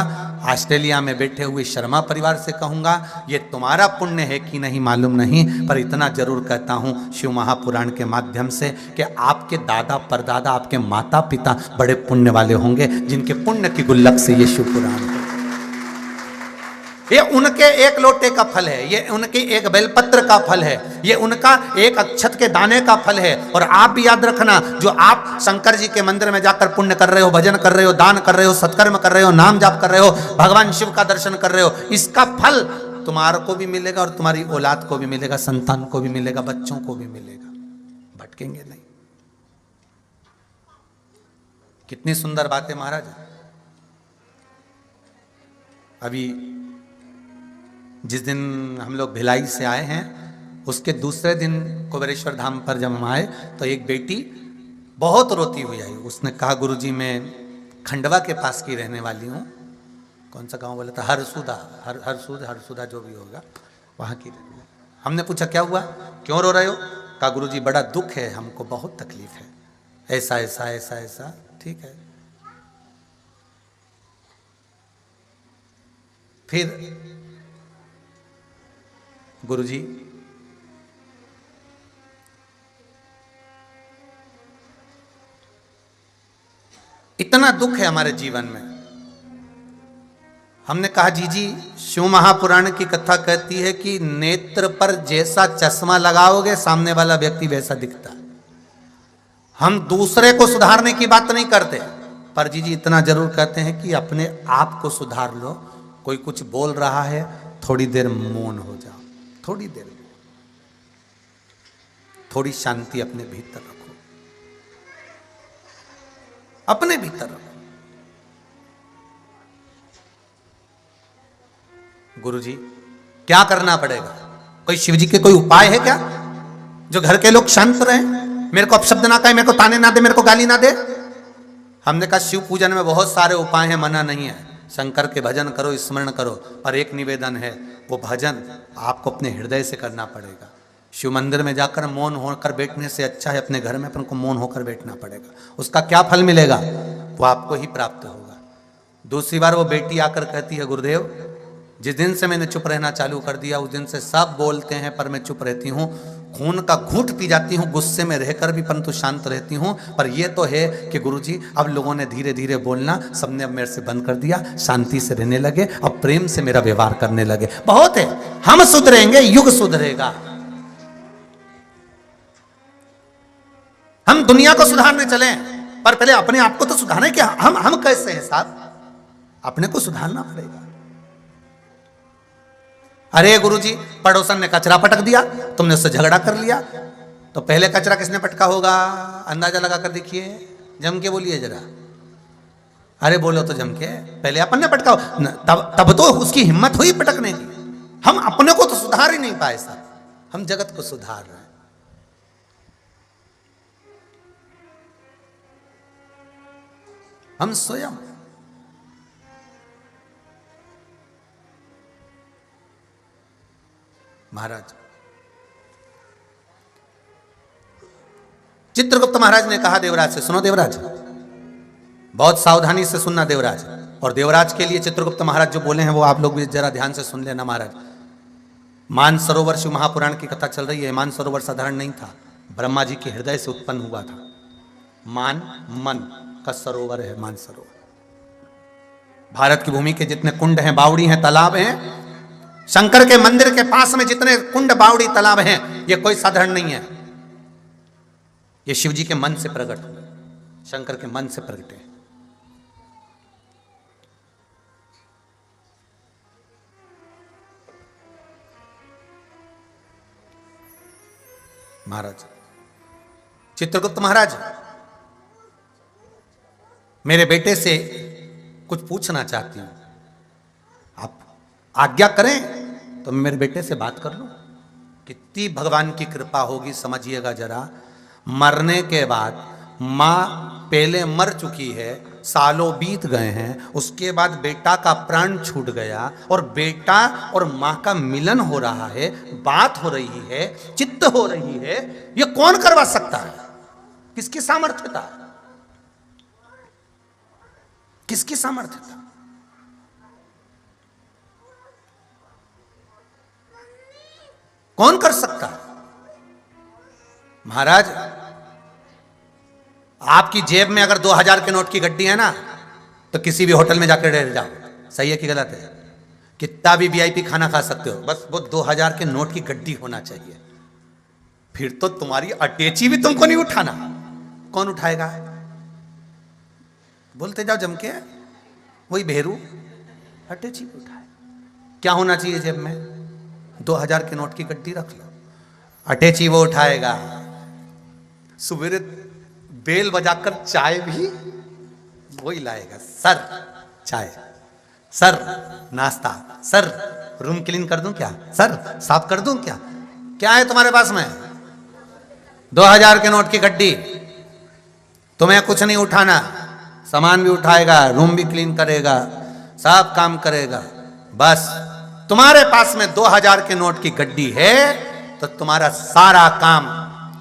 ऑस्ट्रेलिया में बैठे हुए शर्मा परिवार से कहूँगा, ये तुम्हारा पुण्य है कि नहीं मालूम नहीं, पर इतना जरूर कहता हूँ शिव महापुराण के माध्यम से कि आपके दादा परदादा, आपके माता पिता बड़े पुण्य वाले होंगे, जिनके पुण्य की गुल्लक से ये शिव पुराण है। ये उनके एक लोटे का फल है, ये उनके एक बेलपत्र का फल है, ये उनका एक अक्षत के दाने का फल है। और आप भी याद रखना, जो आप शंकर जी के मंदिर में जाकर पुण्य कर रहे हो, भजन कर रहे हो, दान कर रहे हो, सत्कर्म कर रहे हो, नाम जाप कर रहे हो, भगवान शिव का दर्शन कर रहे हो, इसका फल तुम्हारे को भी मिलेगा और तुम्हारी औलाद को भी मिलेगा, संतान को भी मिलेगा, बच्चों को भी मिलेगा, भटकेंगे नहीं। कितनी सुंदर बात है महाराज। अभी जिस दिन हम लोग भिलाई से आए हैं, उसके दूसरे दिन कुबेरेश्वर धाम पर जब हम आए तो एक बेटी बहुत रोती हुई आई। उसने कहा, गुरुजी मैं खंडवा के पास की रहने वाली हूँ। कौन सा गांव बोला था? हरसुदा जो भी होगा वहाँ की। हमने पूछा क्या हुआ, क्यों रो रहे हो? कहा गुरुजी बड़ा दुख है, हमको बहुत तकलीफ है, ऐसा ऐसा ऐसा ऐसा। ठीक है, फिर गुरुजी इतना दुख है हमारे जीवन में। हमने कहा जी शिव महापुराण की कथा कहती है कि नेत्र पर जैसा चश्मा लगाओगे सामने वाला व्यक्ति वैसा दिखता है। हम दूसरे को सुधारने की बात नहीं करते, पर जी इतना जरूर कहते हैं कि अपने आप को सुधार लो। कोई कुछ बोल रहा है, थोड़ी देर मौन हो जाओ, थोड़ी देर, थोड़ी शांति अपने भीतर रखो, अपने भीतर रखो। गुरुजी क्या करना पड़ेगा? कोई शिवजी के कोई उपाय है क्या जो घर के लोग शांत रहे, मेरे को अपशब्द ना कहे, मेरे को ताने ना दे, मेरे को गाली ना दे? हमने कहा शिव पूजन में बहुत सारे उपाय हैं, मना नहीं है, शंकर के भजन करो, स्मरण करो, पर एक निवेदन है, वो भजन आपको अपने हृदय से करना पड़ेगा। शिव मंदिर में जाकर मौन होकर बैठने से अच्छा है अपने घर में अपन को मौन होकर बैठना पड़ेगा। उसका क्या फल मिलेगा वो आपको ही प्राप्त होगा। दूसरी बार वो बेटी आकर कहती है, गुरुदेव जिस दिन से मैंने चुप रहना चालू कर दिया उस दिन से सब बोलते हैं पर मैं चुप रहती हूँ, खून का घूंट पी जाती हूँ गुस्से में रहकर भी, परंतु शांत रहती हूँ। पर ये तो है कि गुरुजी अब लोगों ने धीरे धीरे बोलना सबने अब मेरे से बंद कर दिया, शांति से रहने लगे, अब प्रेम से मेरा व्यवहार करने लगे। बहुत है, हम सुधरेंगे, युग सुधरेगा। हम दुनिया को सुधारने चले, पर पहले अपने आप को तो सुधारने के हम कैसे हैं साहब, अपने को सुधारना पड़ेगा। अरे गुरुजी पड़ोसन ने कचरा पटक दिया, तुमने उससे झगड़ा कर लिया, तो पहले कचरा किसने पटका होगा? अंदाजा लगा कर देखिए, जम के बोलिए जरा। अरे बोलो तो जम के, पहले अपन ने पटका, तब तो उसकी हिम्मत हुई पटकने की। हम अपने को तो सुधार ही नहीं पाए साहब, हम जगत को सुधार रहे हैं। हम स्वयं महाराज चित्रगुप्त महाराज ने कहा देवराज से, सुनो देवराज, बहुत सावधानी से सुनना देवराज। और देवराज के लिए चित्रगुप्त महाराज जो बोले हैं वो आप लोग भी जरा ध्यान से सुन लेना महाराज। मानसरोवर शिव महापुराण की कथा चल रही है। मानसरोवर साधारण नहीं था, ब्रह्मा जी के हृदय से उत्पन्न हुआ था। मन का सरोवर है मानसरोवर। भारत की भूमि के जितने कुंड हैं, बावड़ी हैं, तालाब हैं, शंकर के मंदिर के पास में जितने कुंड बावड़ी तालाब हैं, ये कोई साधारण नहीं है। ये शिव जी के मन से प्रकट हुए, शंकर के मन से प्रकटे। महाराज चित्रगुप्त महाराज, मेरे बेटे से कुछ पूछना चाहती हूं, आप आज्ञा करें तो मैं मेरे बेटे से बात कर लूं? कितनी भगवान की कृपा होगी समझिएगा जरा। मरने के बाद मां पहले मर चुकी है सालों बीत गए हैं, उसके बाद बेटा का प्राण छूट गया और बेटा और मां का मिलन हो रहा है, बात हो रही है, चित्त हो रही है, ये कौन करवा सकता है? किसकी सामर्थ्यता है? किसकी सामर्थ्यता? कौन कर सकता है? महाराज, आपकी जेब में अगर 2000 के नोट की गड्डी है ना, तो किसी भी होटल में जाकर रह जाओ। सही है कि गलत है? कितना भी वीआईपी खाना खा सकते हो, बस वो 2000 के नोट की गड्डी होना चाहिए। फिर तो तुम्हारी अटैची भी तुमको नहीं उठाना। कौन उठाएगा? बोलते जाओ जम के, वही भेरू अटैची उठाए। क्या होना चाहिए जेब में? 2000 के नोट की गड्डी रख लो, अटैची वो उठाएगा। सवेरे बेल बजाकर चाय भी वही लाएगा। सर चाय, सर नाश्ता, सर रूम क्लीन कर दूं क्या, सर साफ कर दूं क्या? क्या है तुम्हारे पास में? 2000 के नोट की गड्डी। तुम्हें कुछ नहीं उठाना, सामान भी उठाएगा, रूम भी क्लीन करेगा, सब काम करेगा। बस तुम्हारे पास में 2000 के नोट की गड्डी है तो तुम्हारा सारा काम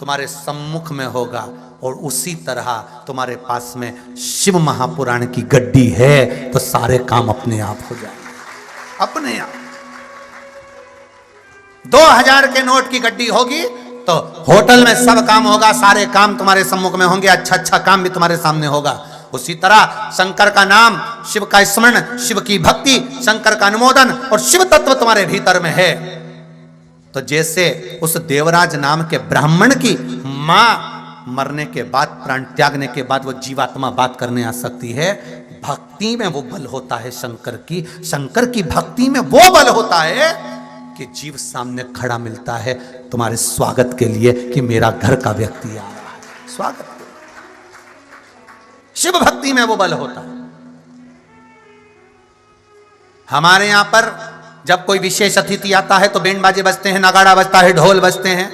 तुम्हारे सम्मुख में होगा। और उसी तरह तुम्हारे पास में शिव महापुराण की गड्डी है तो सारे काम अपने आप हो जाएंगे, अपने आप। 2000 के नोट की गड्डी होगी तो होटल में सब काम होगा, सारे काम तुम्हारे सम्मुख में होंगे, अच्छा अच्छा काम भी तुम्हारे सामने होगा। उसी तरह शंकर का नाम, शिव का स्मरण, शिव की भक्ति, शंकर का अनुमोदन और शिव तत्व तुम्हारे भीतर में है। तो जैसे उस देवराज नाम के ब्राह्मण की मां मरने के बाद, प्राण त्यागने के बाद वो जीवात्मा बात करने आ सकती है, भक्ति में वो बल होता है शंकर की। शंकर की भक्ति में वो बल होता है कि जीव सामने खड़ा मिलता है तुम्हारे स्वागत के लिए कि मेरा घर का व्यक्ति आ रहा है, स्वागत के लिए। शिव भक्ति में वो बल होता है। हमारे यहां पर जब कोई विशेष अतिथि आता है तो बैंड बाजे बजते हैं, नगाड़ा बजता है, ढोल बजते हैं।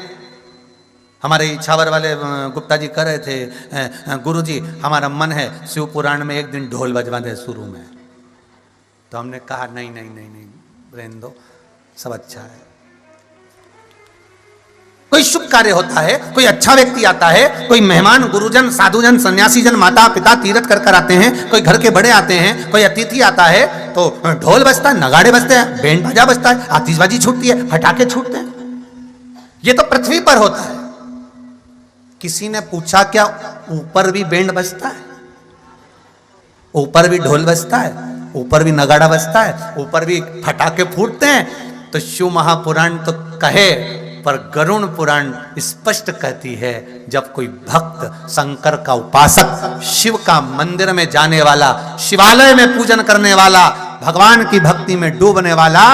हमारे इछावर वाले गुप्ता जी कह रहे थे, गुरुजी हमारा मन है शिव पुराण में एक दिन ढोल बजवा दे शुरू में। तो हमने कहा नहीं नहीं नहीं नहीं, रहने दो, सब अच्छा है। कोई शुभ कार्य होता है, कोई अच्छा व्यक्ति आता है, कोई मेहमान, गुरुजन, साधुजन, सन्यासीजन, माता पिता तीर्थ कर आते हैं, कोई घर के बड़े आते हैं, कोई अतिथि आता है तो ढोल बजता है, नगाड़े बजते हैं, बैंड बाजा बजता है, आतिशबाजी छूटती है, पटाखे छूटते हैं। ये तो पृथ्वी पर होता है। किसी ने पूछा क्या ऊपर भी बैंड बजता है? ऊपर भी ढोल बजता है, ऊपर भी नगाड़ा बजता है, ऊपर भी पटाखे फूटते हैं? तो शिव महापुराण तो कहे, पर गरुड़ पुराण स्पष्ट कहती है, जब कोई भक्त, शंकर का उपासक, शिव का मंदिर में जाने वाला, शिवालय में पूजन करने वाला, भगवान की भक्ति में डूबने वाला,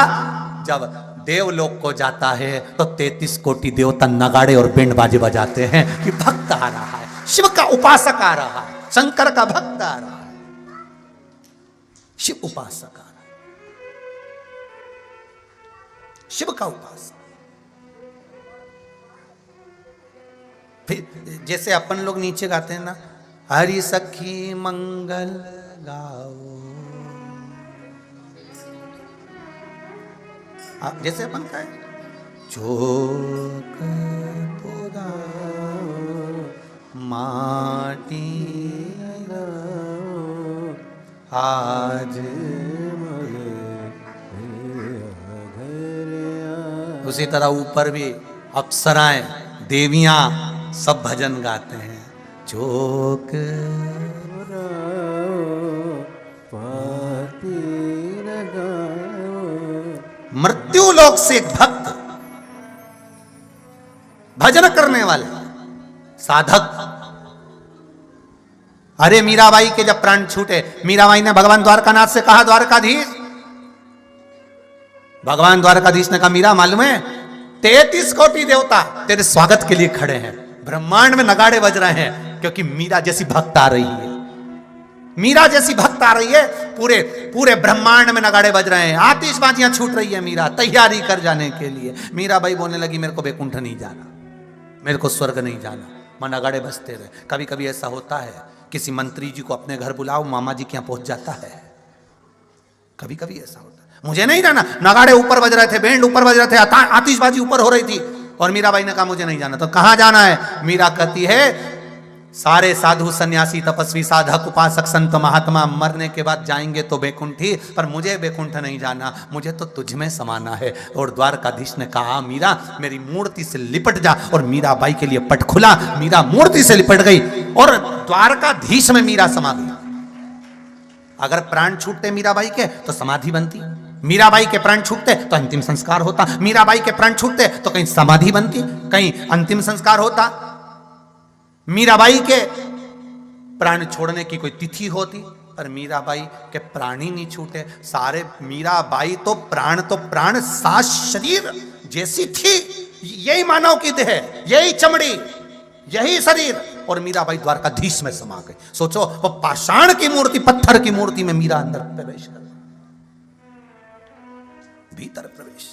जब देवलोक को जाता है तो 33 कोटि देवता नगाड़े और बैंड बाजे बजाते हैं कि भक्त आ रहा है, शिव का उपासक आ रहा है, शंकर का भक्त आ रहा है, शिव उपासक आ रहा है, शिव का उपासक। फिर जैसे अपन लोग नीचे गाते हैं ना, हरि सखी मंगल गाओ, जैसे अपन का है, चोक माटी आज उसी तरह ऊपर भी अप्सराएं, देवियां सब भजन गाते हैं। चोक मृत्यु लोक से एक भक्त, भजन करने वाले साधक। अरे मीराबाई के जब प्राण छूटे, मीराबाई ने भगवान द्वारकानाथ से कहा, द्वारकाधीश, भगवान द्वारकाधीश ने कहा, मीरा मालूम है 33 कोटि देवता तेरे स्वागत के लिए खड़े हैं, ब्रह्मांड में नगाड़े बज रहे हैं, क्योंकि मीरा जैसी भक्त आ रही है, मीरा जैसी भक्त आ रही है, पूरे पूरे ब्रह्मांड में नगाड़े बज रहे हैं, आतिशबाजियां छूट रही है, मीरा तैयारी कर जाने के लिए। मीराबाई बोलने लगी, मेरे को वैकुंठ नहीं जाना, मेरे को स्वर्ग नहीं जाना, मैं नगाड़े बजते रहे। कभी कभी ऐसा होता है किसी मंत्री जी को अपने घर बुलाओ, मामा जी के यहाँ पहुंच जाता है। कभी कभी ऐसा होता है। मुझे नहीं जाना, नगाड़े ऊपर बज रहे थे, बैंड ऊपर बज रहे थे, आतिशबाजी ऊपर हो रही थी, और मीराबाई ने कहा मुझे नहीं जाना। तो कहां जाना है? मीरा कहती है सारे साधु सन्यासी तपस्वी साधक उपासक संत महात्मा मरने के बाद जाएंगे तो बैकुंठी, पर मुझे बैकुंठ नहीं जाना, मुझे तो तुझ में समाना है। और द्वारकाधीश ने कहा मीरा मेरी मूर्ति से लिपट जा, और मीराबाई के लिए पट खुला, मीरा मूर्ति से लिपट गई और द्वारकाधीश में मीरा समा गई। अगर प्राण छूटते मीराबाई के तो समाधि बनती, मीराबाई के प्राण छूटते तो अंतिम संस्कार होता, मीराबाई के प्राण छूटते तो कहीं समाधि बनती, कहीं अंतिम संस्कार होता। मीराबाई के प्राण छोड़ने की कोई तिथि होती, पर मीराबाई के प्राण ही नहीं छूटे। सारे मीराबाई तो प्राण सास शरीर जैसी थी, यही मानव की देह, यही चमड़ी, यही शरीर, और मीराबाई द्वारकाधीश में समा गई। सोचो वो पाषाण की मूर्ति, पत्थर की मूर्ति में मीरा अंदर प्रवेश कर, भीतर प्रवेश।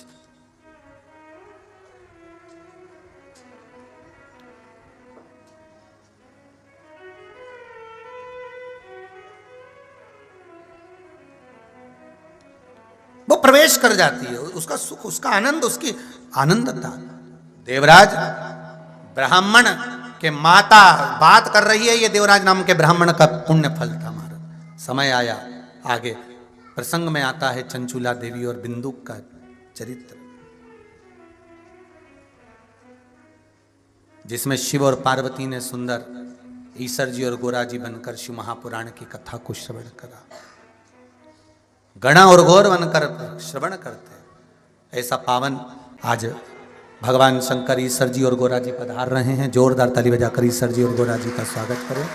वो प्रवेश कर जाती है, उसका सुख, उसका आनंद, उसकी आनंदता। देवराज ब्राह्मण के माता बात कर रही है, ये देवराज नाम के ब्राह्मण का पुण्य फल था महाराज। समय आया, आगे प्रसंग में आता है चंचूला देवी और बिंदुक का चरित्र, जिसमें शिव और पार्वती ने सुंदर ईश्वर जी और गोरा जी बनकर शिव महापुराण की कथा को श्रवण करा। गणा और गौर बनकर श्रवण करते। ऐसा पावन आज भगवान शंकर ईश्वर जी और गोरा जी पधार रहे हैं। जोरदार ताली बजाकर ईश्वर जी और गोरा जी का स्वागत करें।